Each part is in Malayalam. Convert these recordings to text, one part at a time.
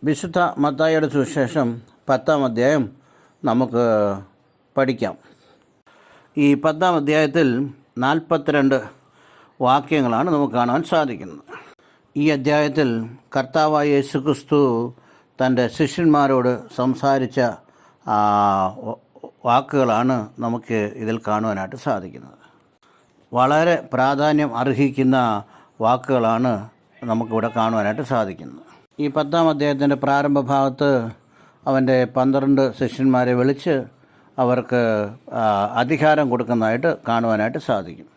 വിശുദ്ധ മത്തായിയുടെ സുവിശേഷം 10-ാം അധ്യായം നമുക്ക് പഠിക്കാം. ഈ 10-ാം അധ്യായത്തിൽ 42 വാക്യങ്ങളാണ് നമുക്ക് കാണാൻ സാധിക്കുന്നത്. ഈ അധ്യായത്തിൽ കർത്താവായ യേശുക്രിസ്തു തൻ്റെ ശിഷ്യന്മാരോട് സംസാരിച്ച വാക്കുകളാണ് നമുക്ക് ഇതിൽ കാണുവാനായിട്ട് സാധിക്കുന്നത്. വളരെ പ്രാധാന്യം അർഹിക്കുന്ന വാക്കുകളാണ് നമുക്കിവിടെ കാണുവാനായിട്ട് സാധിക്കുന്നത്. ഈ 10-ാം അധ്യായത്തിൻ്റെ പ്രാരംഭ ഭാഗത്ത് അവൻ്റെ 12 ശിഷ്യന്മാരെ വിളിച്ച് അവർക്ക് അധികാരം കൊടുക്കുന്നതായിട്ട് കാണുവാനായിട്ട് സാധിക്കും.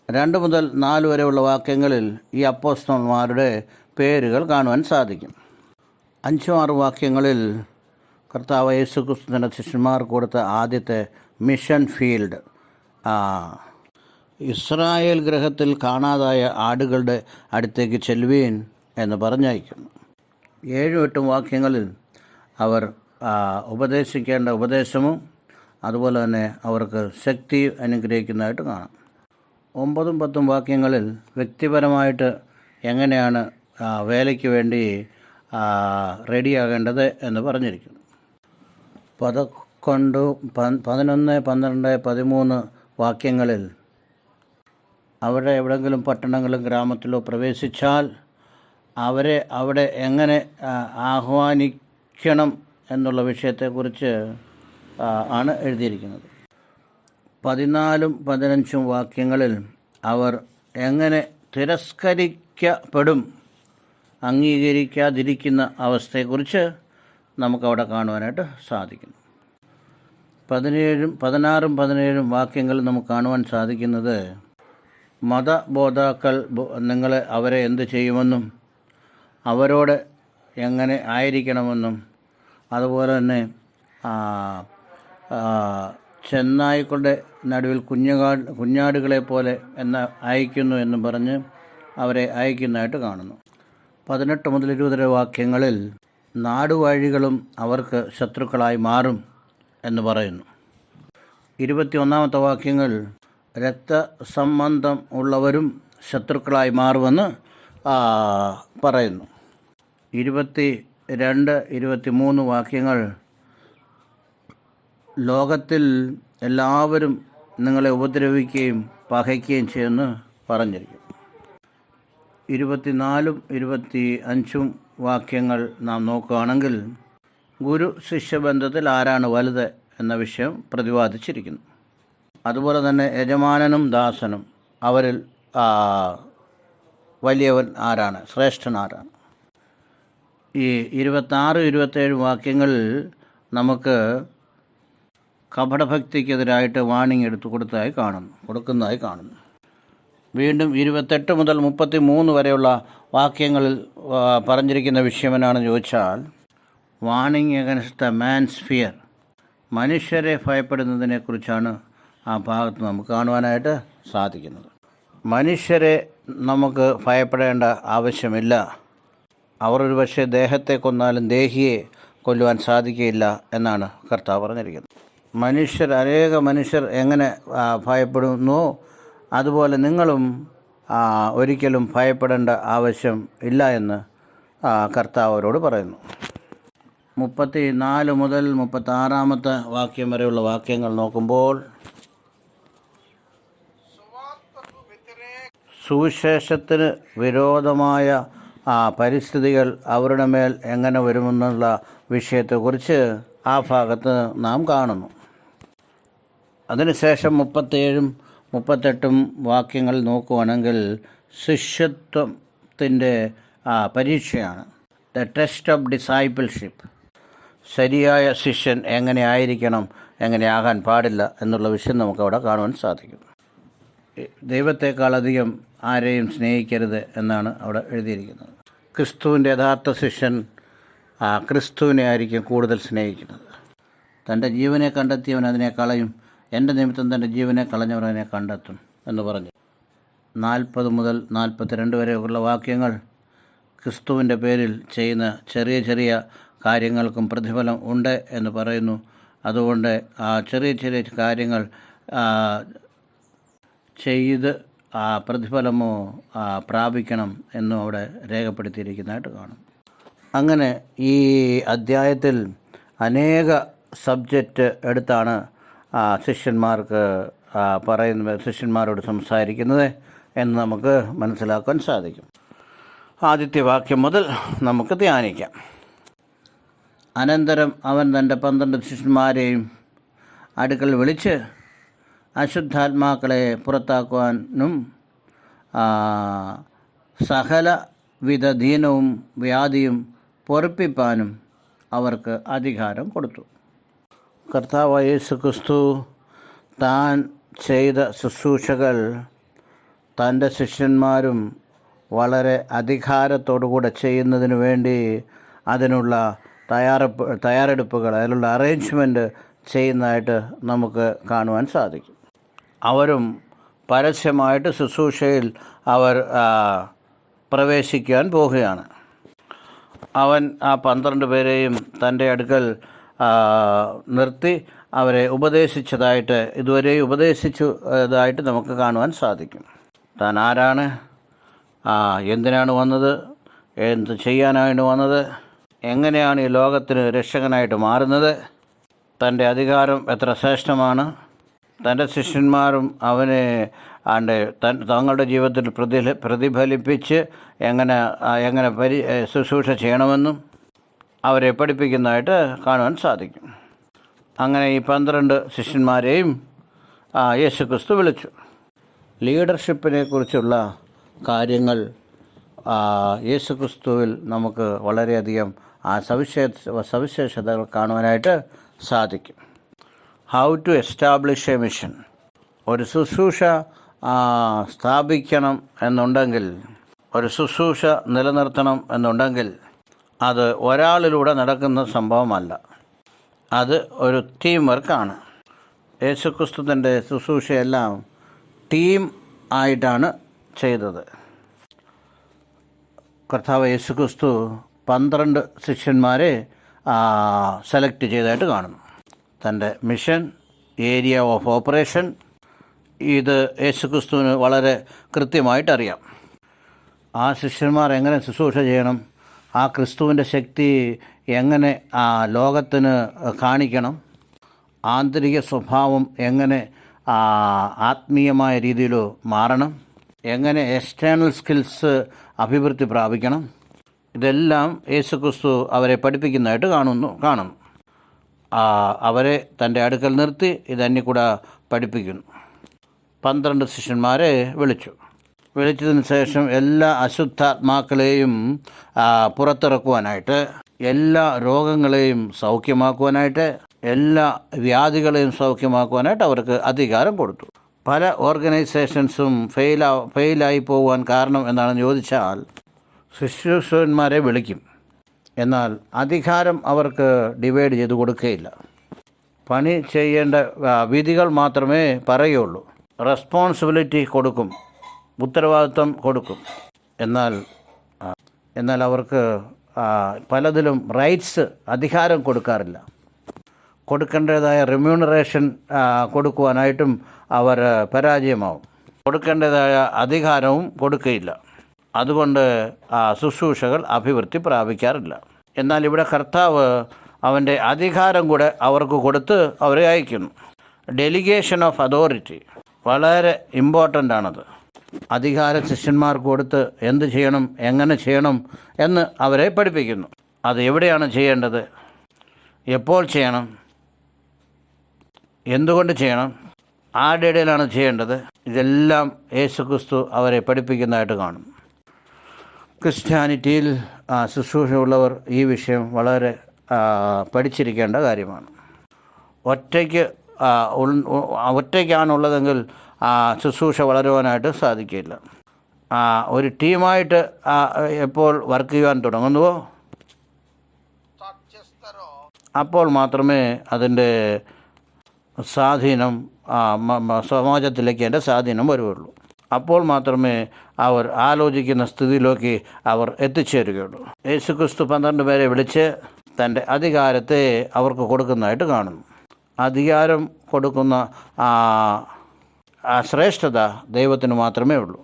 2 മുതൽ 4 വരെയുള്ള വാക്യങ്ങളിൽ ഈ അപ്പോസ്തലന്മാരുടെ പേരുകൾ കാണുവാൻ സാധിക്കും. 5-6 വാക്യങ്ങളിൽ കർത്താവ് യേശുക്രിസ്തുവിൻ്റെ ശിഷ്യന്മാർ കൊടുത്ത ആദ്യത്തെ മിഷൻ ഫീൽഡ്, ഇസ്രായേൽ ഗൃഹത്തിൽ കാണാതായ ആടുകളുടെ അടുത്തേക്ക് ചെല്ലുവീൻ എന്ന് പറഞ്ഞയക്കുന്നു. 7-8 വാക്യങ്ങളിൽ അവർ ഉപദേശിക്കേണ്ട ഉപദേശവും അതുപോലെ തന്നെ അവർക്ക് ശക്തി അനുഗ്രഹിക്കുന്നതായിട്ട് കാണാം. 9-10 വാക്യങ്ങളിൽ വ്യക്തിപരമായിട്ട് എങ്ങനെയാണ് വേലയ്ക്ക് വേണ്ടി റെഡിയാകേണ്ടത് എന്ന് പറഞ്ഞിരിക്കുന്നു. 11, 12, 13 വാക്യങ്ങളിൽ അവിടെ എവിടെയെങ്കിലും പട്ടണങ്ങളും ഗ്രാമത്തിലോ പ്രവേശിച്ചാൽ അവരെ അവിടെ എങ്ങനെ ആഹ്വാനിക്കണം എന്നുള്ള വിഷയത്തെക്കുറിച്ച് ആണ് എഴുതിയിരിക്കുന്നത്. 14-15 വാക്യങ്ങളിൽ അവർ എങ്ങനെ തിരസ്കരിക്കപ്പെടും, അംഗീകരിക്കാതിരിക്കുന്ന അവസ്ഥയെക്കുറിച്ച് നമുക്കവിടെ കാണുവാനായിട്ട് സാധിക്കുന്നു. 16-17 വാക്യങ്ങളിൽ നമുക്ക് കാണുവാൻ സാധിക്കുന്നത് മതബോദ്ധാക്കൾ അവരെ എന്ത് ചെയ്യുമെന്നും അവരോട് എങ്ങനെ ആയിരിക്കണമെന്നും അതുപോലെ തന്നെ ചെന്നായ്ക്കളുടെ നടുവിൽ കുഞ്ഞാടുകളെ പോലെ അയക്കുന്നു എന്നും പറഞ്ഞ് അവരെ അയക്കുന്നതായിട്ട് കാണുന്നു. 18 മുതൽ 20 വാക്യങ്ങളിൽ നാടുവാഴികളും അവർക്ക് ശത്രുക്കളായി മാറും എന്ന് പറയുന്നു. 21 വാക്യങ്ങൾ രക്തസംബന്ധം ഉള്ളവരും ശത്രുക്കളായി മാറുമെന്ന് പറയുന്നു. 22-23 വാക്യങ്ങൾ ലോകത്തിൽ എല്ലാവരും നിങ്ങളെ ഉപദ്രവിക്കുകയും പകയ്ക്കുകയും ചെയ്യുമെന്ന് പറഞ്ഞിരിക്കും. 24-25 വാക്യങ്ങൾ നാം നോക്കുകയാണെങ്കിൽ ഗുരു ശിഷ്യബന്ധത്തിൽ ആരാണ് വലുത് എന്ന വിഷയം പ്രതിപാദിച്ചിരിക്കുന്നു. അതുപോലെ തന്നെ യജമാനനും ദാസനും അവരിൽ വലിയവൻ ആരാണ്, ശ്രേഷ്ഠൻ ആരാണ്. ഈ 26-27 വാക്യങ്ങളിൽ നമുക്ക് കപടഭക്തിക്കെതിരായിട്ട് വാണിംഗ് കൊടുക്കുന്നതായി കാണുന്നു. വീണ്ടും 28 മുതൽ 33 വരെയുള്ള വാക്യങ്ങളിൽ പറഞ്ഞിരിക്കുന്ന വിഷയം എന്നാണെന്ന് ചോദിച്ചാൽ warning against the man's fear, മനുഷ്യരെ ഭയപ്പെടുന്നതിനെക്കുറിച്ചാണ് ആ ഭാഗത്ത് നമുക്ക് കാണുവാനായിട്ട് സാധിക്കുന്നത്. മനുഷ്യരെ നമുക്ക് ഭയപ്പെടേണ്ട ആവശ്യമില്ല. അവർ ഒരു പക്ഷേ ദേഹത്തെ കൊന്നാലും ദേഹിയെ കൊല്ലുവാൻ സാധിക്കുകയില്ല എന്നാണ് കർത്താവ് പറഞ്ഞിരിക്കുന്നത്. അനേക മനുഷ്യർ എങ്ങനെ ഭയപ്പെടുന്നു അതുപോലെ നിങ്ങളും ഒരിക്കലും ഭയപ്പെടേണ്ട ആവശ്യം ഇല്ല എന്ന് കർത്താവ് അവരോട് പറയുന്നു. 34 മുതൽ 36 വാക്യം വരെയുള്ള വാക്യങ്ങൾ നോക്കുമ്പോൾ സുവിശേഷത്തിന് വിരോധമായ പരിസ്ഥിതികൾ അവരുടെ മേൽ എങ്ങനെ വരുമെന്നുള്ള വിഷയത്തെക്കുറിച്ച് ആ ഭാഗത്ത് നാം കാണുന്നു. അതിനുശേഷം 37-38 വാക്യങ്ങൾ നോക്കുകയാണെങ്കിൽ ശിഷ്യത്വത്തിൻ്റെ പരീക്ഷയാണ്, ദ ടെസ്റ്റ് ഓഫ് ഡിസൈപ്പിൾഷിപ്പ്. ശരിയായ ശിഷ്യൻ എങ്ങനെ ആയിരിക്കണം, എങ്ങനെയാകാൻ പാടില്ല എന്നുള്ള വിഷയം നമുക്കവിടെ കാണുവാൻ സാധിക്കും. ദൈവത്തെക്കാളധികം ആരെയും സ്നേഹിക്കരുത് എന്നാണ് അവിടെ എഴുതിയിരിക്കുന്നത്. ക്രിസ്തുവിൻ്റെ യഥാർത്ഥ ശിഷ്യൻ ക്രിസ്തുവിനെ ആയിരിക്കും കൂടുതൽ സ്നേഹിക്കുന്നത്. തൻ്റെ ജീവനെ കണ്ടെത്തിയവൻ അതിനെ കളയും, എൻ്റെ നിമിത്തം തൻ്റെ ജീവനെ കളഞ്ഞവൻ അതിനെ കണ്ടെത്തും എന്ന് പറഞ്ഞു. 40 മുതൽ 42 വരെയുള്ള വാക്യങ്ങൾ ക്രിസ്തുവിൻ്റെ പേരിൽ ചെയ്യുന്ന ചെറിയ ചെറിയ കാര്യങ്ങൾക്കും പ്രതിഫലം ഉണ്ട് എന്ന് പറയുന്നു. അതുകൊണ്ട് ചെറിയ ചെറിയ കാര്യങ്ങൾ ചെയ്ത് പ്രതിഫലമോ പ്രാപിക്കണം എന്നും അവിടെ രേഖപ്പെടുത്തിയിരിക്കുന്നതായിട്ട് കാണും. അങ്ങനെ ഈ അദ്ധ്യായത്തിൽ അനേക സബ്ജക്റ്റ് എടുത്താണ് ശിഷ്യന്മാരോട് സംസാരിക്കുന്നത് എന്ന് നമുക്ക് മനസ്സിലാക്കാൻ സാധിക്കും. ആദ്യത്തെ വാക്യം മുതൽ നമുക്ക് ധ്യാനിക്കാം. അനന്തരം അവൻ തൻ്റെ 12 ശിഷ്യന്മാരെയും അടുക്കൽ വിളിച്ച് അശുദ്ധാത്മാക്കളെ പുറത്താക്കുവാനും സകലവിധ ദീനവും വ്യാധിയും പൊറുപ്പിപ്പാനും അവർക്ക് അധികാരം കൊടുത്തു. കർത്താവായ യേശുക്രിസ്തു താൻ ചെയ്ത ശുശ്രൂഷകൾ തൻ്റെ ശിഷ്യന്മാരും വളരെ അധികാരത്തോടുകൂടെ ചെയ്യുന്നതിന് വേണ്ടി അതിനുള്ള തയ്യാറെടുപ്പുകൾ, അതിനുള്ള അറേഞ്ച്മെൻറ്റ് ചെയ്യുന്നതായിട്ട് നമുക്ക് കാണുവാൻ സാധിക്കും. അവരും പരസ്യമായിട്ട് ശുശ്രൂഷയിൽ അവർ പ്രവേശിക്കാൻ പോവുകയാണ്. അവൻ ആ 12 പേരെയും തൻ്റെ അടുക്കൽ നിർത്തി അവരെ ഉപദേശിച്ചതായിട്ട്, ഇതുവരെ ഉപദേശിച്ചതായിട്ട് നമുക്ക് കാണുവാൻ സാധിക്കും. താൻ ആരാണ്, എന്തിനാണ് വന്നത്, എന്ത് ചെയ്യാനായിട്ട് വന്നത്, എങ്ങനെയാണ് ഈ ലോകത്തിന് രക്ഷകനായിട്ട് മാറുന്നത്, തൻ്റെ അധികാരം എത്ര ശ്രേഷ്ഠമാണ്, തൻ്റെ ശിഷ്യന്മാരും അവനെ തങ്ങളുടെ ജീവിതത്തിൽ പ്രതിഫലിപ്പിച്ച് എങ്ങനെ ശുശ്രൂഷ ചെയ്യണമെന്നും അവരെ പഠിപ്പിക്കുന്നതായിട്ട് കാണുവാൻ സാധിക്കും. അങ്ങനെ ഈ 12 ശിഷ്യന്മാരെയും യേശുക്രിസ്തു വിളിച്ചു. ലീഡർഷിപ്പിനെ കുറിച്ചുള്ള കാര്യങ്ങൾ യേശുക്രിസ്തുവിൽ നമുക്ക് വളരെയധികം സവിശേഷതകൾ കാണുവാനായിട്ട് സാധിക്കും. How to establish a mission. ഒരു ശുശ്രൂഷ സ്ഥാപിക്കണം എന്നുണ്ടെങ്കിൽ, ഒരു ശുശ്രൂഷ നിലനിർത്തണം എന്നുണ്ടെങ്കിൽ അത് ഒരാളിലൂടെ നടക്കുന്ന സംഭവമല്ല, അത് ഒരു ടീം വർക്കാണ്. യേശുക്രിസ്തു തൻ്റെ ശുശ്രൂഷയെല്ലാം ടീം ആയിട്ടാണ് ചെയ്തത്. കർത്താവ് യേശുക്രിസ്തു 12 ശിഷ്യന്മാരെ സെലക്ട് ചെയ്തതായിട്ട് കാണുന്നു. തൻ്റെ മിഷൻ, ഏരിയ ഓഫ് ഓപ്പറേഷൻ, ഇത് യേശുക്രിസ്തുവിന് വളരെ കൃത്യമായിട്ടറിയാം. ആ ശിഷ്യന്മാർ എങ്ങനെ ശുശ്രൂഷ ചെയ്യണം, ആ ക്രിസ്തുവിൻ്റെ ശക്തി എങ്ങനെ ലോകത്തിന് കാണിക്കണം, ആന്തരിക സ്വഭാവം എങ്ങനെ ആത്മീയമായ രീതിയിൽ മാറണം, എങ്ങനെ എക്സ്റ്റേണൽ സ്കിൽസ് അഭിവൃദ്ധി പ്രാപിക്കണം, ഇതെല്ലാം യേശുക്രിസ്തു അവരെ പഠിപ്പിക്കുന്നതായിട്ട് കാണുന്നു. അവരെ തൻ്റെ അടുക്കൽ നിർത്തി ഇതന്നെ കൂടെ പഠിപ്പിക്കുന്നു. 12 ശിഷ്യന്മാരെ വിളിച്ചതിന് ശേഷം എല്ലാ അശുദ്ധാത്മാക്കളെയും പുറത്തിറക്കുവാനായിട്ട്, എല്ലാ രോഗങ്ങളെയും സൗഖ്യമാക്കുവാനായിട്ട്, എല്ലാ വ്യാധികളെയും സൗഖ്യമാക്കുവാനായിട്ട് അവർക്ക് അധികാരം കൊടുത്തു. പല ഓർഗനൈസേഷൻസും ഫെയിലായി പോകുവാൻ കാരണം എന്താണെന്ന് ചോദിച്ചാൽ, ശുശ്രൂഷകന്മാരെ വിളിക്കും, എന്നാൽ അധികാരം അവർക്ക് ഡിവൈഡ് ചെയ്ത് കൊടുക്കുകയില്ല. പണി ചെയ്യേണ്ട വിധികൾ മാത്രമേ പറയുള്ളൂ, റെസ്പോൺസിബിലിറ്റി കൊടുക്കും, ഉത്തരവാദിത്വം കൊടുക്കും. എന്നാൽ അവർക്ക് പലതിലും റൈറ്റ്സ്, അധികാരം കൊടുക്കാറില്ല. കൊടുക്കേണ്ടതായ റെമ്യൂണറേഷൻ കൊടുക്കുവാനായിട്ടും അവർ പരാജയമാവും. കൊടുക്കേണ്ടതായ അധികാരവും കൊടുക്കുകയില്ല. അതുകൊണ്ട് ശുശ്രൂഷകൾ അഭിവൃദ്ധി പ്രാപിക്കാറില്ല. എന്നാൽ ഇവിടെ കർത്താവ് അവൻ്റെ അധികാരം കൂടെ അവർക്ക് കൊടുത്ത് അവരെ അയക്കുന്നു. ഡെലിഗേഷൻ ഓഫ് അതോറിറ്റി വളരെ ഇമ്പോർട്ടൻ്റ് ആണത്. അധികാരം ശിഷ്യന്മാർക്ക് കൊടുത്ത് എന്ത് ചെയ്യണം, എങ്ങനെ ചെയ്യണം എന്ന് അവരെ പഠിപ്പിക്കുന്നു. അത് എവിടെയാണ് ചെയ്യേണ്ടത്, എപ്പോൾ ചെയ്യണം, എന്തുകൊണ്ട് ചെയ്യണം, ആരുടെ ഇടയിലാണ് ചെയ്യേണ്ടത്, ഇതെല്ലാം യേശുക്രിസ്തു അവരെ പഠിപ്പിക്കുന്നതായിട്ട് കാണും. ക്രിസ്ത്യാനിറ്റിയിൽ ശുശ്രൂഷയുള്ളവർ ഈ വിഷയം വളരെ പഠിച്ചിരിക്കേണ്ട കാര്യമാണ്. ഒറ്റയ്ക്കാണുള്ളതെങ്കിൽ ശുശ്രൂഷ വളരുവാനായിട്ട് സാധിക്കില്ല. ഒരു ടീമായിട്ട് എപ്പോൾ വർക്ക് ചെയ്യാൻ തുടങ്ങുന്നുവോ അപ്പോൾ മാത്രമേ അതിൻ്റെ സ്വാധീനം സമാജത്തിലേക്ക് അതിൻ്റെ സ്വാധീനം വരുള്ളൂ. അപ്പോൾ മാത്രമേ അവർ ആലോചിക്കുന്ന സ്ഥിതിയിലേക്ക് അവർ എത്തിച്ചേരുകയുള്ളൂ. യേശുക്രിസ്തു 12 പേരെ വിളിച്ച് തൻ്റെ അധികാരത്തെ അവർക്ക് കൊടുക്കുന്നതായിട്ട് കാണുന്നു. അധികാരം കൊടുക്കുന്ന ശ്രേഷ്ഠത ദൈവത്തിന് മാത്രമേ ഉള്ളൂ.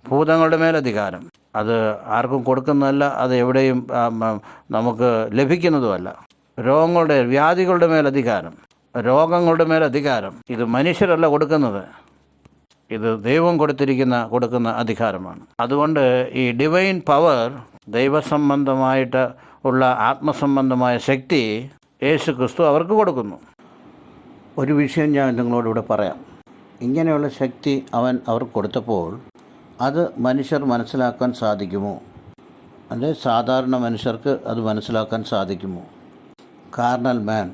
ഭൂതങ്ങളുടെ മേലധികാരം, അത് ആർക്കും കൊടുക്കുന്നതല്ല, അത് എവിടെയും നമുക്ക് ലഭിക്കുന്നതുമല്ല. വ്യാധികളുടെ മേലധികാരം, രോഗങ്ങളുടെ മേലധികാരം ഇത് മനുഷ്യരല്ല കൊടുക്കുന്നത്, ഇത് ദൈവം കൊടുക്കുന്ന അധികാരമാണ്. അതുകൊണ്ട് ഈ ഡിവൈൻ പവർ, ദൈവസംബന്ധമായിട്ട് ഉള്ള ആത്മസംബന്ധമായ ശക്തി യേശു ക്രിസ്തു അവർക്ക് കൊടുക്കുന്നു. ഒരു വിഷയം ഞാൻ നിങ്ങളോടിവിടെ പറയാം. ഇങ്ങനെയുള്ള ശക്തി അവർക്ക് കൊടുത്തപ്പോൾ അത് മനുഷ്യർ മനസ്സിലാക്കാൻ സാധിക്കുമോ? അല്ലെ സാധാരണ മനുഷ്യർക്ക് അത് മനസ്സിലാക്കാൻ സാധിക്കുമോ? കാർണൽ മാൻ,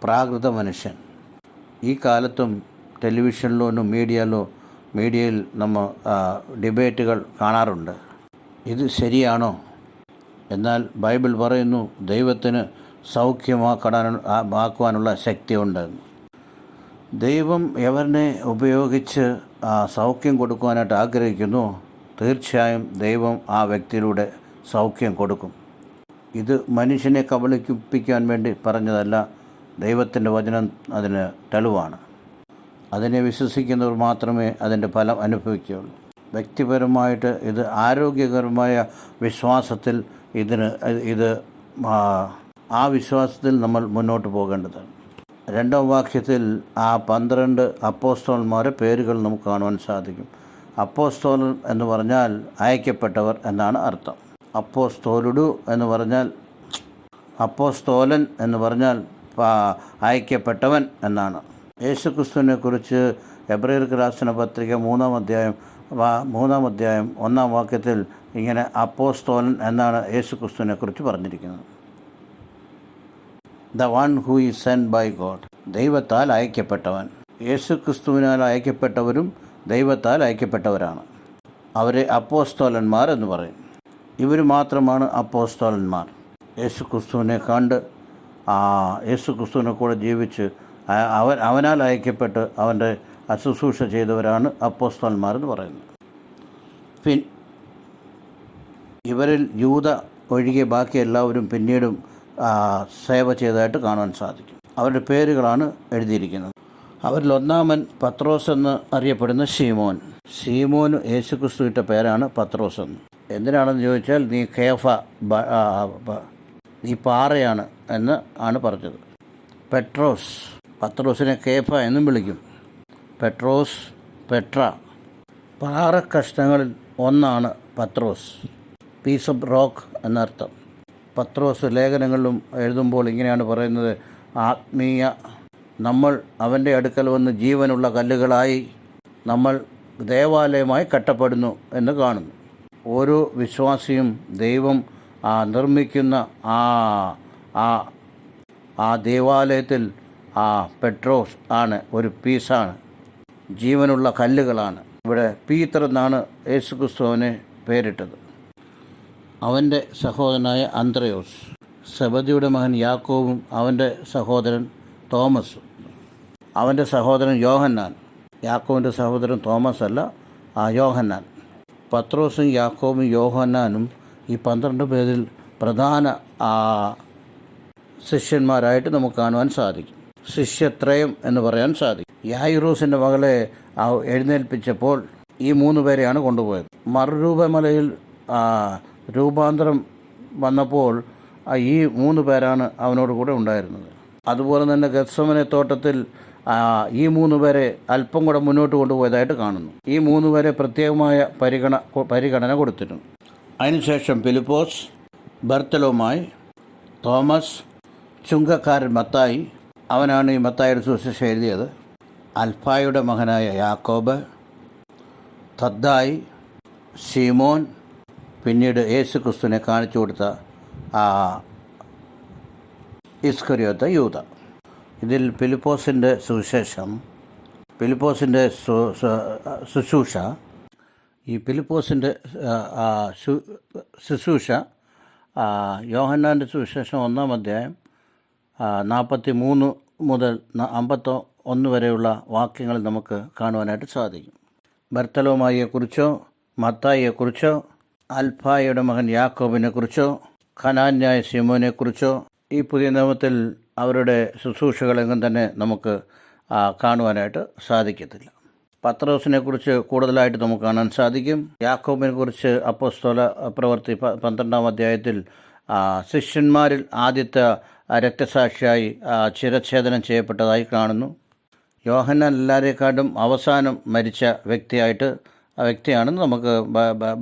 പ്രാകൃത മനുഷ്യൻ, ഈ കാലത്തും ടെലിവിഷനിലോ മീഡിയയിൽ നമ്മൾ ഡിബേറ്റുകൾ കാണാറുണ്ട്. ഇത് ശരിയാണോ? എന്നാൽ ബൈബിൾ പറയുന്നു ദൈവത്തിന് സൗഖ്യമാക്കുവാനുള്ള ശക്തിയുണ്ട്. ദൈവം എവരിനെ ഉപയോഗിച്ച് സൗഖ്യം കൊടുക്കുവാനായിട്ട് ആഗ്രഹിക്കുന്നു, തീർച്ചയായും ദൈവം ആ വ്യക്തിയിലൂടെ സൗഖ്യം കൊടുക്കും. ഇത് മനുഷ്യനെ കബളിപ്പിക്കാൻ വേണ്ടി പറഞ്ഞതല്ല, ദൈവത്തിൻ്റെ വചനം അതിന് തെളിവാണ്. അതിനെ വിശ്വസിക്കുന്നവർ മാത്രമേ അതിൻ്റെ ഫലം അനുഭവിക്കുകയുള്ളൂ. വ്യക്തിപരമായിട്ട് ഇത് ആരോഗ്യകരമായ വിശ്വാസത്തിൽ ആ വിശ്വാസത്തിൽ നമ്മൾ മുന്നോട്ട് പോകേണ്ടതാണ്. 2ാം വാക്യത്തിൽ ആ 12 അപ്പോസ്തലന്മാരെ പേരുകൾ നമുക്ക് കാണുവാൻ സാധിക്കും. അപ്പോസ്തലൻ എന്ന് പറഞ്ഞാൽ അയക്കപ്പെട്ടവർ എന്നാണ് അർത്ഥം. അപ്പോസ്തോലൻ എന്ന് പറഞ്ഞാൽ അയക്കപ്പെട്ടവൻ എന്നാണ്. യേശുക്രിസ്തുവിനെ കുറിച്ച് എബ്രായർക്ക് രാసిన പത്രിക 3-ാം അധ്യായം 1-ാം വാക്യത്തിൽ ഇങ്ങനെ അപ്പോസ്തോലൻ എന്നാണ് യേശുക്രിസ്തുവിനെ കുറിച്ച് പറഞ്ഞിരിക്കുന്നത്. The one who is send by God, ദൈവത്താൽ അയക്കപ്പെട്ടവൻ. യേശുക്രിസ്തുവിനാൽ അയക്കപ്പെട്ടവരും ദൈവത്താൽ അയക്കപ്പെട്ടവരാണ്. അവരെ അപ്പോസ്തോലന്മാർ എന്ന് പറയും. ഇവർ മാത്രമാണ് അപ്പോസ്തോലന്മാർ. യേശുക്രിസ്തുവിനെ കണ്ട് യേശുക്രിസ്തുവിനെ കൂടെ ജീവിച്ച് അവനാൽ അയക്കപ്പെട്ട് അവൻ്റെ ശുശ്രൂഷ ചെയ്തവരാണ് അപ്പോസ്തലന്മാരെന്ന് പറയുന്നത്. ഇവരിൽ യൂദ ഒഴികെ ബാക്കി എല്ലാവരും പിന്നീടും സേവ ചെയ്തതായിട്ട് കാണാൻ സാധിക്കും. അവരുടെ പേരുകളാണ് എഴുതിയിരിക്കുന്നത്. അവരിൽ ഒന്നാമൻ പത്രോസ് എന്ന് അറിയപ്പെടുന്ന ശീമോന് യേശുക്രിസ്തു ഇട്ട പേരാണ് പത്രോസ് എന്ന്. എന്തിനാണെന്ന് ചോദിച്ചാൽ നീ പാറയാണ് എന്ന് ആണ് പറഞ്ഞത്. പത്രോസിനെ കേഫ എന്നും വിളിക്കും. പെട്ര, പാറക്കഷ്ണങ്ങളിൽ ഒന്നാണ് പത്രോസ്. പീസ് ഓഫ് റോക്ക് എന്നർത്ഥം. പത്രോസ് ലേഖനങ്ങളിലും എഴുതുമ്പോൾ ഇങ്ങനെയാണ് പറയുന്നത്: നമ്മൾ അവൻ്റെ അടുക്കൽ വന്ന് ജീവനുള്ള കല്ലുകളായി നമ്മൾ ദേവാലയമായി കെട്ടപ്പെടുന്നു എന്ന് കാണുന്നു. ഓരോ വിശ്വാസിയും ദൈവം നിർമ്മിക്കുന്ന ആ ദേവാലയത്തിൽ പെട്രോസ് ആണ്, ഒരു പീസാണ്, ജീവനുള്ള കല്ലുകളാണ്. ഇവിടെ പീത്തർ എന്നാണ് യേശുക്രിസ്തുവിനെ പേരിട്ടത്. അവൻ്റെ സഹോദരനായ അന്ത്രയോസ്, സെബദിയുടെ മകൻ യാക്കോബും അവൻ്റെ സഹോദരൻ തോമസും, അവൻ്റെ സഹോദരൻ യോഹന്നാൻ. യാക്കോബിൻ്റെ സഹോദരൻ തോമസ് അല്ല, യോഹന്നാൻ. പത്രോസും യാക്കോബും യോഹന്നാനും ഈ 12 പേരിൽ പ്രധാന ശിഷ്യന്മാരായിട്ട് നമുക്ക് കാണുവാൻ സാധിക്കും. ശിഷ്യത്രയം എന്ന് പറയാൻ സാധിക്കും. യായിറോസിൻ്റെ മകളെ എഴുന്നേൽപ്പിച്ചപ്പോൾ ഈ 3 പേരെയാണ് കൊണ്ടുപോയത്. മറുരൂപമലയിൽ രൂപാന്തരം വന്നപ്പോൾ ഈ 3 പേരാണ് അവനോട് കൂടെ ഉണ്ടായിരുന്നത്. അതുപോലെ തന്നെ ഗത്സമനെ തോട്ടത്തിൽ ഈ 3 പേരെ അല്പം കൂടെ മുന്നോട്ട് കൊണ്ടുപോയതായിട്ട് കാണുന്നു. ഈ 3 പേരെ പ്രത്യേകമായ പരിഗണന കൊടുത്തിട്ടുണ്ട്. അതിനുശേഷം ഫിലിപ്പോസ്, ബർത്തലോമായി, തോമസ്, ചുങ്കക്കാരൻ മത്തായി, അവനാണ് ഈ മത്തായിയുടെ സുവിശേഷ എഴുതിയത്, അൽഫായുടെ മകനായ യാക്കോബ്, തദ്ദായി, ശീമോൻ, പിന്നീട് യേശുക്രിസ്തുവിനെ കാണിച്ചു കൊടുത്ത ഇസ്കറിയോത്ത യൂദ. ഇതിൽ ഫിലിപ്പോസിൻ്റെ ശുശ്രൂഷ, ഈ ഫിലിപ്പോസിൻ്റെ ശുശ്രൂഷ യോഹന്നാൻ്റെ സുവിശേഷം 1-ാം അധ്യായം 43 മുതൽ 51 വരെയുള്ള വാക്യങ്ങളിൽ നമുക്ക് കാണുവാനായിട്ട് സാധിക്കും. ബർത്തലോമായിയെക്കുറിച്ചോ മത്തായിയെക്കുറിച്ചോ അൽഫായുടെ മകൻ യാക്കോബിനെക്കുറിച്ചോ ഖനാന്യായ ശിമോനെക്കുറിച്ചോ ഈ പുതിയ നിയമത്തിൽ അവരുടെ ശുശ്രൂഷകളെങ്ങും തന്നെ നമുക്ക് കാണുവാനായിട്ട് സാധിക്കത്തില്ല. പത്രോസിനെ കുറിച്ച് കൂടുതലായിട്ട് നമുക്ക് കാണാൻ സാധിക്കും. യാക്കോബിനെ കുറിച്ച് അപ്പോസ്തല പ്രവൃത്തി 12-ാം അധ്യായത്തിൽ ശിഷ്യന്മാരിൽ ആദ്യത്തെ രക്തസാക്ഷിയായി ശിരച്ഛേദനം ചെയ്യപ്പെട്ടതായി കാണുന്നു. യോഹന്നാൻ എല്ലാവരെക്കാട്ടും അവസാനം മരിച്ച വ്യക്തിയാണെന്ന് നമുക്ക്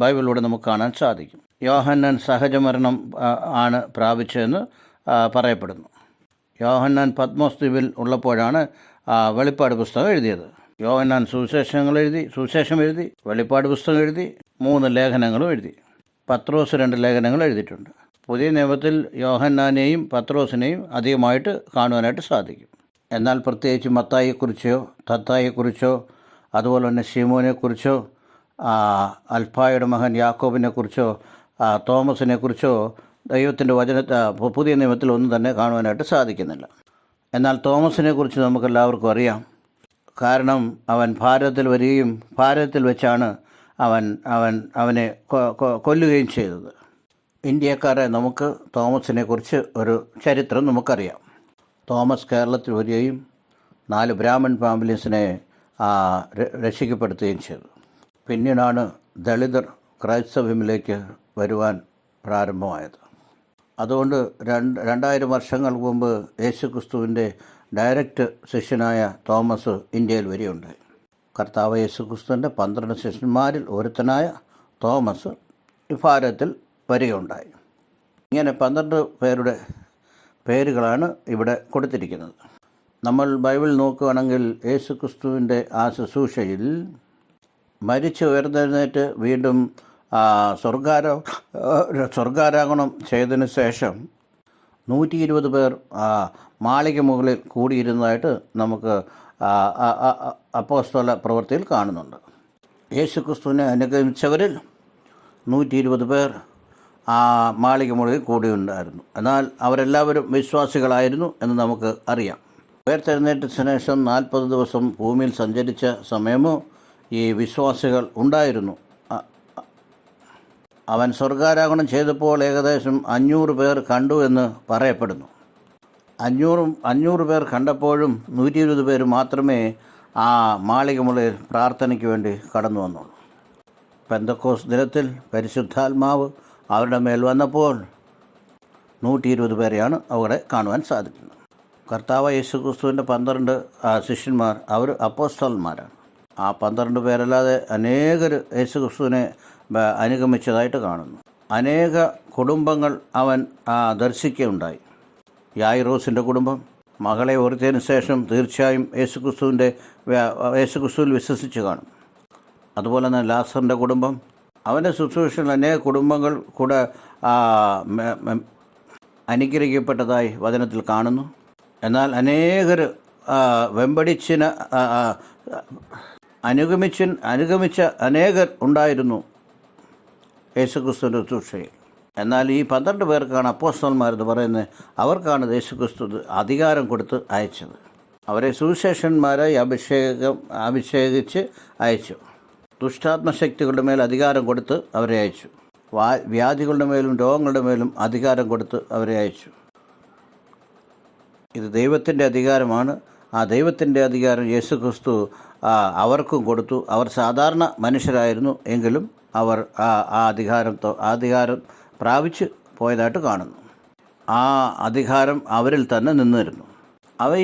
ബൈബിളിലൂടെ നമുക്ക് കാണാൻ സാധിക്കും. യോഹന്നാൻ സഹജമരണം ആണ് പ്രാപിച്ചതെന്ന് പറയപ്പെടുന്നു. യോഹന്നാൻ പത്മോസ് ദ്വീപിൽ ഉള്ളപ്പോഴാണ് വെളിപ്പാട് പുസ്തകം എഴുതിയത്. യോഹന്നാൻ സുവിശേഷം എഴുതി, വെളിപ്പാട് പുസ്തകം എഴുതി, 3 ലേഖനങ്ങളും എഴുതി. പത്രോസ് 2 ലേഖനങ്ങൾ എഴുതിയിട്ടുണ്ട്. പുതിയ നിയമത്തിൽ യോഹന്നാനെയും പത്രോസിനെയും അധികമായിട്ട് കാണുവാനായിട്ട് സാധിക്കും. എന്നാൽ പ്രത്യേകിച്ച് മത്തായിയെക്കുറിച്ചോ തത്തായെക്കുറിച്ചോ അതുപോലെ തന്നെ ശിമോനെക്കുറിച്ചോ അൽഫായുടെ മകൻ യാക്കോബിനെക്കുറിച്ചോ തോമസിനെക്കുറിച്ചോ ദൈവത്തിൻ്റെ പുതിയ നിയമത്തിൽ ഒന്നും തന്നെ കാണുവാനായിട്ട് സാധിക്കുന്നില്ല. എന്നാൽ തോമസിനെക്കുറിച്ച് നമുക്കെല്ലാവർക്കും അറിയാം. കാരണം അവൻ ഭാരതത്തിൽ വരികയും ഭാരതത്തിൽ വെച്ചാണ് അവനെ കൊല്ലുകയും ചെയ്തത്. ഇന്ത്യക്കാരെ നമുക്ക് തോമസിനെക്കുറിച്ച് ഒരു ചരിത്രം നമുക്കറിയാം. തോമസ് കേരളത്തിൽ വരികയും 4 ബ്രാഹ്മൺ ഫാമിലീസിനെ രക്ഷിക്കപ്പെടുത്തുകയും ചെയ്തു. പിന്നീടാണ് ദളിതർ ക്രൈസ്തവമിലേക്ക് വരുവാൻ പ്രാരംഭമായത്. അതുകൊണ്ട് 2000 വർഷങ്ങൾക്ക് മുമ്പ് യേശുക്രിസ്തുവിൻ്റെ ഡയറക്റ്റ് ശിഷ്യനായ തോമസ് ഇന്ത്യയിൽ വരികയുണ്ടായി. കർത്താവ് യേശുക്രിസ്തുവിൻ്റെ 12 ശിഷ്യന്മാരിൽ ഒരുത്തനായ തോമസ് ഭാരതത്തിൽ വരികയുണ്ടായി. ഇങ്ങനെ 12 പേരുടെ പേരുകളാണ് ഇവിടെ കൊടുത്തിരിക്കുന്നത്. നമ്മൾ ബൈബിൾ നോക്കുകയാണെങ്കിൽ യേശുക്രിസ്തുവിൻ്റെ ആ ശുശ്രൂഷയിൽ മരിച്ച് ഉയർത്തെഴുന്നേറ്റ് വീണ്ടും സ്വർഗാരോഹണം ചെയ്തതിന് ശേഷം 120 പേർ മാളിക മുകളിൽ കൂടിയിരുന്നതായിട്ട് നമുക്ക് അപ്പോസ്തല പ്രവൃത്തിയിൽ കാണുന്നുണ്ട്. യേശുക്രിസ്തുവിനെ അനുഗമിച്ചവരിൽ 120 പേർ മാളിക മുകളിൽ കൂടിയുണ്ടായിരുന്നു. എന്നാൽ അവരെല്ലാവരും വിശ്വാസികളായിരുന്നു എന്ന് നമുക്ക് അറിയാം. ഉയർത്തെഴുന്നേറ്റത്തിന് ശേഷം 40 ദിവസം ഭൂമിയിൽ സഞ്ചരിച്ച സമയമോ ഈ വിശ്വാസികൾ ഉണ്ടായിരുന്നു. അവൻ സ്വർഗാരോഹണം ചെയ്തപ്പോൾ ഏകദേശം 500 പേർ കണ്ടു എന്ന് പറയപ്പെടുന്നു. 500 പേർ കണ്ടപ്പോഴും 120 പേർ മാത്രമേ ആ മാളിക മുകളിൽ പ്രാർത്ഥനയ്ക്ക് വേണ്ടി കടന്നു വന്നുള്ളൂ. പെന്തക്കോസ് ദിനത്തിൽ പരിശുദ്ധാത്മാവ് അവരുടെ മേൽ വന്നപ്പോൾ 120 പേരെയാണ് അവിടെ കാണുവാൻ സാധിക്കുന്നത്. കർത്താവ് യേശുക്രിസ്തുവിൻ്റെ 12 ശിഷ്യന്മാർ അവർ അപ്പോസ്തലന്മാരാണ്. ആ 12 പേരല്ലാതെ അനേകർ യേശുക്രിസ്തുവിനെ അനുഗമിച്ചതായിട്ട് കാണുന്നു. അനേക കുടുംബങ്ങൾ അവൻ ദർശിക്കുകയുണ്ടായി. യായിറോസിൻ്റെ കുടുംബം മകളെ ഓർത്തതിന് ശേഷം തീർച്ചയായും യേശുക്രിസ്തുവിൽ വിശ്വസിച്ച് കാണും. അതുപോലെ തന്നെ ലാസറിൻ്റെ കുടുംബം, അവൻ്റെ ശുശ്രൂഷയിൽ അനേക കുടുംബങ്ങൾ കൂടെ അനുഗ്രഹിക്കപ്പെട്ടതായി വചനത്തിൽ കാണുന്നു. എന്നാൽ അനേകർ അനുഗമിച്ച അനേകർ ഉണ്ടായിരുന്നു യേശുക്രിസ്തുവിൻ്റെ ശുശ്രൂഷയിൽ. എന്നാൽ ഈ 12 പേർക്കാണ് അപ്പോസ്തലന്മാരെന്ന് പറയുന്നത്. അവർക്കാണ് യേശുക്രിസ്തു അധികാരം കൊടുത്ത് അയച്ചത്. അവരെ സുവിശേഷന്മാരായി അഭിഷേകിച്ച് അയച്ചു. ദുഷ്ടാത്മശക്തികളുടെ മേൽ അധികാരം കൊടുത്ത് അവരെ അയച്ചു. വ്യാധികളുടെ മേലും രോഗങ്ങളുടെ മേലും അധികാരം കൊടുത്ത് അവരെ അയച്ചു. ഇത് ദൈവത്തിൻ്റെ അധികാരമാണ്. ആ ദൈവത്തിൻ്റെ അധികാരം യേശുക്രിസ്തു അവർക്കും കൊടുത്തു. അവർ സാധാരണ മനുഷ്യരായിരുന്നു എങ്കിലും അവർ ആ അധികാരം പ്രാപിച്ച് പോയതായിട്ട് കാണുന്നു. ആ അധികാരം അവരിൽ തന്നെ നിന്നിരുന്നു.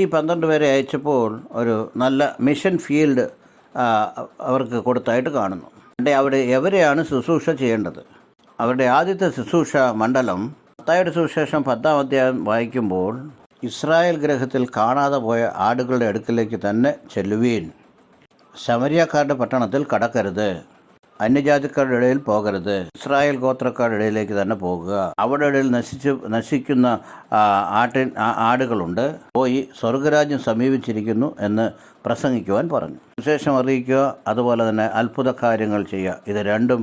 ഈ 12 പേരെ അയച്ചപ്പോൾ ഒരു നല്ല മിഷൻ ഫീൽഡ് അവർക്ക് കൊടുത്തായിട്ട് കാണുന്നു. അവിടെ എവരെയാണ് ശുശ്രൂഷ ചെയ്യേണ്ടത്? അവരുടെ ആദ്യത്തെ ശുശ്രൂഷ മണ്ഡലം മത്തായിയുടെ സുവിശേഷം 10-ാം അധ്യായം വായിക്കുമ്പോൾ, ഇസ്രായേൽ ഗൃഹത്തിൽ കാണാതെ പോയ ആടുകളുടെ അടുക്കിലേക്ക് തന്നെ ചെല്ലുവീൻ, ശമരിയക്കാരുടെ പട്ടണത്തിൽ കടക്കരുത്, അന്യജാതിക്കാരുടെ ഇടയിൽ പോകരുത്, ഇസ്രായേൽ ഗോത്രക്കാരുടെ ഇടയിലേക്ക് തന്നെ പോകുക, അവിടെ ഇടയിൽ നശിക്കുന്ന ആടുകളുണ്ട്, പോയി സ്വർഗരാജ്യം സമീപിച്ചിരിക്കുന്നു എന്ന് പ്രസംഗിക്കുവാൻ പറഞ്ഞു. വിശേഷം അറിയിക്കുക, അതുപോലെ തന്നെ അത്ഭുത കാര്യങ്ങൾ ചെയ്യുക. ഇത് രണ്ടും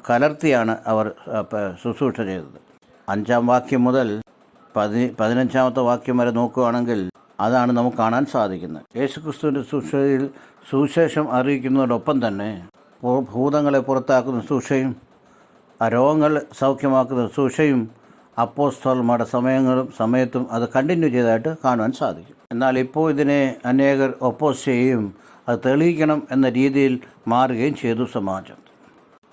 കലർത്തിയാണ് അവർ ശുശ്രൂഷ ചെയ്തത്. 5-ാം വാക്യം മുതൽ 15-ാമത്തെ വാക്യം വരെ നോക്കുകയാണെങ്കിൽ അതാണ് നമുക്ക് കാണാൻ സാധിക്കുന്നത്. യേശുക്രിസ്തുവിൻ്റെ സുവിശേഷം അറിയിക്കുന്നതോടൊപ്പം തന്നെ ഭൂതങ്ങളെ പുറത്താക്കുന്ന ശുശ്രൂഷയും രോഗങ്ങൾ സൗഖ്യമാക്കുന്ന ശുശ്രൂഷയും അപ്പോസ്തലന്മാരുടെ സമയത്തും അത് കണ്ടിന്യൂ ചെയ്തതായിട്ട് കാണുവാൻ സാധിക്കും. എന്നാൽ ഇപ്പോൾ ഇതിനെ അനേകർ ഒപ്പോസ് ചെയ്യുകയും അത് തെളിയിക്കണം എന്ന രീതിയിൽ മാറുകയും ചെയ്തു സമാജം.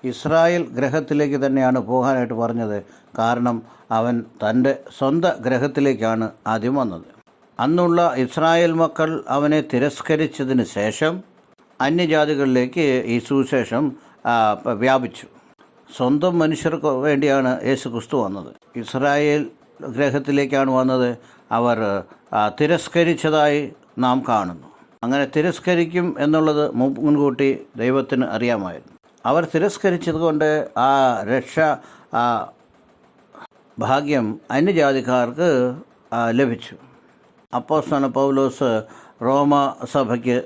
ഇസ്രായേൽ ഗ്രഹത്തിലേക്ക് തന്നെയാണ് പോകാനായിട്ട് പറഞ്ഞത്. കാരണം അവൻ തൻ്റെ സ്വന്തം ഗ്രഹത്തിലേക്കാണ് ആദ്യം വന്നത്. അന്നുള്ള ഇസ്രായേൽ മക്കൾ അവനെ തിരസ്കരിച്ചതിന് ശേഷം അന്യജാതികളിലേക്ക് ഈ സുവിശേഷം വ്യാപിച്ചു. സ്വന്തം മനുഷ്യർക്ക് വേണ്ടിയാണ് യേശു ക്രിസ്തു വന്നത്. ഇസ്രായേൽ ഗ്രഹത്തിലേക്കാണ് വന്നത്. അവർ തിരസ്കരിച്ചതായി നാം കാണുന്നു. അങ്ങനെ തിരസ്കരിക്കും എന്നുള്ളത് മുൻകൂട്ടി ദൈവത്തിന് അറിയാമായിരുന്നു. അവർ തിരസ്കരിച്ചതുകൊണ്ട് ആ രക്ഷ ഭാഗ്യം അന്യജാതിക്കാർക്ക് ലഭിച്ചു. അപ്പോസ്തലൻ പൗലോസ് റോമ സഭയ്ക്ക്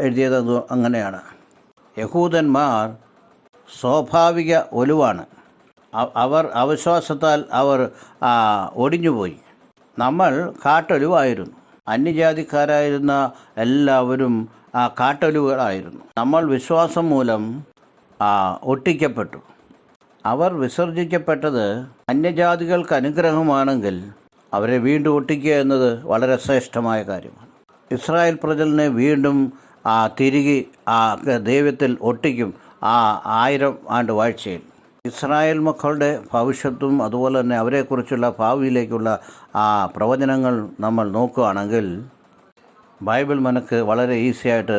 എഴുതിയത് അങ്ങനെയാണ്. യഹൂദന്മാർ സ്വാഭാവിക ഒലുവാണ്. അവർ അവിശ്വാസത്താൽ അവർ ഒടിഞ്ഞുപോയി. നമ്മൾ കാട്ടൊലുവായിരുന്നു. അന്യജാതിക്കാരായിരുന്ന എല്ലാവരും കാട്ടൊലുകളായിരുന്നു. നമ്മൾ വിശ്വാസം മൂലം ഒട്ടിക്കപ്പെട്ടു. അവർ വിസർജിക്കപ്പെട്ടത് അന്യജാതികൾക്ക് അനുഗ്രഹമാണെങ്കിൽ അവരെ വീണ്ടും ഒട്ടിക്കുക എന്നത് വളരെ ശ്രേഷ്ഠമായ കാര്യമാണ്. ഇസ്രായേൽ പ്രജലിനെ വീണ്ടും തിരികെ ദൈവത്തിൽ ഒട്ടിക്കും 1000 ആണ്ട് വാഴ്ചയിൽ. ഇസ്രായേൽ മക്കളുടെ ഭവിഷ്യത്തും അതുപോലെ തന്നെ അവരെക്കുറിച്ചുള്ള ഭാവിയിലേക്കുള്ള പ്രവചനങ്ങൾ നമ്മൾ നോക്കുകയാണെങ്കിൽ ബൈബിൾ നമുക്ക് വളരെ ഈസിയായിട്ട്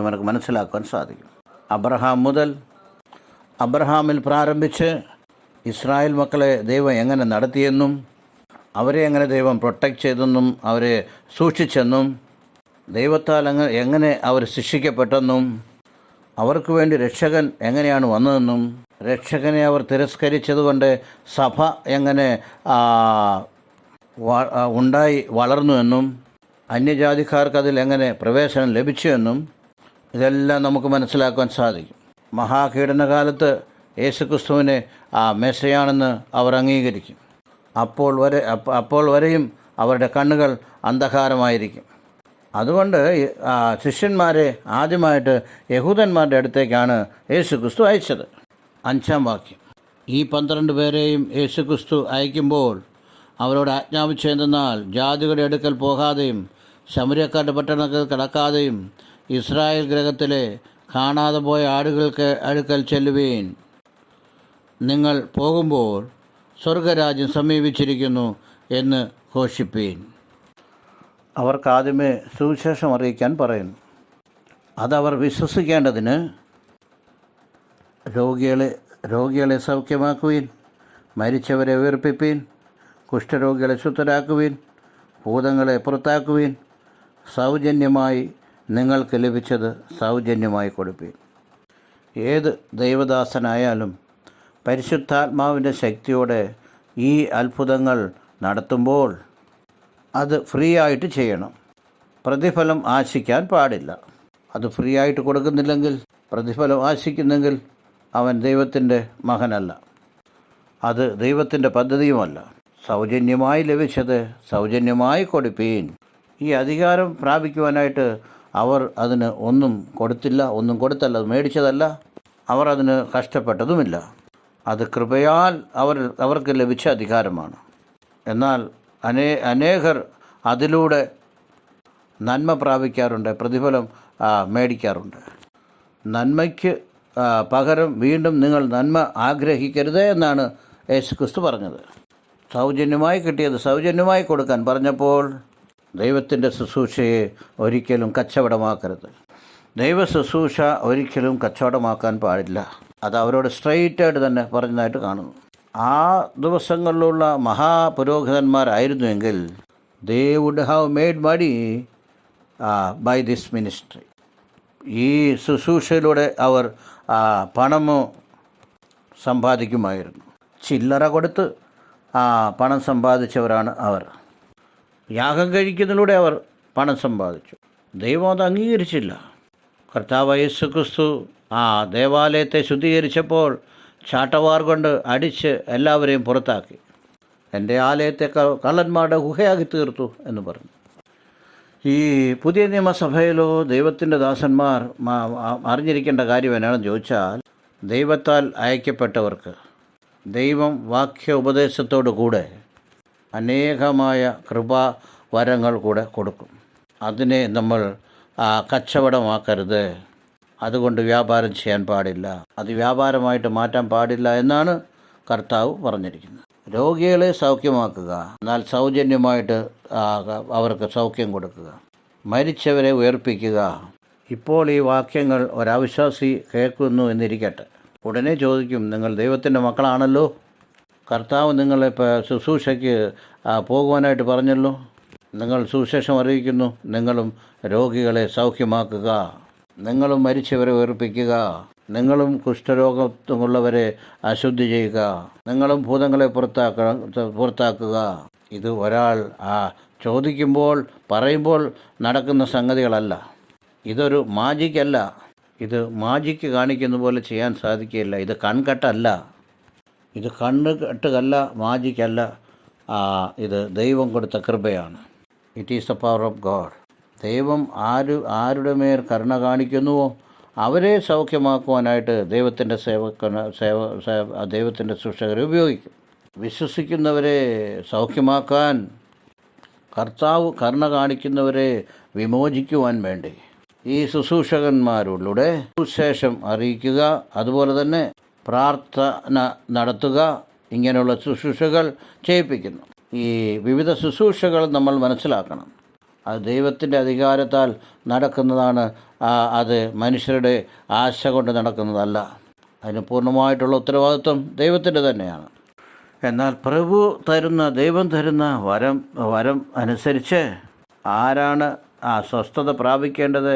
നമുക്ക് മനസ്സിലാക്കാൻ സാധിക്കും. അബ്രഹാം മുതൽ അബ്രഹാമിൽ പ്രാരംഭിച്ച് ഇസ്രായേൽ മക്കളെ ദൈവം എങ്ങനെ നടത്തിയെന്നും അവരെ എങ്ങനെ ദൈവം പ്രൊട്ടക്റ്റ് ചെയ്തെന്നും അവരെ സൂക്ഷിച്ചെന്നും ദൈവത്താൽ എങ്ങനെ അവർ ശിക്ഷിക്കപ്പെട്ടെന്നും അവർക്ക് വേണ്ടി രക്ഷകൻ എങ്ങനെയാണ് വന്നതെന്നും രക്ഷകനെ അവർ തിരസ്കരിച്ചതുകൊണ്ട് സഭ എങ്ങനെ വളർന്നുവെന്നും അന്യജാതിക്കാർക്ക് അതിൽ എങ്ങനെ പ്രവേശനം ലഭിച്ചുവെന്നും ഇതെല്ലാം നമുക്ക് മനസ്സിലാക്കാൻ സാധിക്കും. മഹാപീഡനകാലത്ത് യേശുക്രിസ്തുവിനെ മെസ്സയാണെന്ന് അവർ അംഗീകരിക്കും. അപ്പോൾ വരെയും അവരുടെ കണ്ണുകൾ അന്ധകാരമായിരിക്കും. അതുകൊണ്ട് ശിഷ്യന്മാരെ ആദ്യമായിട്ട് യഹൂദന്മാരുടെ അടുത്തേക്കാണ് യേശുക്രിസ്തു അയച്ചത്. 5-ാം വാക്യം. ഈ 12 പേരെയും യേശുക്രിസ്തു അയക്കുമ്പോൾ അവരോട് ആജ്ഞാപിച്ചെന്നാൽ ജാതികളുടെ അടുക്കൽ പോകാതെയും ശമര്യക്കാരുടെ പട്ടണത്തിൽ കടക്കാതെയും ഇസ്രായേൽ ഗ്രഹത്തിലെ കാണാതെ പോയ ആടുകൾക്ക് അടുക്കൽ ചെല്ലുവീൻ. നിങ്ങൾ പോകുമ്പോൾ സ്വർഗരാജ്യം സമീപിച്ചിരിക്കുന്നു എന്ന് ഘോഷിപ്പീൻ. അവർക്കാദ്യമേ സുവിശേഷം അറിയിക്കാൻ പറയുന്നു. അതവർ വിശ്വസിക്കേണ്ടതിന് രോഗികളെ സൗഖ്യമാക്കുവീൻ, മരിച്ചവരെ ഉയർപ്പിപ്പീൻ, കുഷ്ഠരോഗികളെ ശുദ്ധരാക്കുവീൻ, ഭൂതങ്ങളെ പുറത്താക്കുവീൻ, സൗജന്യമായി നിങ്ങൾക്ക് ലഭിച്ചത് സൗജന്യമായി കൊടുപ്പീൻ. ഏത് ദൈവദാസനായാലും പരിശുദ്ധാത്മാവിൻ്റെ ശക്തിയോടെ ഈ അത്ഭുതങ്ങൾ നടത്തുമ്പോൾ അത് ഫ്രീ ആയിട്ട് ചെയ്യണം. പ്രതിഫലം ആശിക്കാൻ പാടില്ല. അത് ഫ്രീ ആയിട്ട് കൊടുക്കുന്നില്ലെങ്കിൽ, പ്രതിഫലം ആശിക്കുന്നെങ്കിൽ അവൻ ദൈവത്തിൻ്റെ മകനല്ല. അത് ദൈവത്തിൻ്റെ പദ്ധതിയുമല്ല. സൗജന്യമായി ലഭിച്ചത് സൗജന്യമായി കൊടുപ്പീൻ. ഈ അധികാരം പ്രാപിക്കുവാനായിട്ട് അവർ അതിന് ഒന്നും കൊടുത്തല്ല, അത് മേടിച്ചതല്ല, അവർ അതിന് കഷ്ടപ്പെട്ടതുമില്ല. അത് കൃപയാൽ അവർക്ക് ലഭിച്ച അധികാരമാണ്. എന്നാൽ അനേകർ അതിലൂടെ നന്മ പ്രാപിക്കാറുണ്ട്, പ്രതിഫലം മേടിക്കാറുണ്ട്. നന്മയ്ക്ക് പകരം വീണ്ടും നിങ്ങൾ നന്മ ആഗ്രഹിക്കരുത് എന്നാണ് യേശുക്രിസ്തു പറഞ്ഞത്. സൗജന്യമായി കിട്ടിയത് സൗജന്യമായി കൊടുക്കാൻ പറഞ്ഞപ്പോൾ ദൈവത്തിൻ്റെ ശുശ്രൂഷയെ ഒരിക്കലും കച്ചവടമാക്കരുത്. ദൈവ ശുശ്രൂഷ ഒരിക്കലും കച്ചവടമാക്കാൻ പാടില്ല. അത് അവരോട് സ്ട്രെയിറ്റായിട്ട് തന്നെ പറഞ്ഞതായിട്ട് കാണുന്നു. ആ ദിവസങ്ങളിലുള്ള മഹാപുരോഹിതന്മാരായിരുന്നുവെങ്കിൽ they would have made money by this ministry. ഈ ശുശ്രൂഷയിലൂടെ അവർ പണമോ സമ്പാദിക്കുമായിരുന്നു. ചില്ലറ കൊടുത്ത് പണം സമ്പാദിച്ചവരാണ് അവർ. യാഗം കഴിക്കുന്നതിലൂടെ അവർ പണം സമ്പാദിച്ചു. ദൈവം അത് അംഗീകരിച്ചില്ല. കർത്താവ് യേശുക്രിസ്തു ദേവാലയത്തെ ശുദ്ധീകരിച്ചപ്പോൾ ചാട്ടവാർ കൊണ്ട് അടിച്ച് എല്ലാവരെയും പുറത്താക്കി. എൻ്റെ ആലയത്തെ കള്ളന്മാരുടെ ഗുഹയാക്കി തീർത്തു എന്ന് പറഞ്ഞു. ഈ പുതിയ നിയമസഭയിലോ ദൈവത്തിൻ്റെ ദാസന്മാർ അറിഞ്ഞിരിക്കേണ്ട കാര്യം എന്നാണെന്ന് ചോദിച്ചാൽ, ദൈവത്താൽ അയക്കപ്പെട്ടവർക്ക് ദൈവം വാക്യ ഉപദേശത്തോടു കൂടെ അനേകമായ കൃപ വരങ്ങൾ കൂടെ കൊടുക്കും. അതിനെ നമ്മൾ കച്ചവടമാക്കരുത്. അതുകൊണ്ട് വ്യാപാരം ചെയ്യാൻ പാടില്ല, അത് വ്യാപാരമായിട്ട് മാറ്റാൻ പാടില്ല എന്നാണ് കർത്താവ് പറഞ്ഞിരിക്കുന്നത്. രോഗികളെ സൗഖ്യമാക്കുക, എന്നാൽ സൗജന്യമായിട്ട് അവർക്ക് സൗഖ്യം കൊടുക്കുക. മരിച്ചവരെ ഉയർപ്പിക്കുക. ഇപ്പോൾ ഈ വാക്യങ്ങൾ ഒരവിശ്വാസി കേൾക്കുന്നു എന്നിരിക്കട്ടെ. ഉടനെ ചോദിക്കും, നിങ്ങൾ ദൈവത്തിൻ്റെ മക്കളാണല്ലോ, കർത്താവ് നിങ്ങളെ ശുശ്രൂഷയ്ക്ക് പോകുവാനായിട്ട് പറഞ്ഞല്ലോ, നിങ്ങൾ സുവിശേഷം അറിയിക്കുന്നു, നിങ്ങളും രോഗികളെ സൗഖ്യമാക്കുക, നിങ്ങളും മരിച്ചവരെ ഉയർപ്പിക്കുക, നിങ്ങളും കുഷ്ഠരോഗമുള്ളവരെ അശുദ്ധി ചെയ്യുക, നിങ്ങളും ഭൂതങ്ങളെ പുറത്താക്കുക. ഇത് ഒരാൾ ചോദിക്കുമ്പോൾ പറയുമ്പോൾ നടക്കുന്ന സംഗതികളല്ല. ഇതൊരു മാജിക്കല്ല. ഇത് മാജിക്ക് കാണിക്കുന്ന പോലെ ചെയ്യാൻ സാധിക്കില്ല. ഇത് കൺകെട്ടല്ല, ഇത് കണ്ണുകെട്ടുകല്ല, മാജിക്കല്ല. ഇത് ദൈവം കൊടുത്ത കൃപയാണ്. It is the power of God. ദൈവം ആരുടെ മേൽ കരുണ കാണിക്കുന്നുവോ അവരെ സൗഖ്യമാക്കുവാനായിട്ട് ദൈവത്തിൻ്റെ ദൈവത്തിൻ്റെ ശുശ്രൂഷകരെ ഉപയോഗിക്കും. വിശ്വസിക്കുന്നവരെ സൗഖ്യമാക്കാൻ, കർത്താവ് കരുണ കാണിക്കുന്നവരെ വിമോചിക്കുവാൻ വേണ്ടി ഈ ശുശ്രൂഷകന്മാരിലൂടെ സുവിശേഷം അറിയിക്കുക, അതുപോലെ തന്നെ പ്രാർത്ഥന നടത്തുക, ഇങ്ങനെയുള്ള ശുശ്രൂഷകൾ ചെയ്യിപ്പിക്കുന്നു. ഈ വിവിധ ശുശ്രൂഷകൾ നമ്മൾ മനസ്സിലാക്കണം. അത് ദൈവത്തിൻ്റെ അധികാരത്താൽ നടക്കുന്നതാണ്. അത് മനുഷ്യരുടെ ആശ കൊണ്ട് നടക്കുന്നതല്ല. അതിന് പൂർണ്ണമായിട്ടുള്ള ഉത്തരവാദിത്വം ദൈവത്തിൻ്റെ തന്നെയാണ്. എന്നാൽ ദൈവം തരുന്ന വരം അനുസരിച്ച് ആരാണ് സ്വസ്ഥത പ്രാപിക്കേണ്ടത്,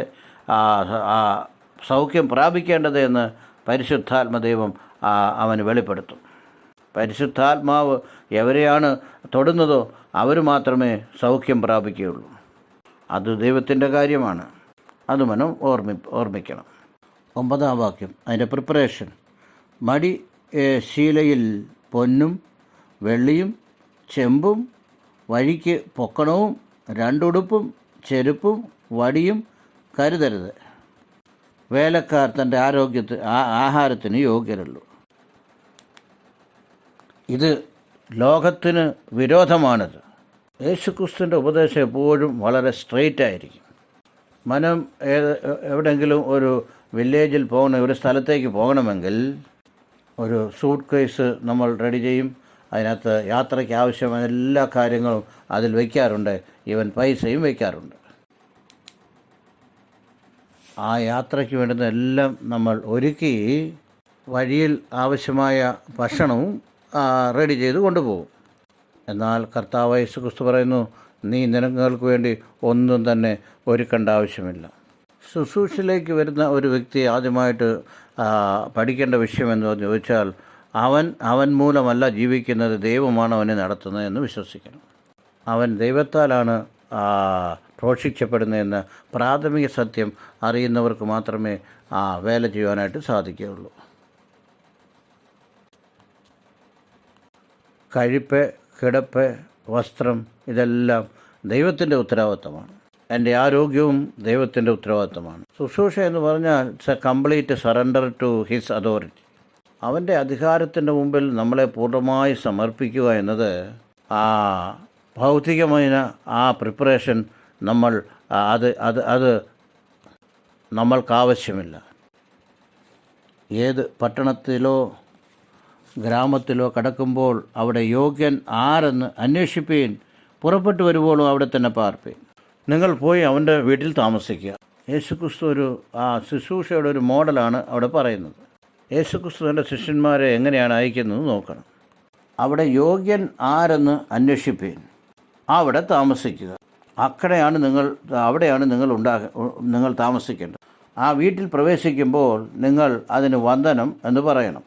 സൗഖ്യം പ്രാപിക്കേണ്ടത് എന്ന് പരിശുദ്ധാത്മദൈവം അവന് വെളിപ്പെടുത്തും. പരിശുദ്ധാത്മാവ് എവരെയാണ് തൊടുന്നതോ അവർ മാത്രമേ സൗഖ്യം പ്രാപിക്കുകയുള്ളൂ. അത് ദൈവത്തിൻ്റെ കാര്യമാണ്. അത് മനം ഓർമ്മിക്കണം. 9-ാം വാക്യം, അതിൻ്റെ പ്രിപ്പറേഷൻ. മടി ശീലയിൽ പൊന്നും വെള്ളിയും ചെമ്പും വഴിക്ക് പൊക്കണവും രണ്ടുടുപ്പും ചെരുപ്പും വടിയും കരുതരുത്. വേലക്കാർ തൻ്റെ ആഹാരത്തിന് യോഗ്യരുള്ളൂ. ഇത് ലോകത്തിന് വിരോധമാണിത്. യേശുക്രിസ്തുവിൻ്റെ ഉപദേശം എപ്പോഴും വളരെ സ്ട്രെയിറ്റ് ആയിരിക്കും. എവിടെയെങ്കിലും ഒരു വില്ലേജിൽ ഒരു സ്ഥലത്തേക്ക് പോകണമെങ്കിൽ ഒരു സൂട്ട് കേസ് നമ്മൾ റെഡി ചെയ്യും. അതിനകത്ത് യാത്രയ്ക്ക് ആവശ്യമായ എല്ലാ കാര്യങ്ങളും അതിൽ വയ്ക്കാറുണ്ട്. ഈവൻ പൈസയും വയ്ക്കാറുണ്ട്. ആ യാത്രയ്ക്ക് വേണ്ടുന്ന എല്ലാം നമ്മൾ ഒരുക്കി വഴിയിൽ ആവശ്യമായ ഭക്ഷണവും റെഡി ചെയ്ത് കൊണ്ടുപോകും. എന്നാൽ കർത്താവ് യേശുക്രിസ്തു പറയുന്നു, നീ നിനങ്ങൾക്ക് വേണ്ടി ഒന്നും തന്നെ ഒരുക്കേണ്ട ആവശ്യമില്ല. ശുശ്രൂഷയിലേക്ക് വരുന്ന ഒരു വ്യക്തി ആദ്യമായിട്ട് പഠിക്കേണ്ട വിഷയം എന്ന് ചോദിച്ചാൽ അവൻ മൂലമല്ല ജീവിക്കുന്നത്, ദൈവമാണ് അവനെ നടത്തുന്നത് എന്ന് വിശ്വസിക്കണം. അവൻ ദൈവത്താലാണ് പോഷിക്കപ്പെടുന്നതെന്ന് പ്രാഥമിക സത്യം അറിയുന്നവർക്ക് മാത്രമേ വേല ചെയ്യുവാനായിട്ട് സാധിക്കുകയുള്ളൂ. കഴിപ്പ്, കിടപ്പ്, വസ്ത്രം ഇതെല്ലാം ദൈവത്തിൻ്റെ ഉത്തരവാദിത്തമാണ്. എൻ്റെ ആരോഗ്യവും ദൈവത്തിൻ്റെ ഉത്തരവാദിത്തമാണ്. ശുശ്രൂഷ എന്ന് പറഞ്ഞാൽ it's a complete surrender to his authority. അവൻ്റെ അധികാരത്തിൻ്റെ മുമ്പിൽ നമ്മളെ പൂർണ്ണമായി സമർപ്പിക്കുക എന്നത് ഭൗതികമായ പ്രിപ്പറേഷൻ അത് നമ്മൾക്കാവശ്യമില്ല. ഏത് പട്ടണത്തിലോ ഗ്രാമത്തിലോ കടക്കുമ്പോൾ അവിടെ യോഗ്യൻ ആരെന്ന് അന്വേഷിപ്പീൻ, പുറപ്പെട്ടു വരുമ്പോഴും അവിടെ തന്നെ പാർപ്പീൻ. നിങ്ങൾ പോയി അവൻ്റെ വീട്ടിൽ താമസിക്കുക. യേശുക്രിസ്തു ശുശ്രൂഷയുടെ ഒരു മോഡലാണ് അവിടെ പറയുന്നത്. യേശുക്രിസ്തുവിൻ്റെ ശിഷ്യന്മാരെ എങ്ങനെയാണ് അയക്കുന്നത് നോക്കണം. അവിടെ യോഗ്യൻ ആരെന്ന് അന്വേഷിപ്പീൻ, അവിടെ താമസിക്കുക. അവിടെയാണ് നിങ്ങൾ താമസിക്കേണ്ടത്. ആ വീട്ടിൽ പ്രവേശിക്കുമ്പോൾ നിങ്ങൾ അതിന് വന്ദനം എന്ന് പറയണം.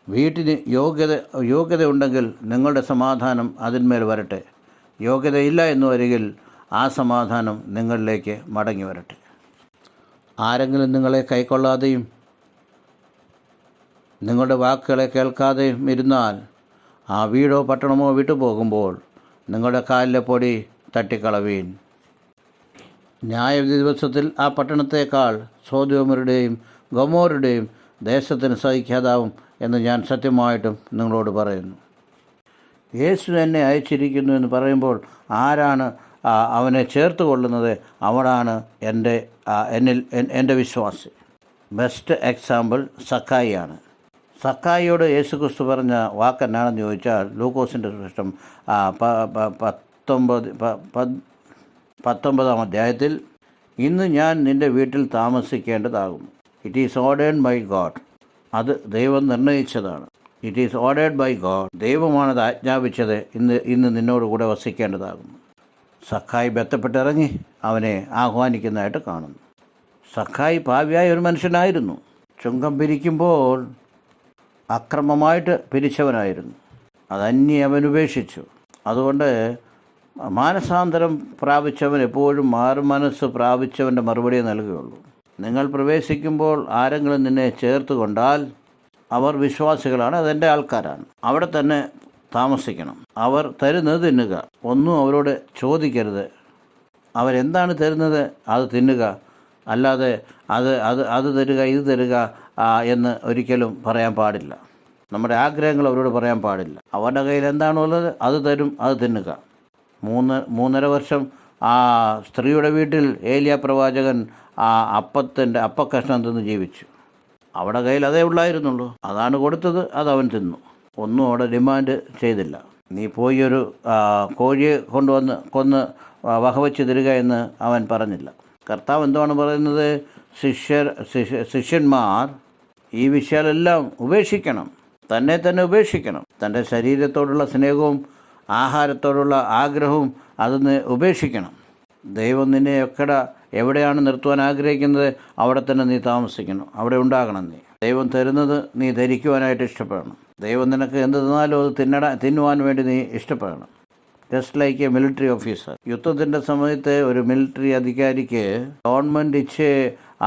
വീട്ടിന് യോഗ്യത ഉണ്ടെങ്കിൽ നിങ്ങളുടെ സമാധാനം അതിന്മേൽ വരട്ടെ. യോഗ്യതയില്ല എന്ന് വരികിൽ ആ സമാധാനം നിങ്ങളിലേക്ക് മടങ്ങി വരട്ടെ. ആരെങ്കിലും നിങ്ങളെ കൈക്കൊള്ളാതെയും നിങ്ങളുടെ വാക്കുകളെ കേൾക്കാതെയും ഇരുന്നാൽ ആ വീടോ പട്ടണമോ വിട്ടുപോകുമ്പോൾ നിങ്ങളുടെ കാലിലെ പൊടി തട്ടിക്കളവീൻ. ന്യായവിധി ദിവസത്തിൽ ആ പട്ടണത്തേക്കാൾ സോദോമരുടെയും ഗൊമോരുടെയും ദേശത്തിന് സഹിക്കാതാവും എന്ന് ഞാൻ സത്യമായിട്ടും നിങ്ങളോട് പറയുന്നു. യേശു എന്നെ അയച്ചിരിക്കുന്നു എന്ന് പറയുമ്പോൾ ആരാണ് അവനെ ചേർത്ത് കൊള്ളുന്നത്? അവനാണ് എൻ്റെ വിശ്വാസി. Best example സക്കായിയാണ്. സക്കായിയോട് യേശു ക്രിസ്തു പറഞ്ഞ വാക്കെന്നാണെന്ന് ചോദിച്ചാൽ, ലൂക്കോസിൻ്റെ സുവിശേഷം 19 അധ്യായത്തിൽ, ഇന്ന് ഞാൻ നിൻ്റെ വീട്ടിൽ താമസിക്കേണ്ടതാകുന്നു. It is ordered by God. അത് ദൈവം നിർണയിച്ചതാണ്. It is ordered by God. ദൈവമാണത് ആജ്ഞാപിച്ചത്. ഇന്ന് നിന്നോട് കൂടെ വസിക്കേണ്ടതാകുന്നു. സക്കായി ബന്ധപ്പെട്ടിറങ്ങി അവനെ ആഹ്വാനിക്കുന്നതായിട്ട് കാണുന്നു. സക്കായി പാപിയായ ഒരു മനുഷ്യനായിരുന്നു. ചുങ്കം പിരിക്കുമ്പോൾ അക്രമമായിട്ട് പിരിച്ചവനായിരുന്നു. അവൻ ഉപേക്ഷിച്ചു. അതുകൊണ്ട് മാനസാന്തരം പ്രാപിച്ചവൻ എപ്പോഴും മാറുമനസ്സ് പ്രാപിച്ചവൻ്റെ മറുപടി നൽകുകയുള്ളൂ. നിങ്ങൾ പ്രവേശിക്കുമ്പോൾ ആരെങ്കിലും നിന്നെ ചേർത്ത് കൊണ്ടാൽ അവർ വിശ്വാസികളാണ്, അതെൻ്റെ ആൾക്കാരാണ്, അവിടെ തന്നെ താമസിക്കണം. അവർ തരുന്നത് തിന്നുക. ഒന്നും അവരോട് ചോദിക്കരുത്. അവരെന്താണ് തരുന്നത് അത് തിന്നുക. അല്ലാതെ അത് തരിക ഇത് തരിക എന്ന് ഒരിക്കലും പറയാൻ പാടില്ല. നമ്മുടെ ആഗ്രഹങ്ങൾ അവരോട് പറയാൻ പാടില്ല. അവരുടെ കയ്യിൽ എന്താണുള്ളത് അത് തരും, അത് തിന്നുക. 3.5 വർഷം ആ സ്ത്രീയുടെ വീട്ടിൽ ഏലിയ പ്രവാചകൻ ആ അപ്പക്കഷ്ണം തിന്ന് ജീവിച്ചു. അവിടെ കയ്യിൽ അതേ ഉള്ളായിരുന്നുള്ളൂ. അതാണ് കൊടുത്തത്, അതവൻ തിന്നു. ഒന്നും അവിടെ ഡിമാൻഡ് ചെയ്തില്ല. നീ പോയി ഒരു കോഴിയെ കൊന്ന് വകവച്ച് തരിക എന്ന് അവൻ പറഞ്ഞില്ല. കർത്താവ് എന്താണ് പറയുന്നത്? ശിഷ്യന്മാർ ഈ വിഷയമെല്ലാം ഉപേക്ഷിക്കണം. തന്നെ ഉപേക്ഷിക്കണം. തൻ്റെ ശരീരത്തോടുള്ള സ്നേഹവും ആഹാരത്തോടുള്ള ആഗ്രഹവും അതൊന്ന് ഉപേക്ഷിക്കണം. ദൈവം നിന്നെ എവിടെയാണ് നിർത്തുവാൻ ആഗ്രഹിക്കുന്നത് അവിടെ തന്നെ നീ താമസിക്കണം, അവിടെ ഉണ്ടാകണം. ദൈവം തരുന്നത് നീ ധരിക്കുവാനായിട്ട് ഇഷ്ടപ്പെടണം. ദൈവം നിനക്ക് എന്ത് തന്നാലും അത് തിന്നുവാൻ വേണ്ടി നീ ഇഷ്ടപ്പെടണം. Just like a military officer. യുദ്ധത്തിൻ്റെ സമയത്ത് ഒരു മിലിറ്ററി അധികാരിക്ക് ഗവൺമെൻറ്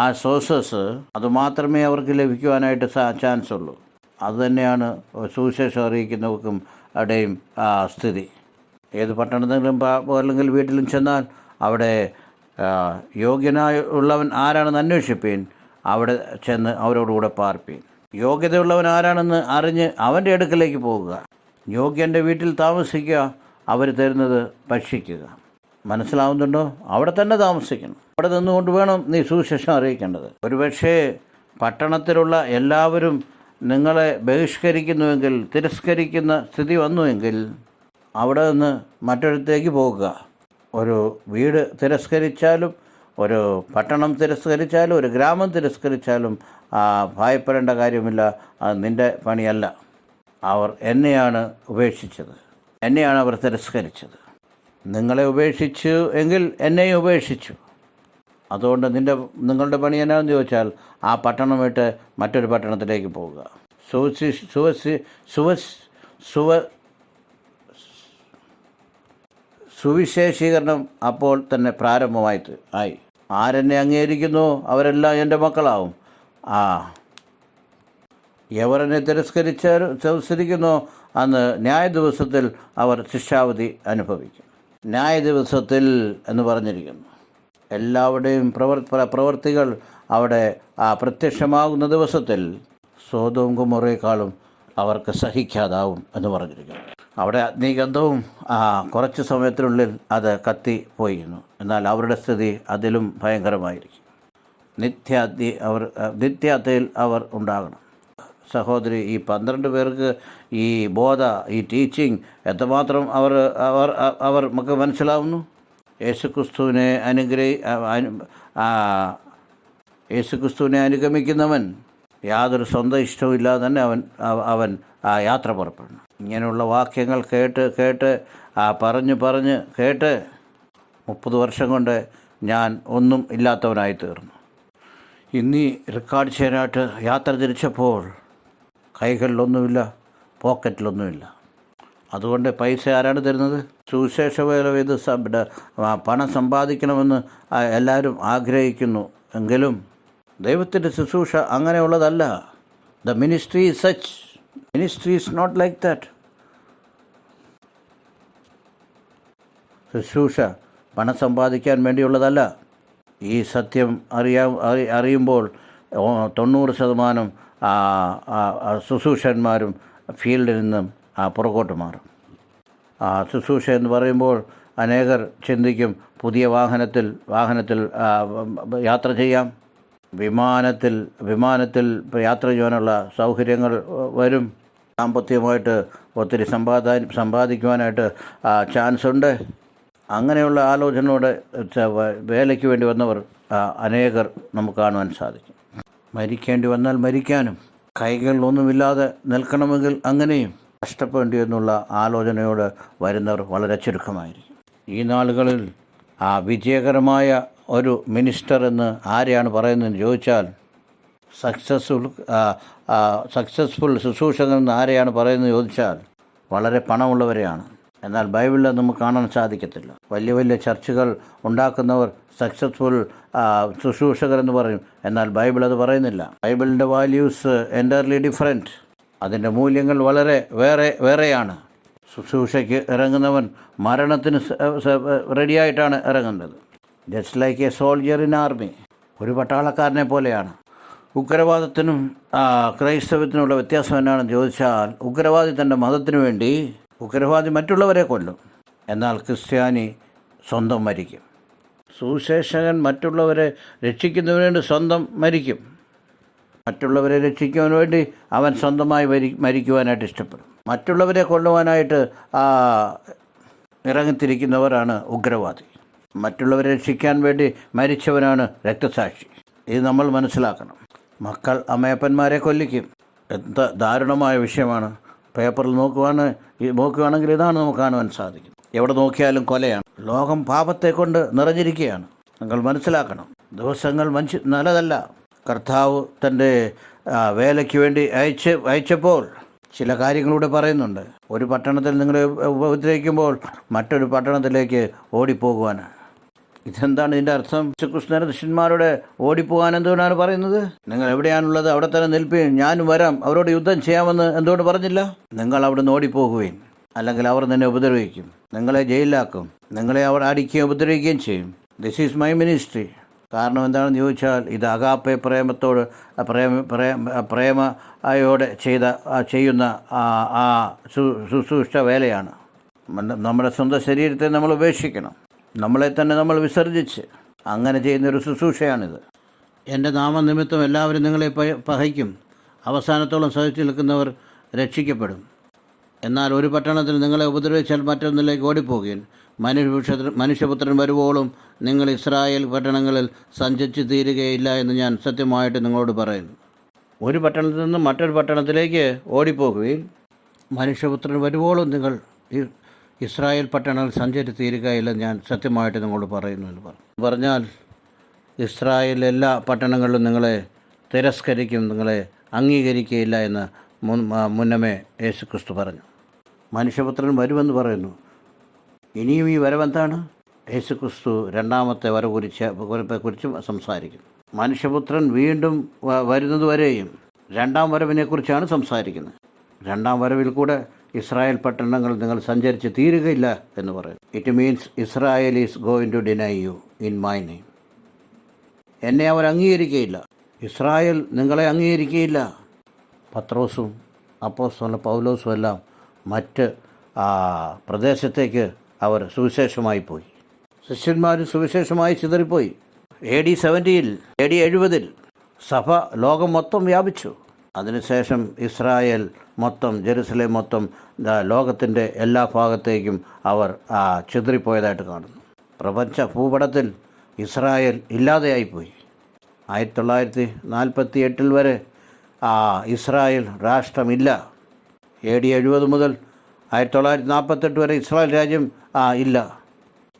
ആ സോഴ്സസ് അതുമാത്രമേ അവർക്ക് ലഭിക്കുവാനായിട്ട് ചാൻസ് ഉള്ളൂ. അതുതന്നെയാണ് സുവിശേഷം അറിയിക്കുന്നവർക്കും അവിടെയും സ്ഥിതി. ഏത് പട്ടണത്തിലും അല്ലെങ്കിൽ വീട്ടിലും ചെന്നാൽ അവിടെ യോഗ്യനായുള്ളവൻ ആരാണെന്ന് അന്വേഷിപ്പീൻ. അവിടെ ചെന്ന് അവരോടുകൂടെ പാർപ്പീൻ. യോഗ്യതയുള്ളവൻ ആരാണെന്ന് അറിഞ്ഞ് അവൻ്റെ അടുക്കലേക്ക് പോകുക. യോഗ്യൻ്റെ വീട്ടിൽ താമസിക്കുക. അവർ തരുന്നത് ഭക്ഷിക്കുക. മനസ്സിലാവുന്നുണ്ടോ? അവിടെ തന്നെ താമസിക്കണം. അവിടെ നിന്നുകൊണ്ട് വേണം നീ സുവിശേഷം അറിയിക്കേണ്ടത്. ഒരുപക്ഷേ പട്ടണത്തിലുള്ള എല്ലാവരും നിങ്ങളെ ബഹിഷ്കരിക്കുന്നുവെങ്കിൽ, തിരസ്കരിക്കുന്ന സ്ഥിതി വന്നുവെങ്കിൽ അവിടെ നിന്ന് മറ്റൊരിടത്തേക്ക് പോകുക. ഒരു വീട് തിരസ്കരിച്ചാലും, ഒരു പട്ടണം തിരസ്കരിച്ചാലും, ഒരു ഗ്രാമം തിരസ്കരിച്ചാലും ഭയപ്പെടേണ്ട കാര്യമില്ല. അത് നിൻ്റെ പണിയല്ല. അവർ എന്നെയാണ് ഉപേക്ഷിച്ചത്, എന്നെയാണ് അവർ തിരസ്കരിച്ചത്. നിങ്ങളെ ഉപേക്ഷിച്ചു എങ്കിൽ എന്നെയും ഉപേക്ഷിച്ചു. അതുകൊണ്ട് നിങ്ങളുടെ പണി എന്നാണെന്ന് ചോദിച്ചാൽ ആ പട്ടണം വിട്ട് മറ്റൊരു പട്ടണത്തിലേക്ക് പോവുക. സുവിശേഷീകരണം അപ്പോൾ തന്നെ ആയി. ആരെന്നെ അംഗീകരിക്കുന്നു അവരെല്ലാം എൻ്റെ മക്കളാവും. എവരെന്നെ തിരസ്കരിക്കുന്നോ അന്ന് ന്യായ ദിവസത്തിൽ അവർ ശിക്ഷാവിധി അനുഭവിക്കും. ന്യായ ദിവസത്തിൽ എന്ന് പറഞ്ഞിരിക്കുന്നു. എല്ലാവരുടെയും പ്രവർത്തികൾ അവിടെ പ്രത്യക്ഷമാകുന്ന ദിവസത്തിൽ സോദോം ഗൊമോറയെക്കാളും അവർക്ക് സഹിക്കാതാവും എന്ന് പറഞ്ഞിരിക്കുന്നു. അവിടെ അഗ്നിഗന്ധവും കുറച്ച് സമയത്തിനുള്ളിൽ അത് കത്തിപ്പോയിരുന്നു. എന്നാൽ അവരുടെ സ്ഥിതി അതിലും ഭയങ്കരമായിരിക്കും. നിത്യാത്തയിൽ അവർ ഉണ്ടാകണം. സഹോദരി, ഈ 12 പേർക്ക് ഈ ഈ ടീച്ചിങ് എത്രമാത്രം അവർ നമുക്ക് മനസ്സിലാവുന്നു. യേശുക്രിസ്തുവിനെ അനുഗമിക്കുന്നവൻ യാതൊരു സ്വന്തം ഇഷ്ടവുമില്ലാതെ തന്നെ അവൻ യാത്ര പുറപ്പെടണം. ഇങ്ങനെയുള്ള വാക്യങ്ങൾ കേട്ട് പറഞ്ഞ് കേട്ട് 30 വർഷം കൊണ്ട് ഞാൻ ഒന്നും ഇല്ലാത്തവനായി തീർന്നു. ഇന്നീ റെക്കോർഡ് ചെയ്യാനായിട്ട് യാത്ര തിരിച്ചപ്പോൾ കൈകളിലൊന്നുമില്ല, പോക്കറ്റിലൊന്നുമില്ല. അതുകൊണ്ട് പൈസ ആരാണ് തരുന്നത്? സുവിശേഷ വേല ചെയ്ത് പണം സമ്പാദിക്കണമെന്ന് എല്ലാവരും ആഗ്രഹിക്കുന്നു. എങ്കിലും ദൈവത്തിൻ്റെ ശുശ്രൂഷ അങ്ങനെയുള്ളതല്ല. The ministry is such. Ministry is not like that. ശുശ്രൂഷ പണം സമ്പാദിക്കാൻ വേണ്ടിയുള്ളതല്ല. ഈ സത്യം അറിയുമ്പോൾ 90% ശുശ്രൂഷന്മാരും ഫീൽഡിൽ നിന്നും പുറകോട്ട് മാറും. ശുശ്രൂഷ എന്ന് പറയുമ്പോൾ അനേകർ ചിന്തിക്കും പുതിയ വാഹനത്തിൽ യാത്ര ചെയ്യാം, വിമാനത്തിൽ യാത്ര ചെയ്യാനുള്ള സൗകര്യങ്ങൾ വരും, സാമ്പത്തികമായിട്ട് ഒത്തിരി സമ്പാദിക്കുവാനായിട്ട് ചാൻസ് ഉണ്ട്. അങ്ങനെയുള്ള ആലോചനയോടെ വേലയ്ക്ക് വേണ്ടി വന്നവർ അനേകർ നമുക്ക് കാണുവാൻ സാധിക്കും. മരിക്കേണ്ടി വന്നാൽ മരിക്കാനും, കൈകളിലൊന്നുമില്ലാതെ നിൽക്കണമെങ്കിൽ അങ്ങനെയും കഷ്ടപ്പെടേണ്ടി എന്നുള്ള ആലോചനയോട് വരുന്നവർ വളരെ ചുരുക്കമായിരിക്കും. ഈ നാളുകളിൽ വിജയകരമായ ഒരു മിനിസ്റ്റർ എന്ന് ആരെയാണ് പറയുന്നതെന്ന് ചോദിച്ചാൽ, സക്സസ്ഫുൾ ശുശ്രൂഷകൻ എന്ന് ആരെയാണ് പറയുന്നത് ചോദിച്ചാൽ വളരെ പണമുള്ളവരെയാണ്. എന്നാൽ ബൈബിളിൽ നമുക്ക് കാണാൻ സാധിക്കത്തില്ല. വലിയ വലിയ ചർച്ചുകൾ ഉണ്ടാക്കുന്നവർ സക്സസ്ഫുൾ ശുശ്രൂഷകർ എന്ന് പറയും. എന്നാൽ ബൈബിൾ അത് പറയുന്നില്ല. ബൈബിളിൻ്റെ വാല്യൂസ് എൻ്റർലി ഡിഫറെൻറ്റ്. അതിൻ്റെ മൂല്യങ്ങൾ വളരെ വേറെയാണ്. ശുശ്രൂഷയ്ക്ക് ഇറങ്ങുന്നവൻ മരണത്തിന് റെഡിയായിട്ടാണ് ഇറങ്ങുന്നത്. Just like A soldier in army, ഒരു പട്ടാളക്കാരനെ പോലെയാണ്. ഉഗ്രവാദത്തിനും ക്രൈസ്തവത്തിനുള്ള വ്യത്യാസം എന്നാണെന്ന് ചോദിച്ചാൽ, ഉഗ്രവാദി തൻ്റെ മതത്തിനു വേണ്ടി ഉഗ്രവാദി മറ്റുള്ളവരെ കൊല്ലും, എന്നാൽ ക്രിസ്ത്യാനി സ്വന്തം മരിക്കും. സുവിശേഷകൻ മറ്റുള്ളവരെ രക്ഷിക്കുന്നതിന് വേണ്ടി സ്വന്തം മരിക്കും. മറ്റുള്ളവരെ രക്ഷിക്കുവാൻ വേണ്ടി അവൻ സ്വന്തമായി മരിക്കുവാനായിട്ട് ഇഷ്ടപ്പെടും. മറ്റുള്ളവരെ കൊല്ലുവാനായിട്ട് ഇറങ്ങിത്തിരിക്കുന്നവരാണ് ഉഗ്രവാദി. മറ്റുള്ളവരെ രക്ഷിക്കാൻ വേണ്ടി മരിച്ചവനാണ് രക്തസാക്ഷി. ഇത് നമ്മൾ മനസ്സിലാക്കണം. മക്കൾ അമ്മയപ്പന്മാരെ കൊല്ലിക്കും. എന്താ ദാരുണമായ വിഷയമാണ്. പേപ്പറിൽ നോക്കുകയാണെങ്കിൽ ഇതാണ് നമുക്ക് കാണുവാൻ സാധിക്കും. എവിടെ നോക്കിയാലും കൊലയാണ്. ലോകം പാപത്തെ കൊണ്ട് നിറഞ്ഞിരിക്കുകയാണ്. നിങ്ങൾ മനസ്സിലാക്കണം. ദിവസങ്ങൾ നല്ലതല്ല. കർത്താവ് തൻ്റെ വേലയ്ക്ക് വേണ്ടി അയച്ചപ്പോൾ ചില കാര്യങ്ങളിലൂടെ പറയുന്നുണ്ട്. ഒരു പട്ടണത്തിൽ നിങ്ങളെ ഉപദ്രവിക്കുമ്പോൾ മറ്റൊരു പട്ടണത്തിലേക്ക് ഓടിപ്പോകുവാനാണ്. ഇതെന്താണ് ഇതിൻ്റെ അർത്ഥം? കൃഷ്ണൻ്റെ ശിഷ്യന്മാരോട് ഓടിപ്പോകാൻ എന്തുകൊണ്ടാണ് പറയുന്നത്? നിങ്ങൾ എവിടെയാണുള്ളത് അവിടെ തന്നെ നിൽപ്പീൻ, ഞാനും വരാം, അവരോട് യുദ്ധം ചെയ്യാമെന്ന് എന്തുകൊണ്ട് പറഞ്ഞില്ല? നിങ്ങൾ അവിടെ നിന്ന് ഓടിപ്പോകുകയും, അല്ലെങ്കിൽ അവർ നിന്നെ ഉപദ്രവിക്കും, നിങ്ങളെ ജയിലിലാക്കും, നിങ്ങളെ അവർ അടിക്കുകയും ഉപദ്രവിക്കുകയും ചെയ്യും. This is my ministry. കാരണം എന്താണെന്ന് ചോദിച്ചാൽ, ഇത് അഗാപ്പെ പ്രേമയോടെ ചെയ്യുന്ന ശുശ്രൂഷ വേലയാണ്. നമ്മുടെ സ്വന്തം ശരീരത്തെ നമ്മൾ ഉപേക്ഷിക്കണം. നമ്മളെ തന്നെ നമ്മൾ വിസർജിച്ച് അങ്ങനെ ചെയ്യുന്നൊരു ശുശ്രൂഷയാണിത്. എൻ്റെ നാമനിമിത്തം എല്ലാവരും നിങ്ങളെ പകയ്ക്കും, അവസാനത്തോളം സഹിച്ചു നിൽക്കുന്നവർ രക്ഷിക്കപ്പെടും. എന്നാൽ ഒരു പട്ടണത്തിൽ നിങ്ങളെ ഉപദ്രവിച്ചാൽ മറ്റൊന്നിലേക്ക് ഓടിപ്പോകുകയും മനുഷ്യപുത്രൻ വരുവോളും നിങ്ങൾ ഇസ്രായേൽ പട്ടണങ്ങളിൽ സഞ്ചരിച്ച് തീരുകയില്ല എന്ന് ഞാൻ സത്യമായിട്ട് നിങ്ങളോട് പറയുന്നു. ഒരു പട്ടണത്തിൽ നിന്ന് മറ്റൊരു പട്ടണത്തിലേക്ക് ഓടിപ്പോകുകയും മനുഷ്യപുത്രൻ വരുവോളും നിങ്ങൾ ഇസ്രായേൽ പട്ടണങ്ങൾ സഞ്ചരിച്ച് തീരുകയില്ല ഞാൻ സത്യമായിട്ട് നിങ്ങളോട് പറയുന്നു എന്ന് പറഞ്ഞാൽ, ഇസ്രായേൽ എല്ലാ പട്ടണങ്ങളിലും നിങ്ങളെ തിരസ്കരിക്കും, നിങ്ങളെ അംഗീകരിക്കുകയില്ല എന്ന് മുന്നമേ യേശുക്രിസ്തു പറഞ്ഞു. മനുഷ്യപുത്രൻ വരുമെന്ന് പറയുന്നു. ഇനിയും ഈ വരവെന്താണ്? യേശുക്രിസ്തു രണ്ടാമത്തെ വരവിനെക്കുറിച്ചും സംസാരിക്കുന്നു. മനുഷ്യപുത്രൻ വീണ്ടും വരുന്നതുവരെയും രണ്ടാം വരവിനെക്കുറിച്ചാണ് സംസാരിക്കുന്നത്. രണ്ടാം വരവിൽ കൂടെ ഇസ്രായേൽ പട്ടണങ്ങൾ നിങ്ങൾ സഞ്ചരിച്ച് തീരുകയില്ല എന്ന് പറയും. It means Israel is going to deny you in my name. എന്നെ അവർ അംഗീകരിക്കുകയില്ല. ഇസ്രായേൽ നിങ്ങളെ അംഗീകരിക്കുകയില്ല. പത്രോസും അപ്പോസ്തലൻ പൗലോസും എല്ലാം മറ്റ് പ്രദേശത്തേക്ക് അവർ സുവിശേഷമായി പോയി. ശിഷ്യന്മാരും സുവിശേഷമായി ചിതറിപ്പോയി. AD 70 സഭ ലോകം മൊത്തം വ്യാപിച്ചു. അതിനുശേഷം ഇസ്രായേൽ മൊത്തം, ജെറുസലേം മൊത്തം, ലോകത്തിൻ്റെ എല്ലാ ഭാഗത്തേക്കും അവർ ചിതറിപ്പോയതായിട്ട് കാണുന്നു. പ്രപഞ്ച ഭൂപടത്തിൽ ഇസ്രായേൽ ഇല്ലാതെയായിപ്പോയി. 1948 വരെ ഇസ്രായേൽ രാഷ്ട്രമില്ല. AD 70 മുതൽ 1948 വരെ ഇസ്രായേൽ രാജ്യം ഇല്ല.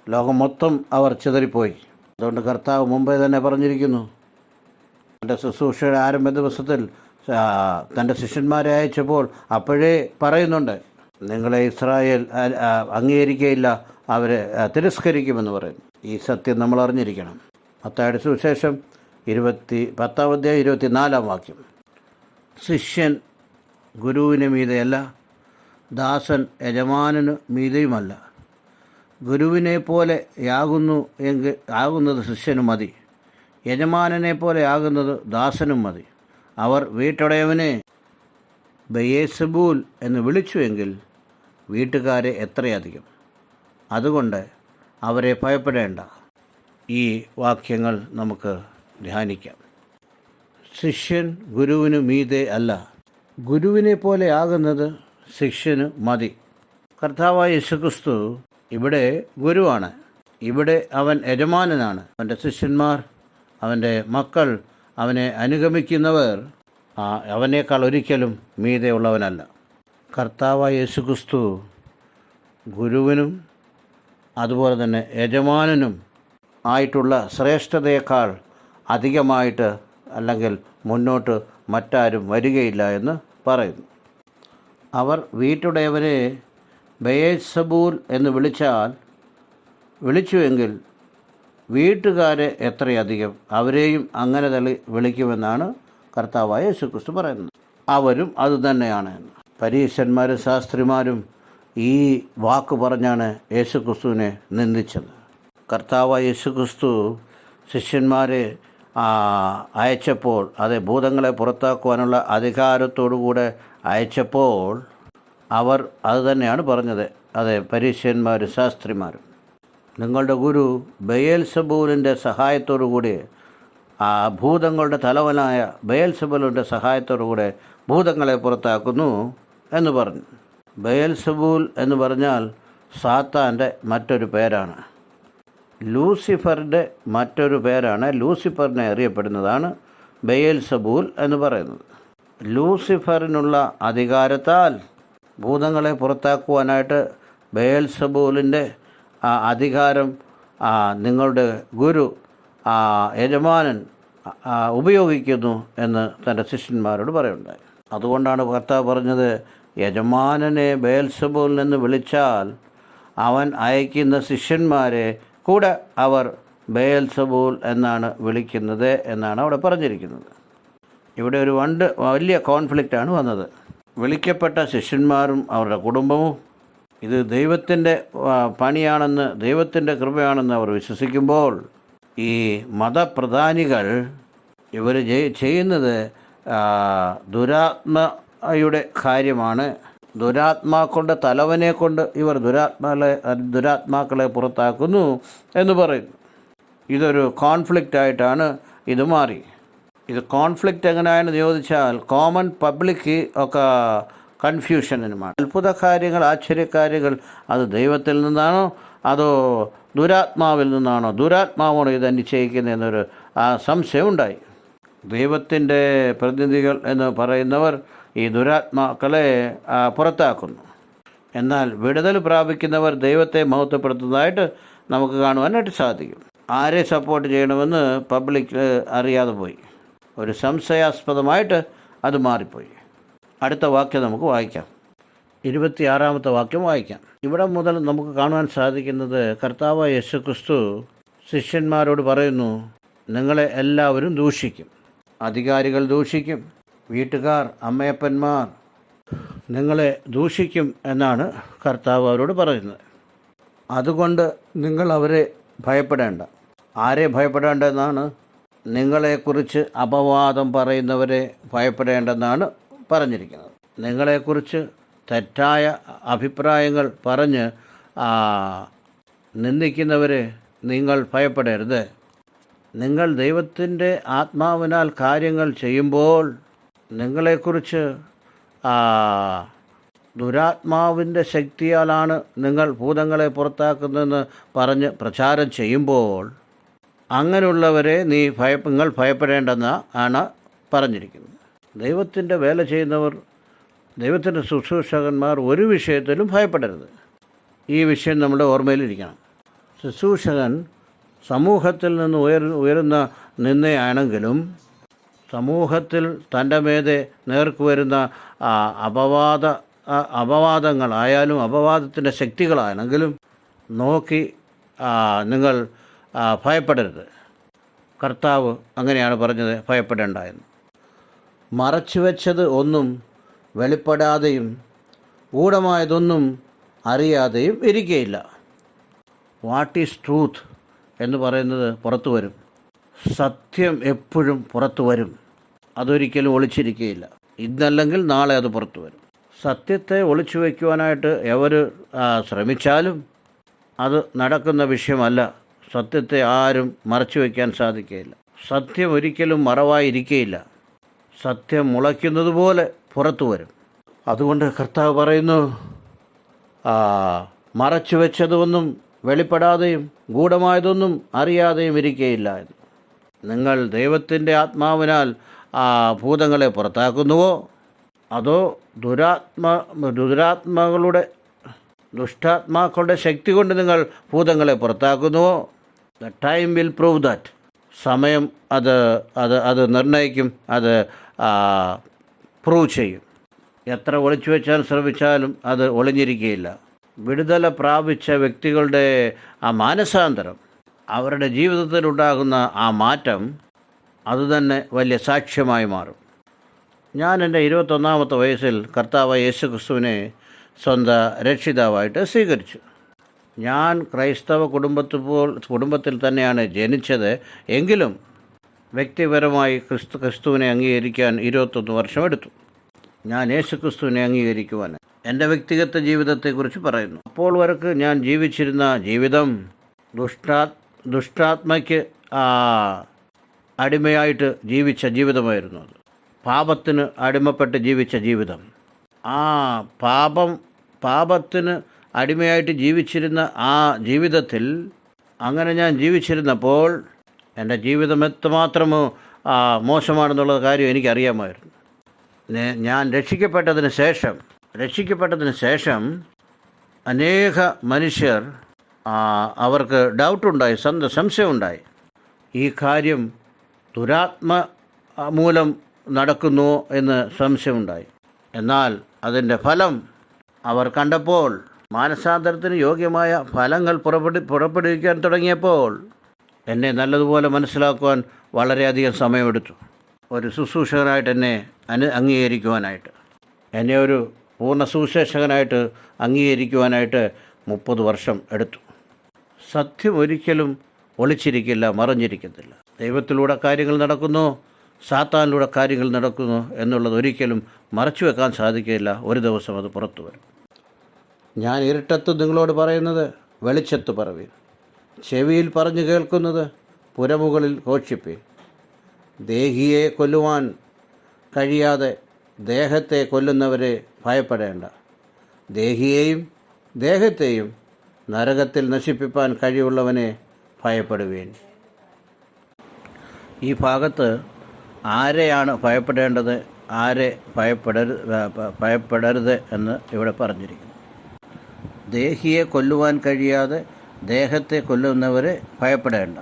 ലോകം മൊത്തം അവർ ചിതറിപ്പോയി. അതുകൊണ്ട് കർത്താവ് മുമ്പേ തന്നെ പറഞ്ഞിരിക്കുന്നു. തൻ്റെ ശുശ്രൂഷയുടെ ആരംഭ ദിവസത്തിൽ തൻ്റെ ശിഷ്യന്മാരെ അയച്ചപ്പോൾ അപ്പോഴേ പറയുന്നുണ്ട്, നിങ്ങളെ ഇസ്രായേൽ അംഗീകരിക്കുകയില്ല, അവരെ തിരസ്കരിക്കുമെന്ന് പറയും. ഈ സത്യം നമ്മൾ അറിഞ്ഞിരിക്കണം. മത്തായിയുടെ സുവിശേഷം 10-24 ശിഷ്യൻ ഗുരുവിന് മീതെയല്ല, ദാസൻ യജമാനന് മീതെയുമല്ല. ഗുരുവിനെ പോലെ ആകുന്നത് ശിഷ്യനും മതി, യജമാനനെ പോലെ ആകുന്നത് ദാസനും മതി. അവർ വീട്ടുടയവനെ ബെയേസബൂൽ എന്ന് വിളിച്ചുവെങ്കിൽ വീട്ടുകാരെ എത്രയധികം. അതുകൊണ്ട് അവരെ ഭയപ്പെടേണ്ട. ഈ വാക്യങ്ങൾ നമുക്ക് ധ്യാനിക്കാം. ശിഷ്യൻ ഗുരുവിന് മീതെ അല്ല, ഗുരുവിനെ പോലെ ആകുന്നത് ശിഷ്യന് മതി. കർത്താവായ യേശുക്രിസ്തു ഇവിടെ ഗുരുവാണ്. ഇവിടെ അവൻ യജമാനനാണ്. അവൻ്റെ ശിഷ്യന്മാർ, അവൻ്റെ മക്കൾ, അവനെ അനുഗമിക്കുന്നവർ അവനേക്കാൾ ഒരിക്കലും മീതെ ഉള്ളവനല്ല. കർത്താവായ യേശുക്രിസ്തു ഗുരുവിനും അതുപോലെ തന്നെ യജമാനനും ആയിട്ടുള്ള ശ്രേഷ്ഠതയേക്കാൾ അധികമായിട്ട് അല്ലെങ്കിൽ മുന്നോട്ട് മറ്റാരും വരികയില്ല എന്ന് പറയുന്നു. അവർ വീട്ടുടയവരെ ബെയേൽസെബൂൽ എന്ന് വിളിച്ചുവെങ്കിൽ വീട്ടുകാരെ എത്രയധികം അവരെയും അങ്ങനെ വിളിക്കുമെന്നാണ് കർത്താവായ യേശുക്രിസ്തു പറയുന്നത്. അവരും അതുതന്നെയാണ്. പരീശന്മാരും ശാസ്ത്രിമാരും ഈ വാക്ക് പറഞ്ഞാണ് യേശുക്രിസ്തുവിനെ നിന്ദിച്ചത്. കർത്താവായ യേശുക്രിസ്തു ശിഷ്യന്മാരെ അയച്ചപ്പോൾ, ഭൂതങ്ങളെ പുറത്താക്കുവാനുള്ള അധികാരത്തോടുകൂടെ അയച്ചപ്പോൾ അവർ അതുതന്നെയാണ് പറഞ്ഞത്. പരീശന്മാരും ശാസ്ത്രിമാരും, നിങ്ങളുടെ ഗുരു ബെയേൽസെബൂലിൻ്റെ സഹായത്തോടുകൂടി, ഭൂതങ്ങളുടെ തലവനായ ബെയേൽസെബൂലിൻ്റെ സഹായത്തോടുകൂടെ ഭൂതങ്ങളെ പുറത്താക്കുന്നു എന്ന് പറഞ്ഞു. ബെയേൽസെബൂൽ എന്ന് പറഞ്ഞാൽ സാത്താൻ്റെ മറ്റൊരു പേരാണ്. ലൂസിഫറിൻ്റെ മറ്റൊരു പേരാണ്. ലൂസിഫറിനെ അറിയപ്പെടുന്നതാണ് ബെയേൽസെബൂൽ എന്ന് പറയുന്നത്. ലൂസിഫറിനുള്ള അധികാരത്താൽ ഭൂതങ്ങളെ പുറത്താക്കുവാനായിട്ട് ബെയേൽസെബൂലിൻ്റെ അധികാരം നിങ്ങളുടെ ഗുരു യജമാനൻ ഉപയോഗിക്കുന്നു എന്ന് തൻ്റെ ശിഷ്യന്മാരോട് പറയുണ്ടായി. അതുകൊണ്ടാണ് കർത്താവ് പറഞ്ഞത്, യജമാനനെ ബെയേൽസെബൂലിൽ നിന്ന് വിളിച്ചാൽ അവൻ അയക്കുന്ന ശിഷ്യന്മാരെ കൂടെ അവർ ബെയേൽസെബൂൽ എന്നാണ് വിളിക്കുന്നത് എന്നാണ് അവിടെ പറഞ്ഞിരിക്കുന്നത്. ഇവിടെ ഒരു വലിയ കോൺഫ്ലിക്റ്റാണ് വന്നത്. വിളിക്കപ്പെട്ട ശിഷ്യന്മാരും അവരുടെ കുടുംബവും ഇത് ദൈവത്തിൻ്റെ പണിയാണെന്ന്, ദൈവത്തിൻ്റെ കൃപയാണെന്ന് അവർ വിശ്വസിക്കുമ്പോൾ, ഈ മതപ്രധാനികൾ ഇവർ ചെയ്യുന്നത് ദുരാത്മയുടെ കാര്യമാണ്. ദുരാത്മാക്കളുടെ തലവനെ കൊണ്ട് ഇവർ ദുരാത്മാക്കളെ പുറത്താക്കുന്നു എന്ന് പറയുന്നു. ഇതൊരു കോൺഫ്ലിക്റ്റായിട്ടാണ് ഇത് മാറി. ഇത് കോൺഫ്ലിക്റ്റ് എങ്ങനെയാണെന്ന് ചോദിച്ചാൽ കോമൺ പബ്ലിക് ഒക്കെ കൺഫ്യൂഷനുമാണ്. അത്ഭുത കാര്യങ്ങൾ, ആശ്ചര്യകാര്യങ്ങൾ അത് ദൈവത്തിൽ നിന്നാണോ അതോ ദുരാത്മാവിൽ നിന്നാണോ, ദുരാത്മാവാണോ ഇത് നിശ്ചയിക്കുന്നതെന്നൊരു സംശയം ഉണ്ടായി. ദൈവത്തിൻ്റെ പ്രതിനിധികൾ എന്ന് പറയുന്നവർ ഈ ദുരാത്മാക്കളെ പുറത്താക്കുന്നു. എന്നാൽ വിടുതൽ പ്രാപിക്കുന്നവർ ദൈവത്തെ മഹത്വപ്പെടുത്തുന്നതായിട്ട് നമുക്ക് കാണുവാനായിട്ട് സാധിക്കും. ആരെ സപ്പോർട്ട് ചെയ്യണമെന്ന് പബ്ലിക് അറിയാതെ പോയി. ഒരു സംശയാസ്പദമായിട്ട് അത് മാറിപ്പോയി. അടുത്ത വാക്യം നമുക്ക് വായിക്കാം. 26-ാമത്തെ വാക്യം വായിക്കാം. ഇവിടെ മുതൽ നമുക്ക് കാണുവാൻ സാധിക്കുന്നത്, കർത്താവായ യേശുക്രിസ്തു ശിഷ്യന്മാരോട് പറയുന്നു, നിങ്ങളെ എല്ലാവരും ദൂഷിക്കും, അധികാരികൾ ദൂഷിക്കും, വീട്ടുകാർ, അമ്മയപ്പന്മാർ നിങ്ങളെ ദൂഷിക്കും എന്നാണ് കർത്താവ് അവരോട് പറയുന്നത്. അതുകൊണ്ട് നിങ്ങൾ അവരെ ഭയപ്പെടേണ്ട. ആരെ ഭയപ്പെടേണ്ടെന്നാണ്? നിങ്ങളെക്കുറിച്ച് അപവാദം പറയുന്നവരെ ഭയപ്പെടേണ്ടെന്നാണ് പറഞ്ഞിരിക്കുന്നത്. നിങ്ങളെക്കുറിച്ച് തെറ്റായ അഭിപ്രായങ്ങൾ പറഞ്ഞ് നിന്ദിക്കുന്നവരെ നിങ്ങൾ ഭയപ്പെടരുത്. നിങ്ങൾ ദൈവത്തിൻ്റെ ആത്മാവിനാൽ കാര്യങ്ങൾ ചെയ്യുമ്പോൾ നിങ്ങളെക്കുറിച്ച് ദുരാത്മാവിൻ്റെ ശക്തിയാലാണ് നിങ്ങൾ ഭൂതങ്ങളെ പുറത്താക്കുന്നതെന്ന് പറഞ്ഞ് പ്രചാരം ചെയ്യുമ്പോൾ അങ്ങനെയുള്ളവരെ നിങ്ങൾ ഭയപ്പെടേണ്ടെന്നാണ് പറഞ്ഞിരിക്കുന്നത്. ദൈവത്തിൻ്റെ വേല ചെയ്യുന്നവർ, ദൈവത്തിൻ്റെ ശുശ്രൂഷകന്മാർ ഒരു വിഷയത്തിലും ഭയപ്പെടരുത്. ഈ വിഷയം നമ്മുടെ ഓർമ്മയിലിരിക്കണം. ശുശ്രൂഷകൻ സമൂഹത്തിൽ നിന്ന് ഉയരുന്ന നിന്നയാണെങ്കിലും, സമൂഹത്തിൽ തൻ്റെ മേതെ നേർക്ക് വരുന്ന അപവാദങ്ങളായാലും അപവാദത്തിൻ്റെ ശക്തികളാണെങ്കിലും നോക്കി നിങ്ങൾ ഭയപ്പെടരുത്. കർത്താവ് അങ്ങനെയാണ് പറഞ്ഞത്, ഭയപ്പെടേണ്ട എന്ന്. മറച്ചു വെച്ചത് ഒന്നും വെളിപ്പെടാതെയും ഗൂഢമായതൊന്നും അറിയാതെയും ഇരിക്കുകയില്ല. വാട്ട് ഈസ് ട്രൂത്ത് എന്ന് പറയുന്നത് പുറത്തു വരും. സത്യം എപ്പോഴും പുറത്തു വരും. അതൊരിക്കലും ഒളിച്ചിരിക്കുകയില്ല. ഇന്നല്ലെങ്കിൽ നാളെ അത് പുറത്തു വരും. സത്യത്തെ ഒളിച്ചു വയ്ക്കുവാനായിട്ട് എവർ ശ്രമിച്ചാലും അത് നടക്കുന്ന വിഷയമല്ല. സത്യത്തെ ആരും മറച്ചു വയ്ക്കാൻ സാധിക്കുകയില്ല. സത്യം ഒരിക്കലും മറവായിരിക്കുകയില്ല. സത്യം മുളയ്ക്കുന്നത് പോലെ പുറത്തു വരും. അതുകൊണ്ട് കർത്താവ് പറയുന്നു, മറച്ചു വെച്ചതൊന്നും വെളിപ്പെടാതെയും ഗൂഢമായതൊന്നും അറിയാതെയും ഇരിക്കുകയില്ല എന്ന്. നിങ്ങൾ ദൈവത്തിൻ്റെ ആത്മാവിനാൽ ഭൂതങ്ങളെ പുറത്താക്കുന്നുവോ, അതോ ദുഷ്ടാത്മാക്കളുടെ ശക്തി കൊണ്ട് നിങ്ങൾ ഭൂതങ്ങളെ പുറത്താക്കുന്നുവോ? The time will prove that. സമയം അത് നിർണ്ണയിക്കും, അത് പ്രൂവ് ചെയ്യും. എത്ര ഒളിച്ചു വെച്ചാൽ ശ്രമിച്ചാലും അത് ഒളിഞ്ഞിരിക്കുകയില്ല. വിടുതല പ്രാപിച്ച വ്യക്തികളുടെ മാനസാന്തരം, അവരുടെ ജീവിതത്തിലുണ്ടാകുന്ന മാറ്റം, അതുതന്നെ വലിയ സാക്ഷ്യമായി മാറും. ഞാൻ എൻ്റെ 21-ാമത്തെ വയസ്സിൽ കർത്താവായ യേശു ക്രിസ്തുവിനെ സ്വന്തം രക്ഷിതാവായിട്ട് സ്വീകരിച്ചു. ഞാൻ ക്രൈസ്തവ കുടുംബത്തിൽ തന്നെയാണ് ജനിച്ചത്. എങ്കിലും വ്യക്തിപരമായി ക്രിസ്തുവിനെ അംഗീകരിക്കാൻ 21 വർഷമെടുത്തു. ഞാൻ യേശു ക്രിസ്തുവിനെ അംഗീകരിക്കുവാൻ എൻ്റെ വ്യക്തിഗത ജീവിതത്തെക്കുറിച്ച് പറയുന്നു. അപ്പോൾ വరకు ഞാൻ ജീവിച്ചിരുന്ന ജീവിതം ദുഷ്ടാത്മയ്ക്ക് അടിമയായിട്ട് ജീവിച്ച ജീവിതമായിരുന്നു. അത് പാപത്തിന് അടിമപ്പെട്ട് ജീവിച്ച ജീവിതം. പാപത്തിന് അടിമയായിട്ട് ജീവിച്ചിരുന്ന ജീവിതത്തിൽ അങ്ങനെ ഞാൻ ജീവിച്ചിരുന്നപ്പോൾ എൻ്റെ ജീവിതം എത്രമാത്രമോ മോശമാണെന്നുള്ള കാര്യം എനിക്കറിയാമായിരുന്നു. ഞാൻ രക്ഷിക്കപ്പെട്ടതിന് ശേഷം അനേക മനുഷ്യർ അവർക്ക് ഡൗട്ടുണ്ടായി, സംശയമുണ്ടായി. ഈ കാര്യം ദുരാത്മ മൂലം നടക്കുന്നു എന്ന് സംശയമുണ്ടായി. എന്നാൽ അതിൻ്റെ ഫലം അവർ കണ്ടപ്പോൾ, മാനസാന്തരത്തിന് യോഗ്യമായ ഫലങ്ങൾ പുറപ്പെടുവിക്കാൻ തുടങ്ങിയപ്പോൾ എന്നെ നല്ലതുപോലെ മനസ്സിലാക്കുവാൻ വളരെയധികം സമയമെടുത്തു. ഒരു ശുശ്രൂഷകനായിട്ട് എന്നെ അംഗീകരിക്കുവാനായിട്ട്, എന്നെ ഒരു പൂർണ്ണ സുവിശേഷകനായിട്ട് അംഗീകരിക്കുവാനായിട്ട് 30 വർഷം എടുത്തു. സത്യം ഒരിക്കലും ഒളിച്ചിരിക്കില്ല, മറഞ്ഞിരിക്കത്തില്ല. ദൈവത്തിലൂടെ കാര്യങ്ങൾ നടക്കുന്നു, സാത്താനിലൂടെ കാര്യങ്ങൾ നടക്കുന്നു എന്നുള്ളത് ഒരിക്കലും മറച്ചു വെക്കാൻ സാധിക്കില്ല. ഒരു ദിവസം അത് പുറത്തു വരും. ഞാൻ ഇരുട്ടത്ത് നിങ്ങളോട് പറയുന്നത് വെളിച്ചത്ത് പറവീൻ, ചെവിയിൽ പറഞ്ഞു കേൾക്കുന്നത് പുരമുകളിൽ ഘോഷിപ്പീൻ. ദേഹിയെ കൊല്ലുവാൻ കഴിയാതെ ദേഹത്തെ കൊല്ലുന്നവരെ ഭയപ്പെടേണ്ട. ദേഹിയെയും ദേഹത്തെയും നരകത്തിൽ നശിപ്പിപ്പാൻ കഴിവുള്ളവനെ ഭയപ്പെടുവീൻ. ഈ ഭാഗത്ത് ആരെയാണ് ഭയപ്പെടേണ്ടത്, ആരെ ഭയപ്പെടരുത് എന്ന് ഇവിടെ പറഞ്ഞിരിക്കുന്നു. ദേഹിയെ കൊല്ലുവാൻ കഴിയാതെ ദേഹത്തെ കൊല്ലുന്നവരെ ഭയപ്പെടേണ്ട.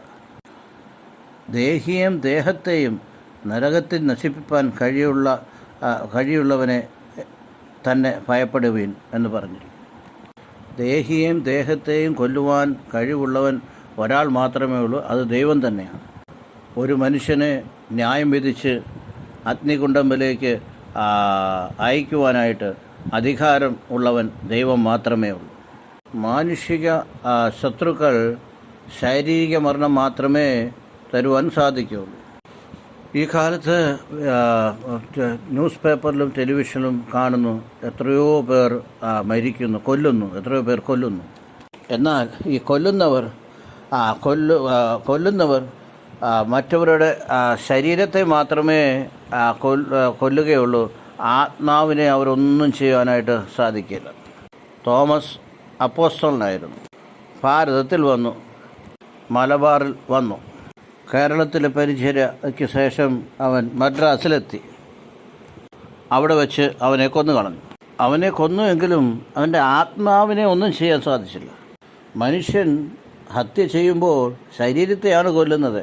ദേഹിയെയും ദേഹത്തെയും നരകത്തിൽ നശിപ്പിപ്പാൻ കഴിയുള്ളവനെ തന്നെ ഭയപ്പെടുവീൻ എന്ന് പറഞ്ഞിരിക്കുന്നു. ദേഹിയെയും ദേഹത്തെയും കൊല്ലുവാൻ കഴിവുള്ളവൻ ഒരാൾ മാത്രമേ ഉള്ളൂ, അത് ദൈവം തന്നെയാണ്. ഒരു മനുഷ്യനെ ന്യായം വിധിച്ച് അഗ്നികുണ്ഡത്തിലേക്ക് അയക്കുവാനായിട്ട് അധികാരം ഉള്ളവൻ ദൈവം മാത്രമേ ഉള്ളൂ. മാനുഷിക ശത്രുക്കൾ ശാരീരിക മരണം മാത്രമേ തരുവാൻ സാധിക്കുകയുള്ളൂ. ഈ കാലത്ത് ന്യൂസ് പേപ്പറിലും ടെലിവിഷനിലും കാണുന്നു, എത്രയോ പേർ മരിക്കുന്നു, എത്രയോ പേർ കൊല്ലുന്നു. എന്നാൽ ഈ കൊല്ലുന്നവർ മറ്റവരുടെ ശരീരത്തെ മാത്രമേ കൊല്ലുകയുള്ളൂ, ആത്മാവിനെ അവരൊന്നും ചെയ്യാനായിട്ട് സാധിക്കില്ല. തോമസ് അപ്പോസ്തലനായിരുന്നു. ഭാരതത്തിൽ വന്നു, മലബാറിൽ വന്നു. കേരളത്തിലെ പരിചര്യയ്ക്ക് ശേഷം അവൻ മദ്രാസിലെത്തി. അവിടെ വെച്ച് അവനെ കൊന്നുകളഞ്ഞു. അവനെ കൊന്നുവെങ്കിലും അവൻ്റെ ആത്മാവിനെ ഒന്നും ചെയ്യാൻ സാധിച്ചില്ല. മനുഷ്യൻ ഹത്യ ചെയ്യുമ്പോൾ ശരീരത്തെയാണ് കൊല്ലുന്നത്,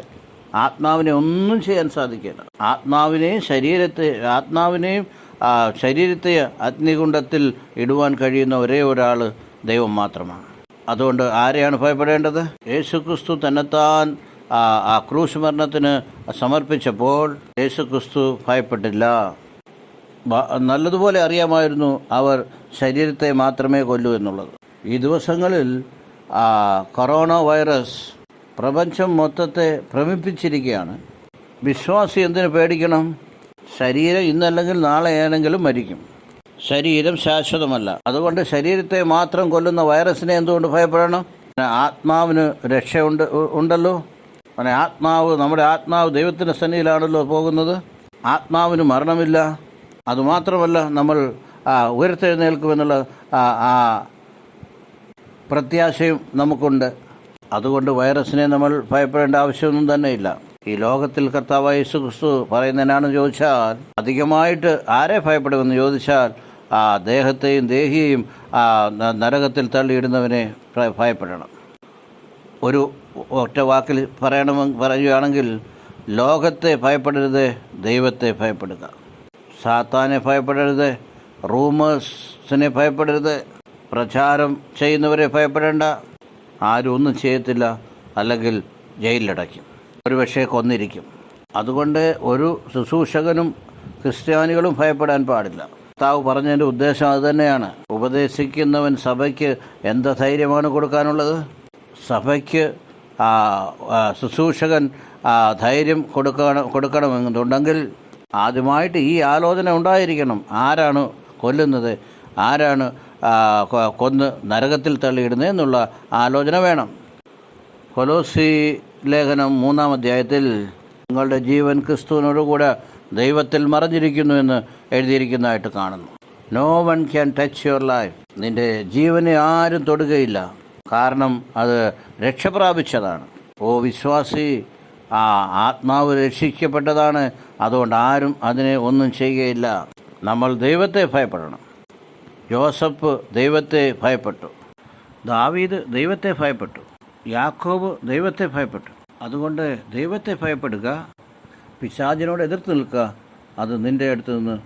ആത്മാവിനെ ഒന്നും ചെയ്യാൻ സാധിക്കില്ല. ആത്മാവിനെയും ശരീരത്തെ അഗ്നികുണ്ഡത്തിൽ ഇടുവാൻ കഴിയുന്ന ഒരേ ഒരാൾ ദൈവം മാത്രമാണ്. അതുകൊണ്ട് ആരെയാണ് ഭയപ്പെടേണ്ടത്? യേശുക്രിസ്തു തന്നെത്താൻ ക്രൂശ് മരണത്തിന് സമർപ്പിച്ചപ്പോൾ യേശുക്രിസ്തു ഭയപ്പെട്ടില്ല. നല്ലതുപോലെ അറിയാമായിരുന്നു അവർ ശരീരത്തെ മാത്രമേ കൊല്ലൂ എന്നുള്ളത്. ഈ ദിവസങ്ങളിൽ കൊറോണ വൈറസ് പ്രപഞ്ചം മൊത്തത്തെ ഭ്രമിപ്പിച്ചിരിക്കുകയാണ്. വിശ്വാസി എന്തിനു പേടിക്കണം? ശരീരം ഇന്നല്ലെങ്കിൽ നാളെ ഏതെങ്കിലും മരിക്കും. ശരീരം ശാശ്വതമല്ല. അതുകൊണ്ട് ശരീരത്തെ മാത്രം കൊല്ലുന്ന വൈറസിനെ എന്തുകൊണ്ട് ഭയപ്പെടണം? ആത്മാവിന് ഉണ്ടല്ലോ. നമ്മുടെ ആത്മാവ് ദൈവത്തിൻ്റെ സന്നിധിയിലാണല്ലോ പോകുന്നത്. ആത്മാവിന് മരണമില്ല. അതുമാത്രമല്ല, നമ്മൾ ഉയർത്തെഴുന്നേൽക്കുമെന്നുള്ള ആ പ്രത്യാശയും നമുക്കുണ്ട്. അതുകൊണ്ട് വൈറസിനെ നമ്മൾ ഭയപ്പെടേണ്ട ആവശ്യമൊന്നും തന്നെയില്ല. ഈ ലോകത്തിൽ കർത്താവായ യേശു ക്രിസ്തു പറയുന്നതിനാണ് ചോദിച്ചാൽ, അധികമായിട്ട് ആരെ ഭയപ്പെടുമെന്ന് ചോദിച്ചാൽ ദേഹത്തെയും ദേഹിയെയും നരകത്തിൽ തള്ളിയിടുന്നവനെ ഭയപ്പെടണം. ഒരു ഒറ്റ വാക്കിൽ പറയുകയാണെങ്കിൽ, ലോകത്തെ ഭയപ്പെടരുത്, ദൈവത്തെ ഭയപ്പെടുക. സാത്താനെ ഭയപ്പെടരുത്, റൂമേഴ്സിനെ ഭയപ്പെടരുത്, പ്രചാരം ചെയ്യുന്നവരെ ഭയപ്പെടേണ്ട. ആരും ഒന്നും ചെയ്യത്തില്ല, അല്ലെങ്കിൽ ജയിലിലടയ്ക്കും, ഒരുപക്ഷെ കൊന്നിരിക്കും. അതുകൊണ്ട് ഒരു ശുശ്രൂഷകനും ക്രിസ്ത്യാനികളും ഭയപ്പെടാൻ പാടില്ല. കർത്താവ് പറഞ്ഞതിൻ്റെ ഉദ്ദേശം അതുതന്നെയാണ്. ഉപദേശിക്കുന്നവൻ സഭയ്ക്ക് എന്ത് ധൈര്യമാണ് കൊടുക്കാനുള്ളത്? ശുശ്രൂഷകൻ ധൈര്യം കൊടുക്കണമെന്നുണ്ടെങ്കിൽ ആദ്യമായിട്ട് ഈ ആലോചന ഉണ്ടായിരിക്കണം. ആരാണ് കൊല്ലുന്നത്, ആരാണ് കൊന്ന് നരകത്തിൽ തള്ളിയിടുന്നത് എന്നുള്ള ആലോചന വേണം. കൊലോസി ലേഖനം 3-ാം അധ്യായത്തിൽ നിങ്ങളുടെ ജീവൻ ക്രിസ്തുവിനോടുകൂടെ ദൈവത്തിൽ മറഞ്ഞിരിക്കുന്നു എന്ന് എഴുതിയിരിക്കുന്നതായിട്ട് കാണുന്നു. No one can touch your life. നിൻ്റെ ജീവനെ ആരും തൊടുകയില്ല, കാരണം അത് രക്ഷപ്രാപിച്ചതാണ്. വിശ്വാസി, ആത്മാവ് രക്ഷിക്കപ്പെട്ടതാണ്. അതുകൊണ്ട് ആരും അതിനെ ഒന്നും ചെയ്യുകയില്ല. നമ്മൾ ദൈവത്തെ ഭയപ്പെടണം. യോസഫ് ദൈവത്തെ ഭയപ്പെട്ടു, ദാവീദ് ദൈവത്തെ ഭയപ്പെട്ടു, യാക്കോബ് ദൈവത്തെ ഭയപ്പെട്ടു. അതുകൊണ്ട് ദൈവത്തെ ഭയപ്പെടുക, പിശാചിനോട് എതിർത്ത് നിൽക്കുക. അത് നിൻ്റെ അടുത്ത് നിന്ന്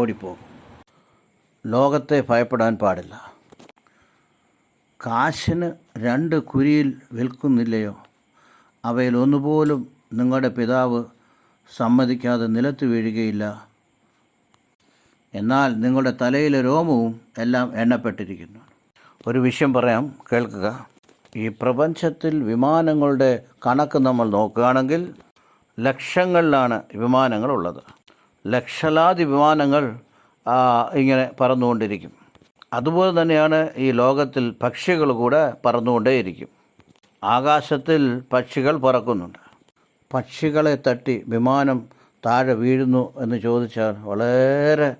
ഓടിപ്പോകും. ലോകത്തെ ഭയപ്പെടാൻ പാടില്ല. കാശിന് 2 കുരിയിൽ വിൽക്കുന്നില്ലയോ? അവയിൽ ഒന്നുപോലും നിങ്ങളുടെ പിതാവ് സമ്മതിക്കാതെ നിലത്ത് വീഴുകയില്ല. എന്നാൽ നിങ്ങളുടെ തലയിലെ രോമവും എല്ലാം എണ്ണപ്പെട്ടിരിക്കുന്നു. ഒരു വിഷയം പറയാം, കേൾക്കുക. ഈ പ്രപഞ്ചത്തിൽ വിമാനങ്ങളുടെ കണക്ക് നമ്മൾ നോക്കുകയാണെങ്കിൽ ലക്ഷങ്ങളിലാണ് വിമാനങ്ങളുള്ളത്. ലക്ഷലാദി വിമാനങ്ങൾ ഇങ്ങനെ പറന്നുകൊണ്ടിരിക്കും. അതുപോലെ തന്നെയാണ് ഈ ലോകത്തിൽ പക്ഷികൾ കൂടെ പറന്നുകൊണ്ടേയിരിക്കും. ആകാശത്തിൽ പക്ഷികൾ പറക്കുന്നുണ്ട്. പക്ഷികളെ തട്ടി വിമാനം താഴെ വീഴുന്നു എന്ന് ചോദിച്ചാൽ വളരെ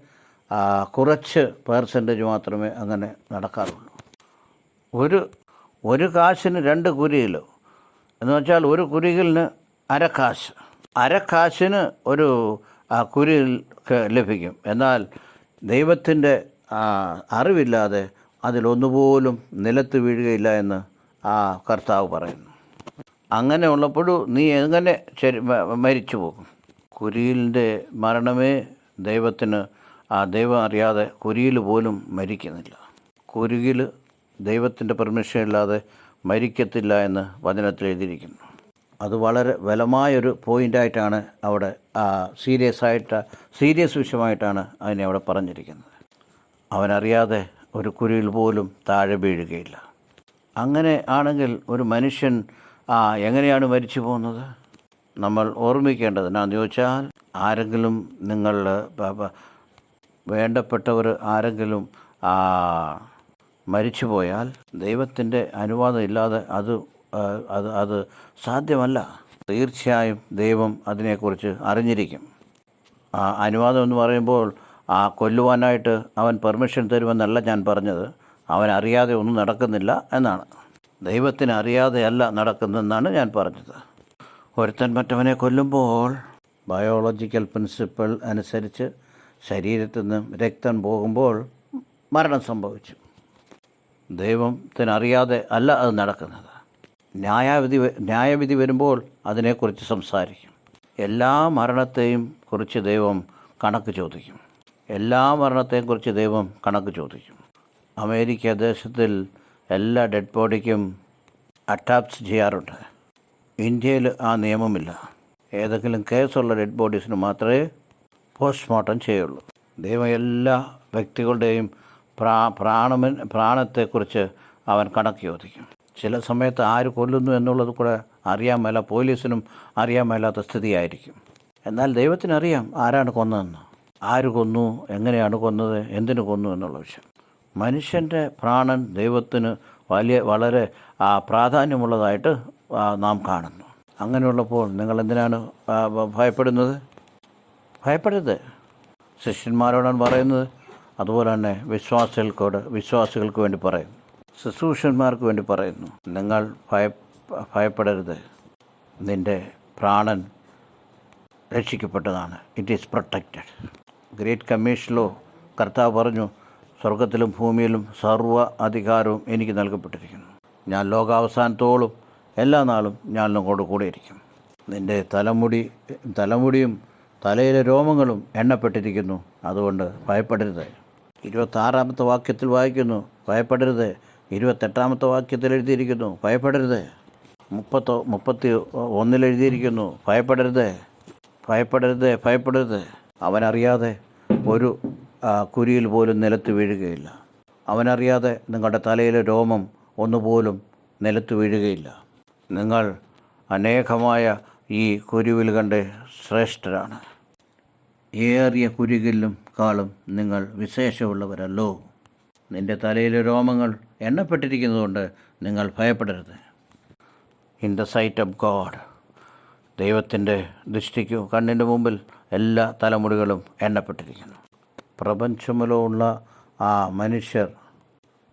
കുറച്ച് % മാത്രമേ അങ്ങനെ നടക്കാറുള്ളൂ. ഒരു കാശിന് 2 കുരിയിലോ എന്ന് വെച്ചാൽ ഒരു കുരിയിലിന് അരക്കാശ്. അരക്കാശിന് ഒരു കുരിയിൽ ലഭിക്കും. എന്നാൽ ദൈവത്തിൻ്റെ അറിവില്ലാതെ അതിലൊന്നുപോലും നിലത്ത് വീഴുകയില്ല എന്ന് കർത്താവ് പറയുന്നു. അങ്ങനെ ഉള്ളപ്പോഴും നീ എങ്ങനെ മരിച്ചു പോകും? കുരിയിലിൻ്റെ മരണമേ ദൈവത്തിന് ദൈവം അറിയാതെ കുരിയിൽ പോലും മരിക്കുന്നില്ല. കുരിയിൽ ദൈവത്തിൻ്റെ പെർമിഷൻ ഇല്ലാതെ മരിക്കത്തില്ല എന്ന് വചനത്തിൽ എഴുതിയിരിക്കുന്നു. അത് വളരെ ബലമായൊരു പോയിൻ്റായിട്ടാണ് അവിടെ സീരിയസ് വിഷയമായിട്ടാണ് അതിനെ അവിടെ പറഞ്ഞിരിക്കുന്നത്. അവനറിയാതെ ഒരു കുരിയിൽ പോലും താഴെ വീഴുകയില്ല. അങ്ങനെ ആണെങ്കിൽ ഒരു മനുഷ്യൻ എങ്ങനെയാണ് മരിച്ചു പോകുന്നത്? നമ്മൾ ഓർമ്മിക്കേണ്ടത് എന്നാന്ന് ചോദിച്ചാൽ, ആരെങ്കിലും വേണ്ടപ്പെട്ടവർ ആരെങ്കിലും മരിച്ചുപോയാൽ ദൈവത്തിൻ്റെ അനുവാദം ഇല്ലാതെ അത് സാധ്യമല്ല. തീർച്ചയായും ദൈവം അതിനെക്കുറിച്ച് അറിഞ്ഞിരിക്കും. അനുവാദം എന്ന് പറയുമ്പോൾ കൊല്ലുവാനായിട്ട് അവൻ പെർമിഷൻ തരുമെന്നല്ല ഞാൻ പറഞ്ഞത്. അവൻ അറിയാതെ ഒന്നും നടക്കുന്നില്ല എന്നാണ്. ദൈവത്തിന് അറിയാതെയല്ല നടക്കുന്നതെന്നാണ് ഞാൻ പറഞ്ഞത്. ഒരുത്തൻ മറ്റവനെ കൊല്ലുമ്പോൾ ബയോളജിക്കൽ പ്രിൻസിപ്പിൾ അനുസരിച്ച് ശരീരത്തിൽ നിന്ന് രക്തം പോകുമ്പോൾ മരണം സംഭവിച്ചു. ദൈവത്തിനറിയാതെ അല്ല അത് നടക്കുന്നത്. ന്യായവിധി വരുമ്പോൾ അതിനെക്കുറിച്ച് സംസാരിക്കും. എല്ലാ മരണത്തെയും കുറിച്ച് ദൈവം കണക്ക് ചോദിക്കും. അമേരിക്ക ദേശത്തിൽ എല്ലാ ഡെഡ് ബോഡിക്കും അറ്റാപ്സ് ചെയ്യാറുണ്ട്. ഇന്ത്യയിൽ ആ നിയമമില്ല. ഏതെങ്കിലും കേസുള്ള ഡെഡ് ബോഡീസിന് മാത്രമേ പോസ്റ്റ്മോർട്ടം ചെയ്യുള്ളൂ. ദൈവം എല്ലാ വ്യക്തികളുടെയും പ്രാണത്തെക്കുറിച്ച് അവൻ കണക്ക് ചോദിക്കും. ചില സമയത്ത് ആര് കൊല്ലുന്നു എന്നുള്ളത് കൂടെ അറിയാൻ മേല, പോലീസിനും അറിയാൻ മേലാത്ത സ്ഥിതിയായിരിക്കും. എന്നാൽ ദൈവത്തിനറിയാം ആരാണ് കൊന്നതെന്ന്. ആര് കൊന്നു, എങ്ങനെയാണ് കൊന്നത്, എന്തിനു കൊന്നു എന്നുള്ള വിഷയം. മനുഷ്യൻ്റെ പ്രാണൻ ദൈവത്തിന് വളരെ പ്രാധാന്യമുള്ളതായിട്ട് നാം കാണുന്നു. അങ്ങനെയുള്ളപ്പോൾ നിങ്ങൾ എന്തിനാണ് ഭയപ്പെടുന്നത്? ഭയപ്പെടരുത്. ശിഷ്യന്മാരോടാണ് പറയുന്നത്. അതുപോലെ തന്നെ വിശ്വാസികൾക്ക് വേണ്ടി പറയും, ശുശ്രൂഷന്മാർക്ക് വേണ്ടി പറയുന്നു. നിങ്ങൾ ഭയപ്പെടരുത്. നിൻ്റെ പ്രാണൻ രക്ഷിക്കപ്പെട്ടതാണ്. It is protected. ഗ്രേറ്റ് കമ്മീഷനിലോ കർത്താവ് പറഞ്ഞു, സ്വർഗത്തിലും ഭൂമിയിലും സർവ്വ അധികാരവും എനിക്ക് നൽകപ്പെട്ടിരിക്കുന്നു. ഞാൻ ലോകാവസാനത്തോളം എല്ലാ നാളും ഞാൻ നിങ്ങളോട് കൂടെയിരിക്കും. നിൻ്റെ തലമുടിയും തലയിലെ രോമങ്ങളും എണ്ണപ്പെട്ടിരിക്കുന്നു. അതുകൊണ്ട് ഭയപ്പെടരുത്. 26-ാമത്തെ വാക്യത്തിൽ വായിക്കുന്നു, ഭയപ്പെടരുത്. 28-ാമത്തെ വാക്യത്തിൽ എഴുതിയിരിക്കുന്നു, ഭയപ്പെടരുത്. 31 എഴുതിയിരിക്കുന്നു, ഭയപ്പെടരുത്. അവനറിയാതെ ഒരു കുരിയിൽ പോലും നിലത്ത് വീഴുകയില്ല. അവനറിയാതെ നിങ്ങളുടെ തലയിലെ രോമം ഒന്നുപോലും നിലത്ത് വീഴുകയില്ല. നിങ്ങൾ അനേകമായ ഈ കുരുവിൽ കണ്ട് ശ്രേഷ്ഠരാണ്. ഏറിയ കുരുകിലും കാളും നിങ്ങൾ വിശേഷമുള്ളവരല്ലോ. നിൻ്റെ തലയിലെ രോമങ്ങൾ എണ്ണപ്പെട്ടിരിക്കുന്നതുകൊണ്ട് നിങ്ങൾ ഭയപ്പെടരുത്. In the sight of God, ദൈവത്തിൻ്റെ ദൃഷ്ടിക്ക് കണ്ണിൻ്റെ മുമ്പിൽ എല്ലാ തലമുടികളും എണ്ണപ്പെട്ടിരിക്കുന്നു. പ്രപഞ്ചത്തിലോ ഉള്ള മനുഷ്യർ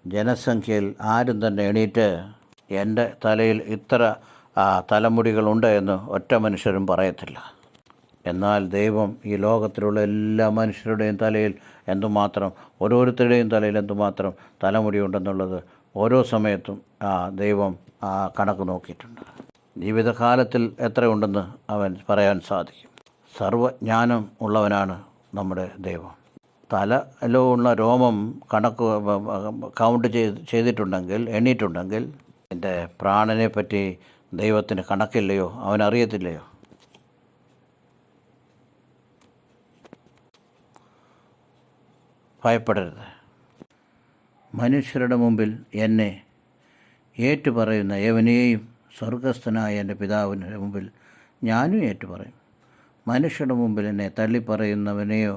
ജനസംഖ്യയിൽ ആരും തന്നെ എണീറ്റ് എൻ്റെ തലയിൽ ഇത്ര തലമുടികളുണ്ട് എന്ന് ഒറ്റ മനുഷ്യരും പറയത്തില്ല. എന്നാൽ ദൈവം ഈ ലോകത്തിലുള്ള എല്ലാ മനുഷ്യരുടെയും തലയിൽ ഓരോരുത്തരുടെയും തലയിൽ എന്തുമാത്രം തലമുടിയുണ്ടെന്നുള്ളത് ഓരോ സമയത്തും ദൈവം കണക്ക് നോക്കിയിട്ടുണ്ട്. ജീവിതകാലത്തിൽ എത്രയുണ്ടെന്ന് അവൻ പറയാൻ സാധിക്കും. സർവജ്ഞാനം ഉള്ളവനാണ് നമ്മുടെ ദൈവം. തലയിലോ ഉള്ള രോമം കൗണ്ട് എണ്ണിയിട്ടുണ്ടെങ്കിൽ എൻ്റെ പ്രാണനെ പറ്റി ദൈവത്തിന് കണക്കില്ലയോ? അവനറിയത്തില്ലയോ? ഭയപ്പെടരുത്. മനുഷ്യരുടെ മുമ്പിൽ എന്നെ ഏറ്റുപറയുന്ന ഏവനെയും സ്വർഗസ്ഥനായ എൻ്റെ പിതാവിൻ്റെ മുമ്പിൽ ഞാനും ഏറ്റുപറയും. മനുഷ്യരുടെ മുമ്പിൽ എന്നെ തള്ളിപ്പറയുന്നവനെയോ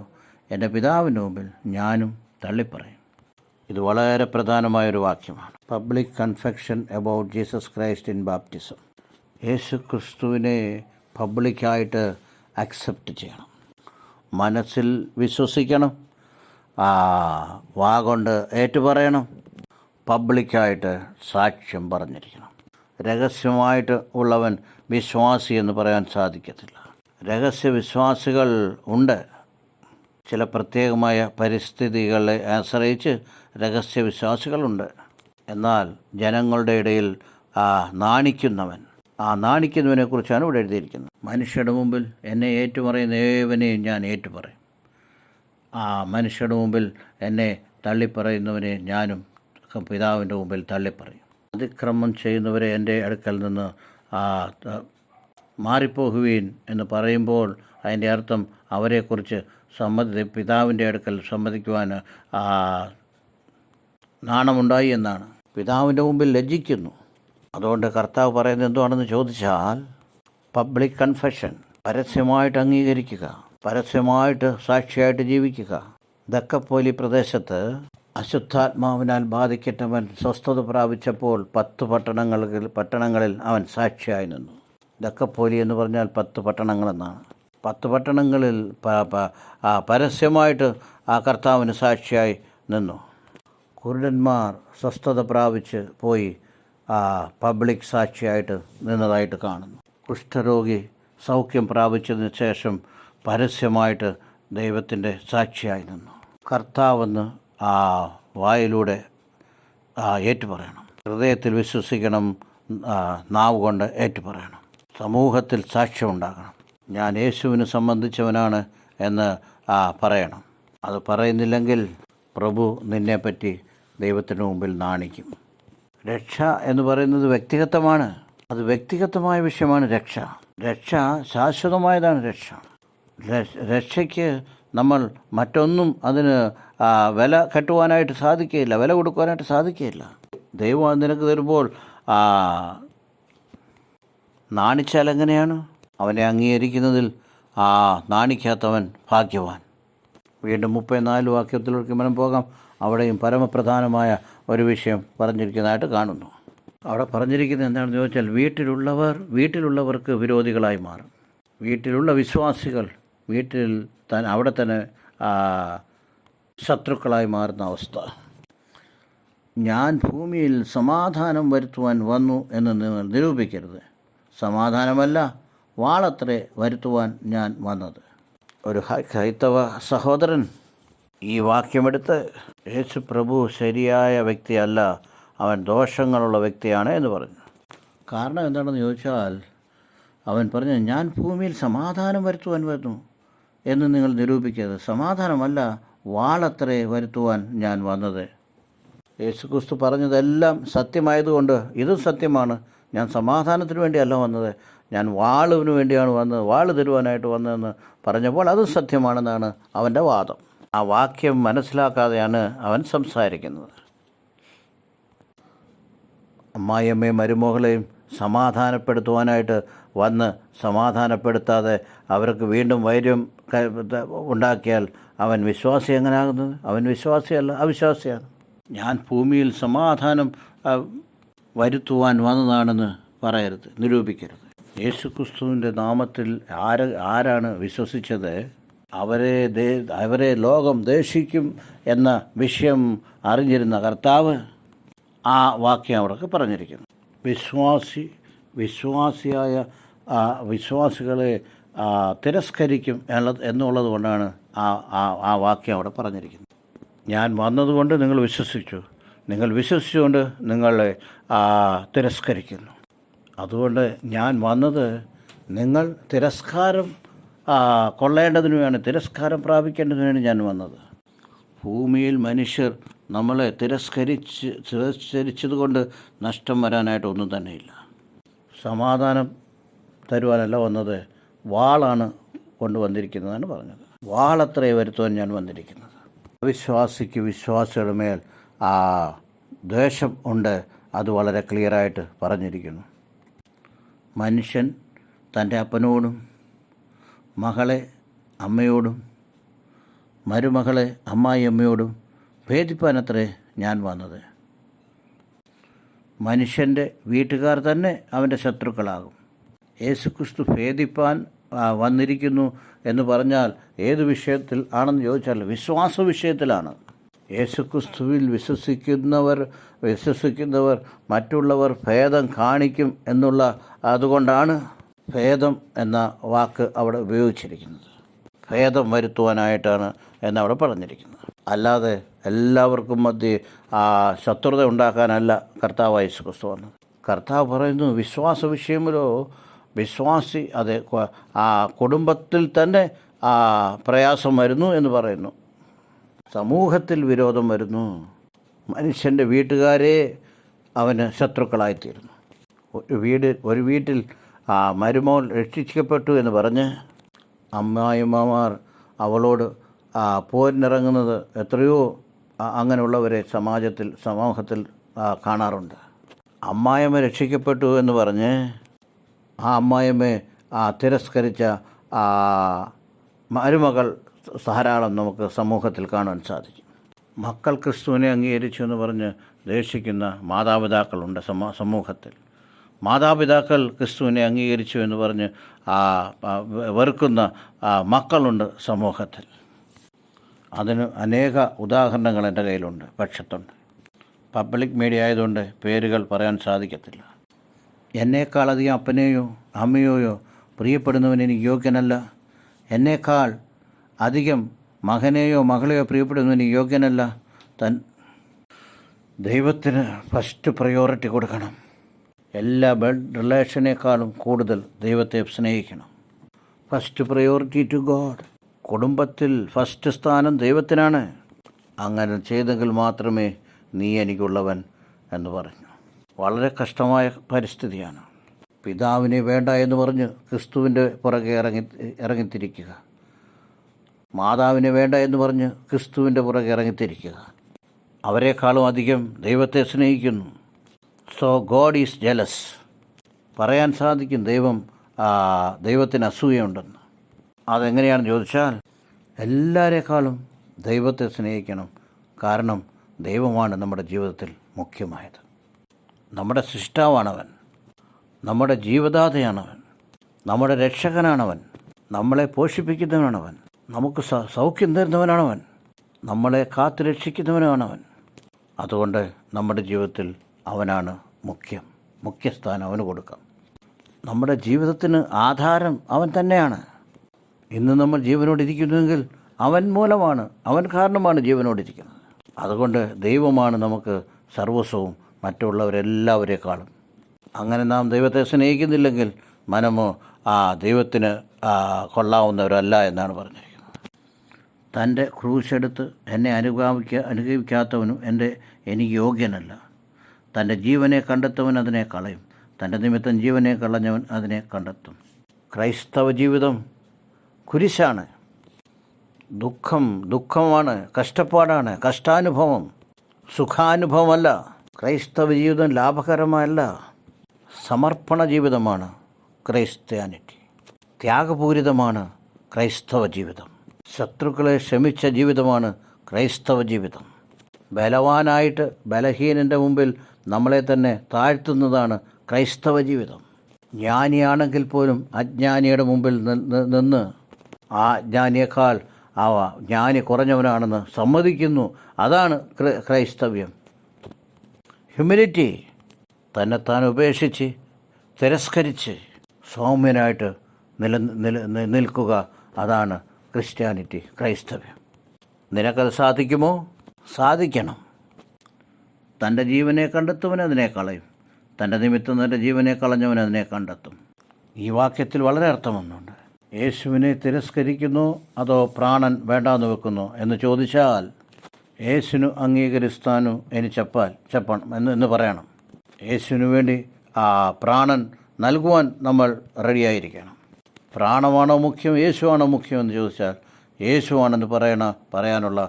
എൻ്റെ പിതാവിൻ്റെ മുമ്പിൽ ഞാനും തള്ളിപ്പറയും. ഇത് വളരെ പ്രധാനമായൊരു വാക്യമാണ്. Public confession about Jesus Christ in baptism. യേശു ക്രിസ്തുവിനെ പബ്ലിക്കായിട്ട് അക്സെപ്റ്റ് ചെയ്യണം, മനസ്സിൽ വിശ്വസിക്കണം, വാഗൊണ്ട് ഏറ്റുപറയണം, പബ്ലിക്കായിട്ട് സാക്ഷ്യം പറഞ്ഞിരിക്കണം. രഹസ്യമായിട്ട് ഉള്ളവൻ വിശ്വാസി എന്ന് പറയാൻ സാധിക്കത്തില്ല. രഹസ്യവിശ്വാസികൾ ഉണ്ട്. ചില പ്രത്യേകമായ പരിസ്ഥിതികളെ ആശ്രയിച്ച് രഹസ്യവിശ്വാസികളുണ്ട്. എന്നാൽ ജനങ്ങളുടെ ഇടയിൽ നാണിക്കുന്നവനെക്കുറിച്ചാണ് ഇവിടെ എഴുതിയിരിക്കുന്നത്. മനുഷ്യരുടെ മുമ്പിൽ എന്നെ ഏറ്റുപറയുന്ന ഏവനെയും ഞാൻ ഏറ്റുപറയും. മനുഷ്യരുടെ മുമ്പിൽ എന്നെ തള്ളിപ്പറയുന്നവനെ ഞാനും പിതാവിൻ്റെ മുമ്പിൽ തള്ളിപ്പറയും. അതിക്രമം ചെയ്യുന്നവരെ എൻ്റെ അടുക്കൽ നിന്ന് മാറിപ്പോകുവീൻ എന്ന് പറയുമ്പോൾ അതിൻ്റെ അർത്ഥം അവരെക്കുറിച്ച് പിതാവിൻ്റെ അടുക്കൽ സമ്മതിക്കുവാൻ നാണമുണ്ടായി എന്നാണ്. പിതാവിൻ്റെ മുമ്പിൽ ലജ്ജിക്കുന്നു. അതുകൊണ്ട് കർത്താവ് പറയുന്നത് എന്തുവാണെന്ന് ചോദിച്ചാൽ, പബ്ലിക് കൺഫെഷൻ, പരസ്യമായിട്ട് അംഗീകരിക്കുക, പരസ്യമായിട്ട് സാക്ഷിയായിട്ട് ജീവിക്കുക. ദക്കപ്പോലി പ്രദേശത്ത് അശുദ്ധാത്മാവിനാൽ ബാധിക്കപ്പെട്ടവൻ സ്വസ്ഥത പ്രാപിച്ചപ്പോൾ 10 പട്ടണങ്ങളിൽ അവൻ സാക്ഷിയായി നിന്നു. ദക്കപ്പോലി എന്ന് പറഞ്ഞാൽ 10 പട്ടണങ്ങളെന്നാണ്. 10 പട്ടണങ്ങളിൽ പരസ്യമായിട്ട് കർത്താവിന് സാക്ഷിയായി നിന്നു. കുരുടന്മാർ സ്വസ്ഥത പ്രാപിച്ച് പോയി പബ്ലിക് സാക്ഷിയായിട്ട് നിന്നതായിട്ട് കാണുന്നു. കുഷ്ഠരോഗി സൗഖ്യം പ്രാപിച്ചതിന് ശേഷം പരസ്യമായിട്ട് ദൈവത്തിൻ്റെ സാക്ഷിയായി നിന്നു. കർത്താവെന്ന് വായിലൂടെ ഏറ്റുപറയണം, ഹൃദയത്തിൽ വിശ്വസിക്കണം, നാവ് കൊണ്ട് ഏറ്റുപറയണം, സമൂഹത്തിൽ സാക്ഷ്യമുണ്ടാകണം. ഞാൻ യേശുവിന് സംബന്ധിച്ചവനാണ് എന്ന് പറയണം. അത് പറയുന്നില്ലെങ്കിൽ പ്രഭു നിന്നെപ്പറ്റി ദൈവത്തിന് മുമ്പിൽ നാണിക്കും. രക്ഷ എന്ന് പറയുന്നത് വ്യക്തിഗതമാണ്. അത് വ്യക്തിഗതമായ വിഷയമാണ്. രക്ഷ ശാശ്വതമായതാണ്. രക്ഷയ്ക്ക് നമ്മൾ മറ്റൊന്നും അതിന് വില കെട്ടുവാനായിട്ട് സാധിക്കുകയില്ല, വില കൊടുക്കുവാനായിട്ട് സാധിക്കുകയില്ല. ദൈവം നിനക്ക് തരുമ്പോൾ നാണിച്ചാൽ എങ്ങനെയാണ്? അവനെ അംഗീകരിക്കുന്നതിൽ നാണിക്കാത്തവൻ ഭാഗ്യവാൻ. വീണ്ടും 34 വാക്യത്തിലേക്ക് మనం പോകാം. അവിടെയും പരമപ്രധാനമായ ഒരു വിഷയം പറഞ്ഞിരിക്കുന്നതായിട്ട് കാണുന്നു. അവിടെ പറഞ്ഞിരിക്കുന്നത് എന്താണെന്ന് ചോദിച്ചാൽ വീട്ടിലുള്ളവർക്ക് വിരോധികളായി മാറും. വീട്ടിലുള്ള വിശ്വാസികൾ അവിടെ തന്നെ ശത്രുക്കളായി മാറുന്ന അവസ്ഥ. ഞാൻ ഭൂമിയിൽ സമാധാനം വരുത്തുവാൻ വന്നു എന്ന് നിങ്ങൾ നിരൂപിക്കരുത്. സമാധാനമല്ല, വാളത്രേ വരുത്തുവാൻ ഞാൻ വന്നത്. ഒരു ക്രൈസ്തവ സഹോദരൻ ഈ വാക്യമെടുത്ത് യേശു പ്രഭു ശരിയായ വ്യക്തിയല്ല, അവൻ ദോഷങ്ങളുള്ള വ്യക്തിയാണ് എന്ന് പറഞ്ഞു. കാരണം എന്താണെന്ന് ചോദിച്ചാൽ അവൻ പറഞ്ഞു, ഞാൻ ഭൂമിയിൽ സമാധാനം വരുത്തുവാൻ വന്നു എന്ന് നിങ്ങൾ നിരൂപിക്കരുത്. സമാധാനമല്ല, വാളത്രേ വരുത്തുവാൻ ഞാൻ വന്നത്. യേശുക്രിസ്തു പറഞ്ഞതെല്ലാം സത്യമായതുകൊണ്ട് ഇതും സത്യമാണ്. ഞാൻ സമാധാനത്തിന് വേണ്ടിയല്ല വന്നത്, ഞാൻ വാളിന് വേണ്ടിയാണ് വന്നത്, വാള് തരുവാനായിട്ട് വന്നതെന്ന് പറഞ്ഞപ്പോൾ അതും സത്യമാണെന്നാണ് അവൻ്റെ വാദം. ആ വാക്യം മനസ്സിലാക്കാതെയാണ് അവൻ സംസാരിക്കുന്നത്. അമ്മായിയമ്മയും മരുമകളെയും സമാധാനപ്പെടുത്തുവാനായിട്ട് വന്ന് സമാധാനപ്പെടുത്താതെ അവർക്ക് വീണ്ടും വൈര്യം ഉണ്ടാക്കിയാൽ അവൻ വിശ്വാസി എങ്ങനെയാകുന്നത്? അവൻ വിശ്വാസിയല്ല, അവിശ്വാസിയാണ്. ഞാൻ ഭൂമിയിൽ സമാധാനം വരുത്തുവാൻ വന്നതാണെന്ന് പറയരുത്, നിരൂപിക്കരുത്. യേശുക്രിസ്തുവിൻ്റെ നാമത്തിൽ ആരാണ് വിശ്വസിച്ചത് അവരെ ലോകം ദേഷിക്കും എന്ന വിഷയം അറിഞ്ഞിരുന്ന കർത്താവ് ആ വാക്യം അവിടെ പറഞ്ഞിരിക്കുന്നു. വിശ്വാസിയായ വിശ്വാസികളെ തിരസ്കരിക്കും എന്നുള്ളത് കൊണ്ടാണ് ആ വാക്യം അവിടെ പറഞ്ഞിരിക്കുന്നത്. ഞാൻ വന്നതുകൊണ്ട് നിങ്ങൾ വിശ്വസിച്ചു, നിങ്ങൾ വിശ്വസിച്ചുകൊണ്ട് നിങ്ങളെ തിരസ്കരിക്കുന്നു. അതുകൊണ്ട് ഞാൻ വന്നത് നിങ്ങൾ തിരസ്കാരം കൊള്ളേണ്ടതിനു വേണം, തിരസ്കാരം പ്രാപിക്കേണ്ടതിനാണ് ഞാൻ വന്നത്. ഭൂമിയിൽ മനുഷ്യർ നമ്മളെ തിരസ്കരിച്ചതുകൊണ്ട് നഷ്ടം വരാനായിട്ട് ഒന്നും തന്നെയില്ല. സമാധാനം തരുവാനല്ല വന്നത്, വാളാണ് കൊണ്ടുവന്നിരിക്കുന്നതാണ് പറഞ്ഞത്. വാളത്രേ വരുത്തുവാൻ ഞാൻ വന്നിരിക്കുന്നത്. വിശ്വാസികളുടെ മേൽ ദ്വേഷം ഉണ്ട്, അത് വളരെ ക്ലിയറായിട്ട് പറഞ്ഞിരിക്കുന്നു. മനുഷ്യൻ തൻ്റെ അപ്പനോടും മകളെ അമ്മയോടും മരുമകളെ അമ്മായിയമ്മയോടും ഭേദിപ്പാനത്രേ ഞാൻ വന്നത്. മനുഷ്യൻ്റെ വീട്ടുകാർ തന്നെ അവൻ്റെ ശത്രുക്കളാകും. യേശുക്രിസ്തു ഭേദിപ്പാൻ വന്നിരിക്കുന്നു എന്ന് പറഞ്ഞാൽ ഏത് വിഷയത്തിൽ ആണെന്ന് ചോദിച്ചാൽ വിശ്വാസ വിഷയത്തിലാണ്. യേശുക്രിസ്തുവിൽ വിശ്വസിക്കുന്നവർ മറ്റുള്ളവർ ഭേദം കാണിക്കും അതുകൊണ്ടാണ് ഭേദം എന്ന വാക്ക് അവിടെ ഉപയോഗിച്ചിരിക്കുന്നത്. ഭേദം വരുത്തുവാനായിട്ടാണ് എന്നവിടെ പറഞ്ഞിരിക്കുന്നത്. അല്ലാതെ എല്ലാവർക്കും മധ്യേ ശത്രുത ഉണ്ടാക്കാനല്ല കർത്താവ് യേശുക്രിസ്തു വന്നത്. കർത്താവ് പറയുന്നു, വിശ്വാസ വിഷയമിലോ വിശ്വാസി കുടുംബത്തിൽ തന്നെ പ്രയാസം വരുന്നു എന്ന് പറയുന്നു. സമൂഹത്തിൽ വിരോധം വരുന്നു. മനുഷ്യൻ്റെ വീട്ടുകാരെ അവന് ശത്രുക്കളായിത്തീരുന്നു. ഒരു വീട്ടിൽ മരുമോൾ രക്ഷിക്കപ്പെട്ടു എന്ന് പറഞ്ഞ് അമ്മായിമ്മമാർ അവളോട് പോരിനിറങ്ങുന്നത് എത്രയോ അങ്ങനെയുള്ളവരെ സമൂഹത്തിൽ കാണാറുണ്ട്. അമ്മായിമ്മ രക്ഷിക്കപ്പെട്ടു എന്ന് പറഞ്ഞ് ആ അമ്മായിമ്മയെ തിരസ്കരിച്ച മരുമകൾ ധാരാളം നമുക്ക് സമൂഹത്തിൽ കാണാൻ സാധിക്കും. മക്കൾ ക്രിസ്തുവിനെ അംഗീകരിച്ചു എന്ന് പറഞ്ഞ് ദേഷിക്കുന്ന മാതാപിതാക്കളുണ്ട് സമൂഹത്തിൽ. മാതാപിതാക്കൾ ക്രിസ്തുവിനെ അംഗീകരിച്ചു എന്ന് പറഞ്ഞ് വെറുക്കുന്ന മക്കളുണ്ട് സമൂഹത്തിൽ. അതിന് അനേക ഉദാഹരണങ്ങൾ എൻ്റെ കയ്യിലുണ്ട്, പക്ഷത്തുണ്ട്. പബ്ലിക് മീഡിയ ആയതുകൊണ്ട് പേരുകൾ പറയാൻ സാധിക്കത്തില്ല. എന്നേക്കാളധികം അപ്പനെയോ അമ്മയോയോ പ്രിയപ്പെടുന്നവൻ എനിക്ക് യോഗ്യനല്ല. എന്നേക്കാൾ അധികം മകനെയോ മകളെയോ പ്രിയപ്പെടുന്നവൻ എനിക്ക് യോഗ്യനല്ല. ദൈവത്തിന് ഫസ്റ്റ് പ്രയോറിറ്റി കൊടുക്കണം. എല്ലാ ബ്ലഡ് റിലേഷനേക്കാളും കൂടുതൽ ദൈവത്തെ സ്നേഹിക്കണം. First priority to God. കുടുംബത്തിൽ ഫസ്റ്റ് സ്ഥാനം ദൈവത്തിനാണ്. അങ്ങനെ ചെയ്തെങ്കിൽ മാത്രമേ നീ എനിക്കുള്ളവൻ എന്ന് പറഞ്ഞു. വളരെ കഷ്ടമായ പരിസ്ഥിതിയാണ്. പിതാവിനെ വേണ്ട എന്ന് പറഞ്ഞ് ക്രിസ്തുവിൻ്റെ പുറകെ ഇറങ്ങിത്തിരിക്കുക. മാതാവിനെ വേണ്ട എന്ന് പറഞ്ഞ് ക്രിസ്തുവിൻ്റെ പുറകെ ഇറങ്ങിത്തിരിക്കുക. അവരെക്കാളും അധികം ദൈവത്തെ സ്നേഹിക്കുന്നു. So God is jealous. പറയാൻ സാധിക്കും ദൈവത്തിന് അസൂയയുണ്ടെന്ന്. അതെങ്ങനെയാണെന്ന് ചോദിച്ചാൽ എല്ലാവരെക്കാളും ദൈവത്തെ സ്നേഹിക്കണം. കാരണം ദൈവമാണ് നമ്മുടെ ജീവിതത്തിൽ മുഖ്യമായത്. നമ്മുടെ സൃഷ്ടാവാണവൻ, നമ്മുടെ ജീവദാതയാണവൻ, നമ്മുടെ രക്ഷകനാണവൻ, നമ്മളെ പോഷിപ്പിക്കുന്നവനാണവൻ, നമുക്ക് സൗഖ്യം തരുന്നവനാണവൻ, നമ്മളെ കാത്തു രക്ഷിക്കുന്നവനാണവൻ. അതുകൊണ്ട് നമ്മുടെ ജീവിതത്തിൽ അവനാണ് മുഖ്യസ്ഥാനം അവന് കൊടുക്കാം. നമ്മുടെ ജീവിതത്തിന് ആധാരം അവൻ തന്നെയാണ്. ഇന്ന് നമ്മൾ ജീവനോടിരിക്കുന്നുവെങ്കിൽ അവൻ മൂലമാണ്, അവൻ കാരണമാണ് ജീവനോടിരിക്കുന്നത്. അതുകൊണ്ട് ദൈവമാണ് നമുക്ക് സർവസ്വവും മറ്റുള്ളവരെല്ലാവരെക്കാളും. അങ്ങനെ നാം ദൈവത്തെ സ്നേഹിക്കുന്നില്ലെങ്കിൽ മനമോ ദൈവത്തിന് കൊള്ളാവുന്നവരല്ല എന്നാണ് പറഞ്ഞിരിക്കുന്നത്. തൻ്റെ ക്രൂശെടുത്ത് എന്നെ അനുഗമിക്കാത്തവനും എനിക്ക് യോഗ്യനല്ല. തൻ്റെ ജീവനെ കണ്ടെത്തവൻ അതിനെ കളയും, തൻ്റെ നിമിത്തം ജീവനെ കളഞ്ഞവൻ അതിനെ കണ്ടെത്തും. ക്രൈസ്തവ ജീവിതം കുരിശാണ്. ദുഃഖമാണ്, കഷ്ടപ്പാടാണ്, കഷ്ടാനുഭവം, സുഖാനുഭവമല്ല. ക്രൈസ്തവ ജീവിതം ലാഭകരമല്ല, സമർപ്പണ ജീവിതമാണ് ക്രൈസ്ത്യാനിറ്റി. ത്യാഗപൂരിതമാണ് ക്രൈസ്തവ ജീവിതം. ശത്രുക്കളെ ക്ഷമിച്ച ജീവിതമാണ് ക്രൈസ്തവ ജീവിതം. ബലവാനായിട്ട് ബലഹീനൻ്റെ മുമ്പിൽ നമ്മളെ തന്നെ താഴ്ത്തുന്നതാണ് ക്രൈസ്തവ ജീവിതം. ജ്ഞാനിയാണെങ്കിൽ പോലും അജ്ഞാനിയുടെ മുമ്പിൽ നിന്ന് ആ ജ്ഞാനിയേക്കാൾ ജ്ഞാനി കുറഞ്ഞവനാണെന്ന് സമ്മതിക്കുന്നു. അതാണ് ക്രൈസ്തവ്യം. ഹ്യൂമിലിറ്റി, തന്നെത്താൻ ഉപേക്ഷിച്ച് തിരസ്കരിച്ച് സൗമ്യനായിട്ട് നിൽക്കുക, അതാണ് ക്രിസ്ത്യാനിറ്റി, ക്രൈസ്തവ്യം. നിനക്കത് സാധിക്കുമോ? സാധിക്കണം. തൻ്റെ ജീവനെ കണ്ടെത്തുവൻ അതിനെ കളയും, തൻ്റെ നിമിത്തം തൻ്റെ ജീവനെ കളഞ്ഞവൻ അതിനെ കണ്ടെത്തും. ഈ വാക്യത്തിൽ വളരെ അർത്ഥമൊന്നുണ്ട്. യേശുവിനെ തിരസ്കരിക്കുന്നോ അതോ പ്രാണൻ വേണ്ടാന്ന് വെക്കുന്നോ എന്ന് ചോദിച്ചാൽ യേശുവിനു അംഗീകരിസ്ഥാനു എനി ചപ്പണം എന്ന് പറയണം. യേശുവിനു വേണ്ടി പ്രാണൻ നൽകുവാൻ നമ്മൾ റെഡിയായിരിക്കണം. പ്രാണമാണോ മുഖ്യം, യേശുവാണോ മുഖ്യം എന്ന് ചോദിച്ചാൽ യേശുവാണെന്ന് പറയാനുള്ള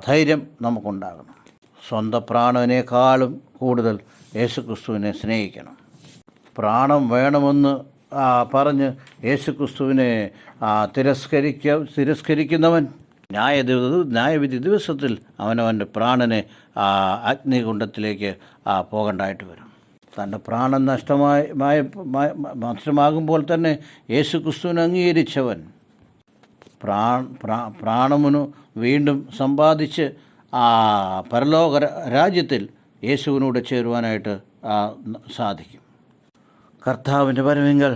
ധൈര്യം നമുക്കുണ്ടാകണം. സ്വന്തം പ്രാണനേക്കാളും കൂടുതൽ യേശുക്രിസ്തുവിനെ സ്നേഹിക്കണം. പ്രാണം വേണമെന്ന് പറഞ്ഞ് യേശുക്രിസ്തുവിനെ തിരസ്കരിക്കുന്നവൻ ന്യായവിധി ദിവസത്തിൽ അവനവൻ്റെ പ്രാണനെ അഗ്നികുണ്ഡത്തിലേക്ക് പോകേണ്ടതായിട്ട് വരും. തൻ്റെ പ്രാണൻ നഷ്ടമാകുമ്പോൾ തന്നെ യേശുക്രിസ്തുവിനെ അംഗീകരിച്ചവൻ പ്രാണമുനു വീണ്ടും സമ്പാദിച്ച് പരലോക രാജ്യത്തിൽ യേശുവിനോട് ചേരുവാനായിട്ട് സാധിക്കും. കർത്താവിൻ്റെ വരവിങ്കൽ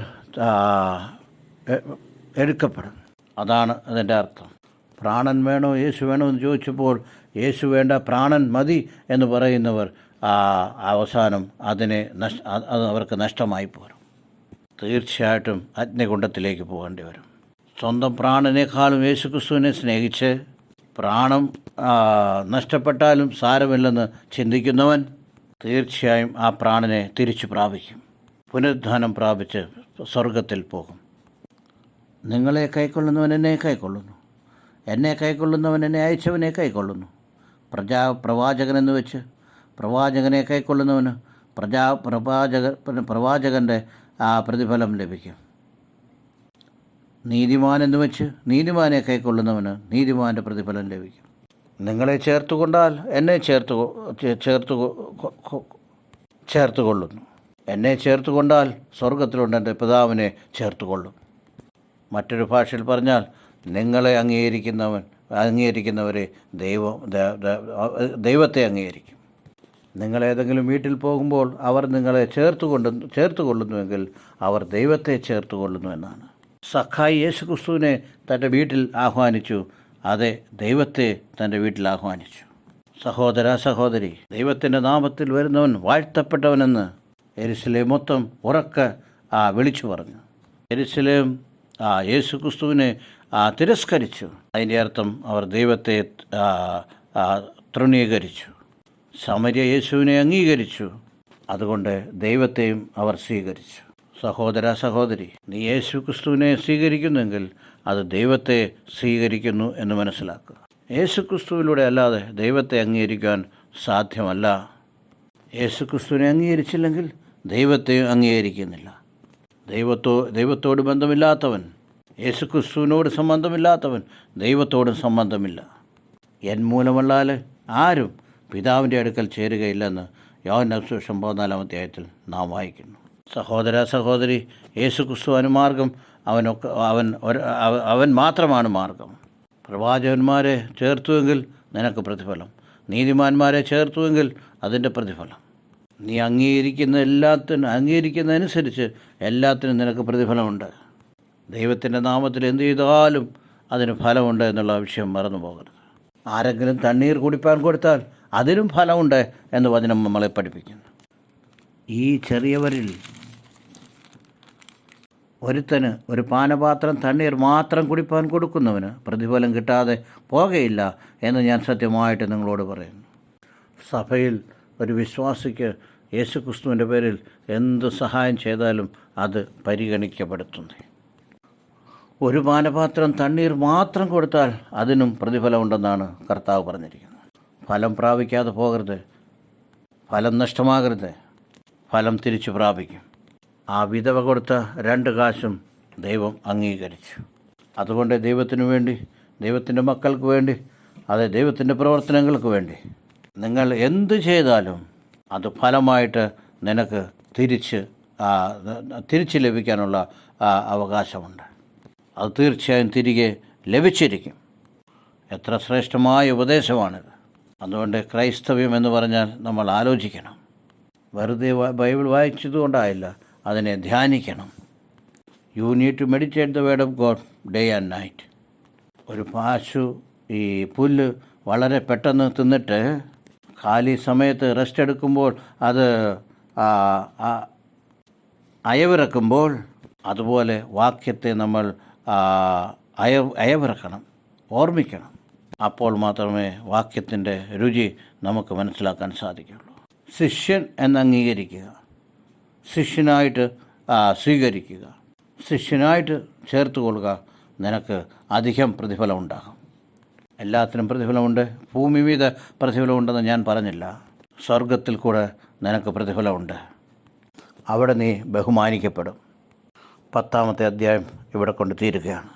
എടുക്കപ്പെടും. അതാണ് അതിൻ്റെ അർത്ഥം. പ്രാണൻ വേണോ യേശു വേണോ എന്ന് ചോദിച്ചപ്പോൾ യേശു വേണ്ട, പ്രാണൻ മതി എന്ന് പറയുന്നവർ അവസാനം അത് അവർക്ക് നഷ്ടമായി പോരും. തീർച്ചയായിട്ടും അഗ്നികുണ്ഡത്തിലേക്ക് പോകേണ്ടി വരും. സ്വന്തം പ്രാണനേക്കാളും യേശുക്രിസ്തുവിനെ സ്നേഹിച്ച് പ്രാണം നഷ്ടപ്പെട്ടാലും സാരമില്ലെന്ന് ചിന്തിക്കുന്നവൻ തീർച്ചയായും ആ പ്രാണനെ തിരിച്ചു പ്രാപിക്കും. പുനരുദ്ധാനം പ്രാപിച്ച് സ്വർഗത്തിൽ പോകും. നിങ്ങളെ കൈക്കൊള്ളുന്നവൻ എന്നെ കൈക്കൊള്ളുന്നു, എന്നെ കൈക്കൊള്ളുന്നവൻ എന്നെ അയച്ചവനെ കൈക്കൊള്ളുന്നു. പ്രവാചകനെന്ന് വെച്ച് പ്രവാചകനെ കൈക്കൊള്ളുന്നവന് പ്രവാചകൻ്റെ പ്രതിഫലം ലഭിക്കും. നീതിമാനെന്ന് വെച്ച് നീതിമാനെ കൈക്കൊള്ളുന്നവന് നീതിമാൻ്റെ പ്രതിഫലം ലഭിക്കും. നിങ്ങളെ ചേർത്തുകൊണ്ടാൽ എന്നെ ചേർത്തുകൊള്ളുന്നു, എന്നെ ചേർത്തുകൊണ്ടാൽ സ്വർഗത്തിലുണ്ട് എൻ്റെ പിതാവിനെ ചേർത്തുകൊള്ളും. മറ്റൊരു ഭാഷയിൽ പറഞ്ഞാൽ നിങ്ങളെ അംഗീകരിക്കുന്നവരെ ദൈവത്തെ അംഗീകരിക്കും. നിങ്ങളേതെങ്കിലും വീട്ടിൽ പോകുമ്പോൾ അവർ നിങ്ങളെ ചേർത്തുകൊള്ളുന്നുവെങ്കിൽ അവർ ദൈവത്തെ ചേർത്തുകൊള്ളുന്നു എന്നാണ്. സഖായി യേശുക്രിസ്തുവിനെ തൻ്റെ വീട്ടിൽ ആഹ്വാനിച്ചു, അതെ, ദൈവത്തെ തൻ്റെ വീട്ടിൽ ആഹ്വാനിച്ചു. സഹോദരി, ദൈവത്തിൻ്റെ നാമത്തിൽ വരുന്നവൻ വാഴ്ത്തപ്പെട്ടവനെന്ന് യെരുശലേം മൊത്തം ഉറക്കെ വിളിച്ചു പറഞ്ഞു. യെരുശലേം യേശുക്രിസ്തുവിനെ തിരസ്കരിച്ചു. അതിൻ്റെ അർത്ഥം അവർ ദൈവത്തെ തൃണീകരിച്ചു. സമര്യ യേശുവിനെ അംഗീകരിച്ചു, അതുകൊണ്ട് ദൈവത്തെയും അവർ സ്വീകരിച്ചു. സഹോദരി, നീ യേശുക്രിസ്തുവിനെ സ്വീകരിക്കുന്നെങ്കിൽ അത് ദൈവത്തെ സ്വീകരിക്കുന്നു എന്ന് മനസ്സിലാക്കുക. യേശുക്രിസ്തുവിലൂടെ അല്ലാതെ ദൈവത്തെ അംഗീകരിക്കാൻ സാധ്യമല്ല. യേശുക്രിസ്തുവിനെ അംഗീകരിച്ചില്ലെങ്കിൽ ദൈവത്തെ അംഗീകരിക്കുന്നില്ല. ദൈവത്തോട് ബന്ധമില്ലാത്തവൻ യേശുക്രിസ്തുവിനോട് സംബന്ധമില്ലാത്തവൻ ദൈവത്തോടും സംബന്ധമില്ല. എൻ മൂലമല്ലാതെ ആരും പിതാവിൻ്റെ അടുക്കൽ ചേരുകയില്ലെന്ന് യോഹന്നാൻ സുവിശേഷം 14-ാം അധ്യായത്തിൽ നാം വായിക്കുന്നു. സഹോദര സഹോദരി, യേശുക്രിസ്തു അനുമാർഗം. അവൻ മാത്രമാണ് മാർഗം. പ്രവാചകന്മാരെ ചേർത്തുവെങ്കിൽ നിനക്ക് പ്രതിഫലം, നീതിമാന്മാരെ ചേർത്തുവെങ്കിൽ അതിൻ്റെ പ്രതിഫലം. നീ അംഗീകരിക്കുന്നതനുസരിച്ച് എല്ലാത്തിനും നിനക്ക് പ്രതിഫലമുണ്ട്. ദൈവത്തിൻ്റെ നാമത്തിൽ എന്ത് ചെയ്താലും അതിന് ഫലമുണ്ട് എന്നുള്ള വിഷയം മറന്നു പോകരുത്. ആരെങ്കിലും തണ്ണീർ കുടിപ്പാൻ കൊടുത്താൽ അതിനും ഫലമുണ്ട് എന്ന് വചനം നമ്മളെ പഠിപ്പിക്കുന്നു. ഈ ചെറിയവരിൽ ഒരുത്തന് ഒരു പാനപാത്രം തണ്ണീർ മാത്രം കുടിപ്പാൻ കൊടുക്കുന്നവന് പ്രതിഫലം കിട്ടാതെ പോകയില്ല എന്ന് ഞാൻ സത്യമായിട്ട് നിങ്ങളോട് പറയുന്നു. സഭയിൽ ഒരു വിശ്വാസിക്ക് യേശുക്രിസ്തുവിൻ്റെ പേരിൽ എന്ത് സഹായം ചെയ്താലും അത് പരിഗണിക്കപ്പെടുത്തുന്നു. ഒരു പാനപാത്രം തണ്ണീർ മാത്രം കൊടുത്താൽ അതിനും പ്രതിഫലമുണ്ടെന്നാണ് കർത്താവ് പറഞ്ഞിരിക്കുന്നത്. ഫലം പ്രാപിക്കാതെ പോകരുത്, ഫലം നഷ്ടമാകരുത്, ഫലം തിരിച്ചു പ്രാപിക്കും. ആ വിധവ കൊടുത്ത 2 കാശും ദൈവം അംഗീകരിച്ചു. അതുകൊണ്ട് ദൈവത്തിനു വേണ്ടി, ദൈവത്തിൻ്റെ മക്കൾക്ക് വേണ്ടി, ദൈവത്തിൻ്റെ പ്രവർത്തനങ്ങൾക്ക് വേണ്ടി നിങ്ങൾ എന്ത് ചെയ്താലും അത് ഫലമായിട്ട് നിനക്ക് തിരിച്ച് ലഭിക്കാനുള്ള അവകാശമുണ്ട്. അത് തീർച്ചയായും തിരികെ ലഭിച്ചിരിക്കും. എത്ര ശ്രേഷ്ഠമായ ഉപദേശമാണിത്. അതുകൊണ്ട് ക്രൈസ്തവ്യം എന്ന് പറഞ്ഞാൽ നമ്മൾ ആലോചിക്കണം. വെറുതെ ബൈബിൾ വായിച്ചതുകൊണ്ടായില്ല, അതിനെ ധ്യാനിക്കണം. You need to meditate the word of God day and night. ഒരു ഈ പുല്ല് വളരെ പെട്ടെന്ന് തിന്നിട്ട് ഖാലി സമയത്ത് റെസ്റ്റ് എടുക്കുമ്പോൾ അത് അയവിറക്കുമ്പോൾ, അതുപോലെ വാക്യത്തെ നമ്മൾ അയവിറക്കണം, ഓർമ്മിക്കണം. അപ്പോൾ മാത്രമേ വാക്യത്തിൻ്റെ രുചി നമുക്ക് മനസ്സിലാക്കാൻ സാധിക്കുള്ളൂ. ശിഷ്യൻ എന്ന് അംഗീകരിക്കുക, ശിഷ്യനായിട്ട് സ്വീകരിക്കുക, ശിഷ്യനായിട്ട് ചേർത്ത് കൊള്ളുക. നിനക്ക് അധികം പ്രതിഫലം ഉണ്ടാകും. എല്ലാത്തിനും പ്രതിഫലമുണ്ട്. ഭൂമി മീത പ്രതിഫലമുണ്ടെന്ന് ഞാൻ പറഞ്ഞില്ല. സ്വർഗത്തിൽ കൂടെ നിനക്ക് പ്രതിഫലമുണ്ട്. അവിടെ നീ ബഹുമാനിക്കപ്പെടും. 10-ാമത്തെ അധ്യായം ഇവിടെ കൊണ്ട് തീരുകയാണ്.